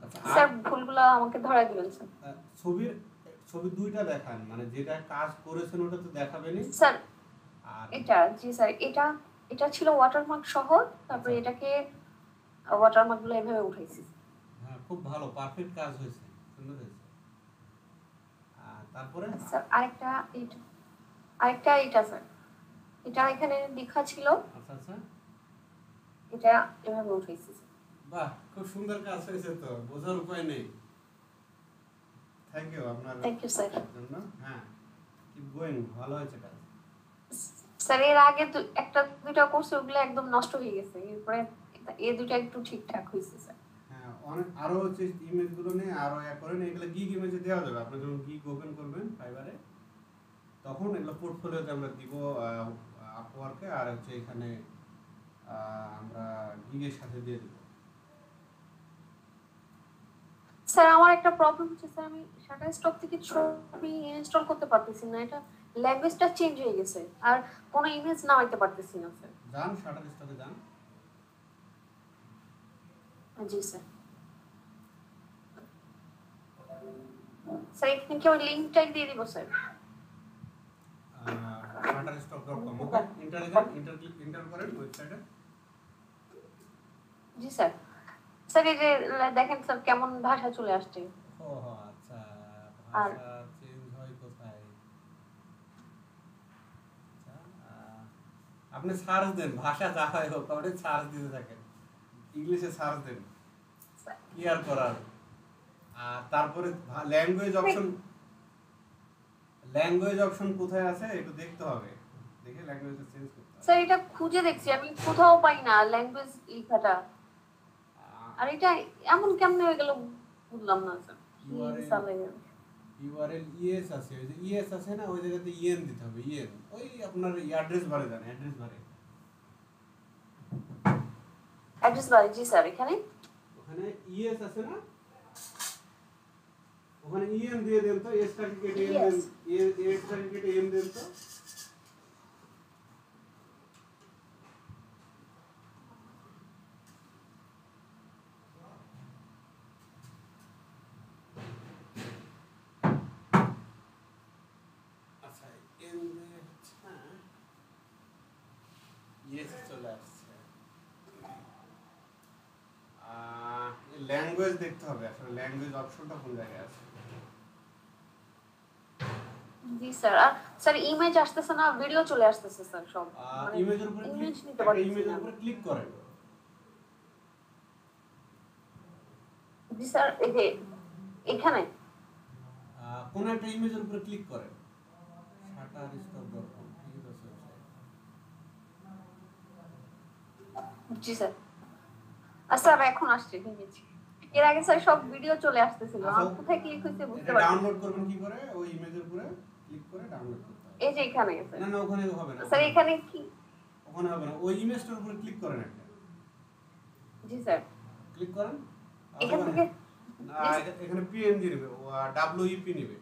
[SPEAKER 1] আচ্ছা,
[SPEAKER 2] স্যার ভুলগুলো আমাকে ধরা দিবেন স্যার।
[SPEAKER 1] ছবি দুইটা দেখান, মানে যেটা কাজ করেছেন ওটা তো দেখাবেনই।
[SPEAKER 2] স্যার
[SPEAKER 1] আর
[SPEAKER 2] এটা জি স্যার, এটা ছিল ওয়াটারমার্ক সহ, তারপরে
[SPEAKER 1] আচ্ছা।
[SPEAKER 2] এটাকে ওয়াটারমার্ক গুলো এভাবে উঠাইছি।
[SPEAKER 1] হ্যাঁ, খুব ভালো, পারফেক্ট কাজ হয়েছে, সুন্দর হয়েছে। আর তারপরে
[SPEAKER 2] স্যার আরেকটা এটা স্যার, এটা এখানে লেখা ছিল,
[SPEAKER 1] আচ্ছা আচ্ছা,
[SPEAKER 2] এটা এভাবে উঠাইছি।
[SPEAKER 1] বাহ, খুব সুন্দর কাজ হয়েছে, তো বোঝার উপায় নেই। থ্যাংক ইউ আপনার
[SPEAKER 2] থ্যাংক ইউ স্যার।
[SPEAKER 1] জন্য। হ্যাঁ, কিপ গোইং, ভালো হয়েছে কাজ।
[SPEAKER 2] স্যার এর আগে একটা দুইটা কোর্স ওগুলো একদম নষ্ট হয়ে গেছে, এরপরে এই দুটো একটু ঠিকঠাক হয়েছে স্যার।
[SPEAKER 1] হ্যাঁ, অনেক আরো হচ্ছে ইমেজগুলো নিয়ে আরো করেন, এগুলো গিগ ইমেজে দেওয়া যাবে। আপনি যখন গিগ ওপেন করবেন ফাইবারে, তখন এগুলো পোর্টফোলিওতে আমরা দিব আপওয়ার্কে, আর হচ্ছে এখানে আমরা গিগের সাথে দিয়ে দেব।
[SPEAKER 2] স্যার আমার একটা প্রবলেম হচ্ছে স্যার, আমি শাটারস্টক থেকে ছবি ইনস্টল করতে পারতেছি না, এটা ল্যাঙ্গুয়েজটা চেঞ্জ হয়ে গেছে, আর কোনো ইমেজ নামাইতে পারতেছি না স্যার।
[SPEAKER 1] যান শাটারস্টকে যান।
[SPEAKER 2] জি স্যার। স্যার এখানে কি আমি লিংকটাই দিয়ে দিব স্যার?
[SPEAKER 1] shutterstock.com, ওকে, ইন্টার করেন ওয়েবসাইটে।
[SPEAKER 2] জি স্যার। স্যার এই যে দেখেন স্যার কেমন ভাষা চলে আসছে।
[SPEAKER 1] ও আচ্ছা, ভাষা চেঞ্জ হয় কোথায়? আচ্ছা, আপনি সার্চ দেন, ভাষা যা হয় হোক, আপনি সার্চ দিতে থাকেন, ইংলিশে সার্চ দেন, কি আর করার। আর তারপরে ল্যাঙ্গুয়েজ অপশন কোথায় আছে একটু দেখতে হবে, দেখে ল্যাঙ্গুয়েজটা চেঞ্জ করতে হবে।
[SPEAKER 6] স্যার এটা খুঁজে দেখছি আমি কোথাও পাই না ল্যাঙ্গুয়েজ লেখাটা, আর এটা এমন কেমনে হয়ে গেল বুঝলাম না স্যার।
[SPEAKER 1] ইউআরএল ইএস আছে, ওই যে ইএস আছে না, ওই জায়গাতে ইএন দিতে হবে। ইএন ওই আপনার অ্যাড্রেস বারে জানেন, অ্যাড্রেস বারে
[SPEAKER 6] অ্যাড্রেস বারে। জি স্যার এখানে
[SPEAKER 1] ওখানে ইএস আছে না, ওখানে ইএন দিয়ে দেন তো, এসটাকে কেটে এম দেন, এসটাকে কেটে এম দেন তো। আচ্ছা এম হচ্ছে না, ইএস চলে আসছে। ল্যাঙ্গুয়েজ দেখতে হবে আসলে, ল্যাঙ্গুয়েজ অপশনটা কোন জায়গায় আছে।
[SPEAKER 6] জি স্যার। আর স্যার ইমেজ আসতেছে না, ভিডিও চলে আসতেছে স্যার সব।
[SPEAKER 1] ইমেজের উপরে
[SPEAKER 6] ইমেজ নিতে
[SPEAKER 1] একটা
[SPEAKER 6] পারছি
[SPEAKER 1] ইমেজের
[SPEAKER 6] না।
[SPEAKER 1] উপরে ক্লিক করেন।
[SPEAKER 6] জি স্যার এই যে এখানে
[SPEAKER 1] কোন একটা ইমেজের উপরে ক্লিক করেন। shutterstock.com ঠিক আছে ওয়েবসাইট।
[SPEAKER 6] জি স্যার। স্যার এখন আসছে ইমেজ। এর আগে স্যার সব ভিডিও চলে আসতেছিল,
[SPEAKER 1] আচ্ছা,
[SPEAKER 6] আমি কোথায় ক্লিক হইছে বুঝতে
[SPEAKER 1] এটা
[SPEAKER 6] পারছি
[SPEAKER 1] ডাউনলোড করবেন কি করে? ওই ইমেজের উপরে ক্লিক করে ডাউনলোড করতে হবে।
[SPEAKER 6] এই যে এখানে স্যার।
[SPEAKER 1] না না ওখানে হবে না
[SPEAKER 6] স্যার এখানে কি?
[SPEAKER 1] ওখানে হবে না, ওই ইমেজটার উপরে ক্লিক করেন একটা।
[SPEAKER 6] জি স্যার।
[SPEAKER 1] ক্লিক করেন।
[SPEAKER 6] এখান থেকে
[SPEAKER 1] না এখানে পিএনজি নেবে, ও ডব্লিউইপি নেবে।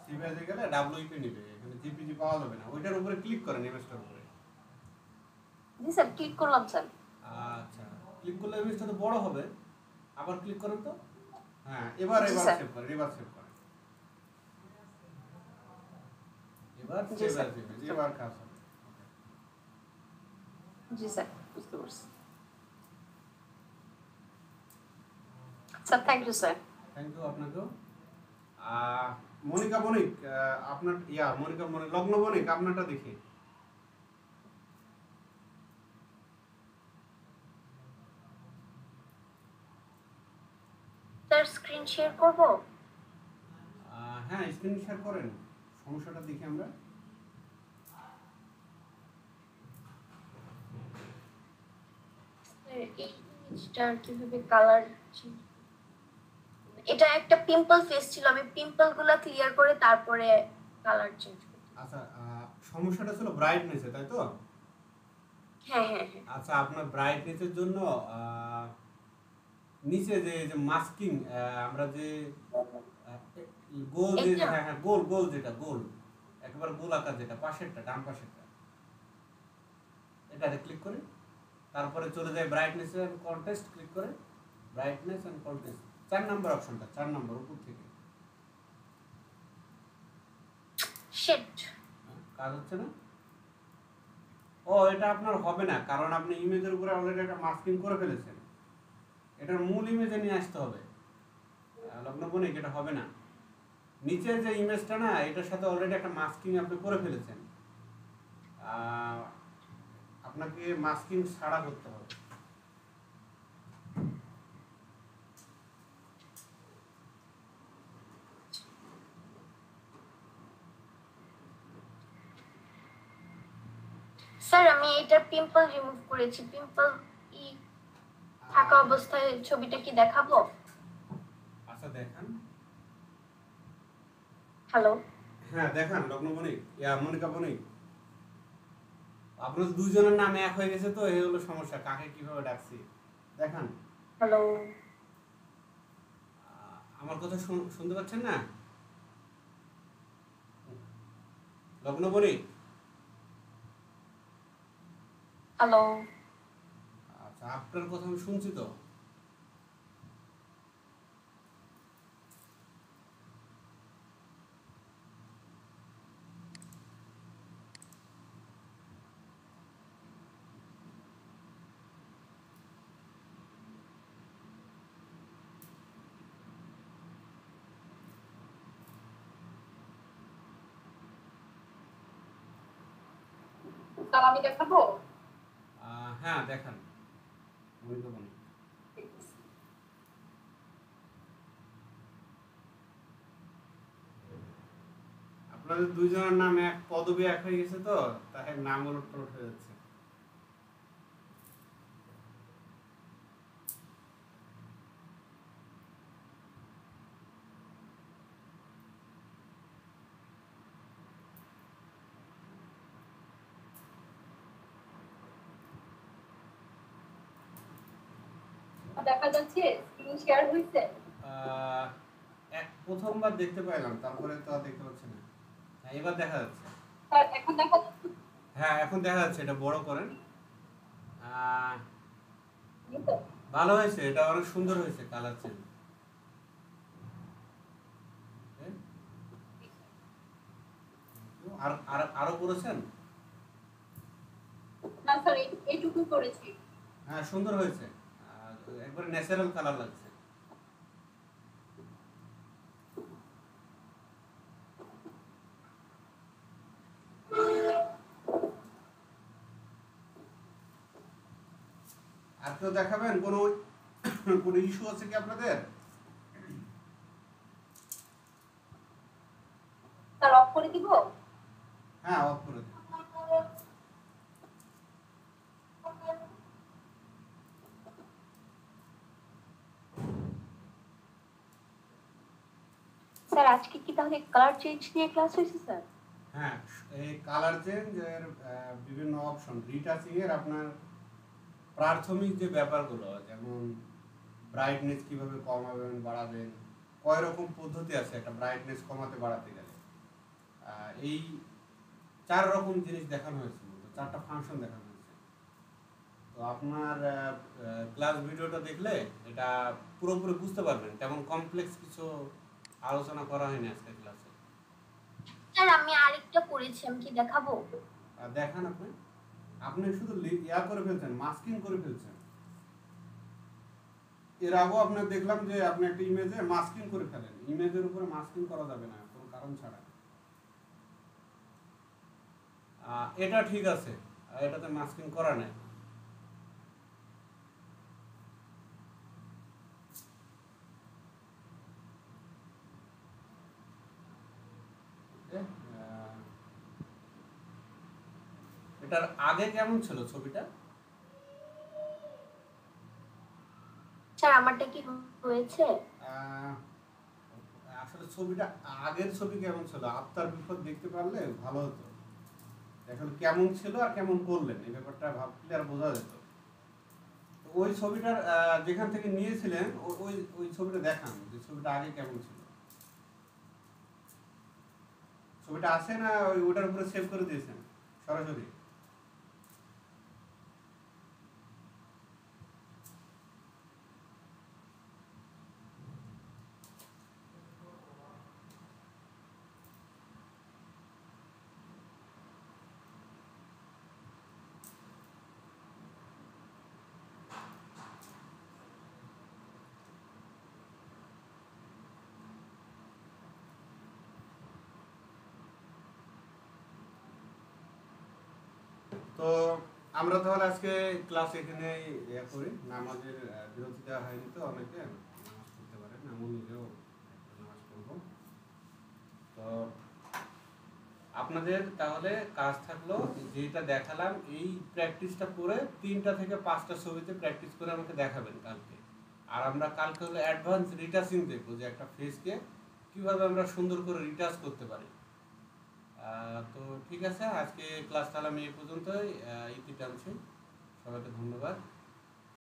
[SPEAKER 1] সিভিএসে গেলে ডব্লিউইপি নেবে, এখানে জেপিজি পাওয়া যাবে না। ওইটার উপরে ক্লিক করেন, ইমেজটার উপরে।
[SPEAKER 6] জি স্যার ক্লিক করলাম স্যার।
[SPEAKER 1] আচ্ছা ক্লিক করলে ইমেজটা তো বড় হবে, আবার ক্লিক করেন তো। হ্যাঁ এবার
[SPEAKER 6] জি,
[SPEAKER 1] এবার
[SPEAKER 6] স্যার।
[SPEAKER 1] সেভ করেন, এবার সেভ করেন, এবার
[SPEAKER 6] জি,
[SPEAKER 1] সেভ
[SPEAKER 6] স্যার।
[SPEAKER 1] আছে, এবার কাজ হবে।
[SPEAKER 6] জি স্যার বুঝতে পারছি। Sir thank you sir.
[SPEAKER 1] Thank you আপনাকেও। মনিকা বণিক, আপনার মনিকা বণিক, লগ্ন বণিক আপনারটা দেখি।
[SPEAKER 2] স্যার স্ক্রিন শেয়ার করব?
[SPEAKER 1] হ্যাঁ স্ক্রিন শেয়ার করেন, সমস্যাটা দেখি আমরা।
[SPEAKER 2] এই ইমেজটার কিভাবে কালার চেঞ্জ? এটা একটা পিম্পল ফেস ছিল, আমি পিম্পল গুলা ক্লিয়ার করে তারপরে কালার চেঞ্জ করব।
[SPEAKER 1] আচ্ছা সমস্যাটা ছিল ব্রাইটনেসে, তাই তো?
[SPEAKER 2] হ্যাঁ হ্যাঁ হ্যাঁ।
[SPEAKER 1] আচ্ছা আপনার ব্রাইটনেসের জন্য নিচে যে যে মাস্কিং, আমরা যে গোল যে,
[SPEAKER 2] এটা?
[SPEAKER 1] হ্যাঁ হ্যাঁ গোল গোল যেটা গোল, একেবারে গোল আকার যেটা পাশেরটা, ডান পাশেরটা, এটাতে ক্লিক করে তারপরে চলে যায় ব্রাইটনেস এন্ড কন্ট্রাস্ট, ক্লিক করে ব্রাইটনেস এন্ড কন্ট্রাস্ট 4 নাম্বার অপশনটা, 4 নাম্বার উপর থেকে।
[SPEAKER 2] শিট,
[SPEAKER 1] কাজ হচ্ছে না? ও এটা আপনার হবে না, কারণ আপনি ইমেজের উপরে অলরেডি একটা মাস্কিং করে ফেলেছেন। এটার মূল ইমেজে নিয়ে আসতে হবে। লগ্ন বণিক এটা হবে না, নিচের যে ইমেজটা না, এটার সাথে অলরেডি একটা মাস্কিং আপনি করে ফেলেছেন। আপনাকে মাস্কিং ছাড়া করতে হবে।
[SPEAKER 2] স্যার আমি এটার পিম্পল রিমুভ করেছি। পিম্পল ই থাকা অবস্থায় ছবিটা কি দেখাবো?
[SPEAKER 1] আচ্ছা দেখান।
[SPEAKER 2] হ্যালো,
[SPEAKER 1] হ্যাঁ দেখান লগ্ন বণিক, মনিকা বণিক। আপনার দুইজনের নাম এক হয়ে গেছে তো, এই হলো সমস্যা, কাকে কিভাবে ডাকছি। দেখান।
[SPEAKER 2] হ্যালো।
[SPEAKER 1] আমার কথা শুনতে পাচ্ছেন না লগ্ন বণিক?
[SPEAKER 2] হ্যালো।
[SPEAKER 1] আচ্ছা আপনার কথা আমি শুনছি তো।
[SPEAKER 5] স্যার আমি দেখাবো?
[SPEAKER 1] হ্যাঁ দেখান মনিকা বণিক। আপনার আপনাদের দুইজনের নাম এক, পদবি এক হয়ে গেছে তো তাই নাম উলট পালট হয়ে যাচ্ছে।
[SPEAKER 5] দেখা যাচ্ছে স্ক্রিন শেয়ার হয়েছে।
[SPEAKER 1] প্রথমবার দেখতে পাইলাম, তারপরে তো আর দেখতে পাচ্ছি না। হ্যাঁ, এবার দেখা যাচ্ছে।
[SPEAKER 5] স্যার এখন দেখা যাচ্ছে?
[SPEAKER 1] হ্যাঁ, এখন দেখা যাচ্ছে। এটা বড় করেন। আহ,
[SPEAKER 5] এই তো।
[SPEAKER 1] ভালো হয়েছে, এটা অনেক সুন্দর হয়েছে কালার চেঞ্জ। আর আর আরো করেছেন?
[SPEAKER 5] না স্যার এইটুকু করেছি।
[SPEAKER 1] হ্যাঁ, সুন্দর হয়েছে। একবারে ন্যাচারাল কালার লাগছে। আর কেউ দেখাবেন? কোনো ইস্যু আছে কি আপনাদের?
[SPEAKER 5] স্যার অফ করে দিব?
[SPEAKER 1] হ্যাঁ, অফ করে দিন।
[SPEAKER 6] স্যার আজকে কি তাহলে কালার চেঞ্জ নিয়ে ক্লাস হয়েছে স্যার?
[SPEAKER 1] হ্যাঁ, এই কালার চেঞ্জ এর বিভিন্ন অপশন, রিটাচিং এর আপনার প্রাথমিক যে ব্যাপারগুলো, যেমন ব্রাইটনেস কিভাবে কমাবেন বাড়াবেন, কয় রকম পদ্ধতি আছে একটা ব্রাইটনেস কমাতে বাড়াতে গেলে, এই 4 রকম জিনিস দেখানো হয়েছে, 4টা ফাংশন দেখানো হয়েছে। তো আপনার ক্লাস ভিডিওটা দেখলে এটা পুরোপুরি বুঝতে পারবেন। তেমন কমপ্লেক্স কিছু আলোচনা করা হয়নি আজকে ক্লাসে।
[SPEAKER 2] স্যার আমি আরেকটা করেছি, আমি কি দেখাবো?
[SPEAKER 1] দেখান আপনি। আপনি শুধু ইয়া করে ফেলছেন, মাস্কিং করে ফেলছেন। এর আগেও আপনার দেখলাম যে আপনি একটা ইমেজে মাস্কিং করে ফেলেন। ইমেজের উপরে মাস্কিং করা যাবে না কোনো কারণ ছাড়া। এটা ঠিক আছে, এটাতে মাস্কিং করা নাই। এটার আগে কেমন ছিল ছবিটা?
[SPEAKER 2] স্যার আমারটা কি হয়েছে?
[SPEAKER 1] আসলে ছবিটা আগের ছবি কেমন ছিল, আফটার বিফোর দেখতে পারলে ভালো হতো। এখন কেমন ছিল আর কেমন করলেন এই ব্যাপারটা ভাবলে আর বোঝা যেত। তো ওই ছবিটার যেখান থেকে নিয়েছিলেন ওই ওই ছবিটা দেখান, যে ছবিটা আগে কেমন ছিল। ছবিটা আছে না ওটার উপরে সেভ করে দিয়েছেন সরাসরি? তো আমরা তাহলে আজকে ক্লাস এখানে ইয়ে করি। নামাজের বিরতি দেওয়া হয়নি তো, অনেকে নামাজ পড়তে পারেন, আমি নিজেও নামাজ পড়বো। তো আপনাদের তাহলে কাজ থাকলো যেটা দেখালাম, এই প্র্যাকটিসটা করে 3টা থেকে 5টা ছবিতে প্র্যাকটিস করে আমাকে দেখাবেন কালকে। আর আমরা কালকে হলো অ্যাডভান্স রিটাচিং দেখবো, যে একটা ফেসকে কিভাবে আমরা সুন্দর করে রিটাচ করতে পারি। তো ঠিক আছে, আজকে ক্লাস তাহলে আমি এই পর্যন্তই ইতি টানছি। সবাইকে ধন্যবাদ।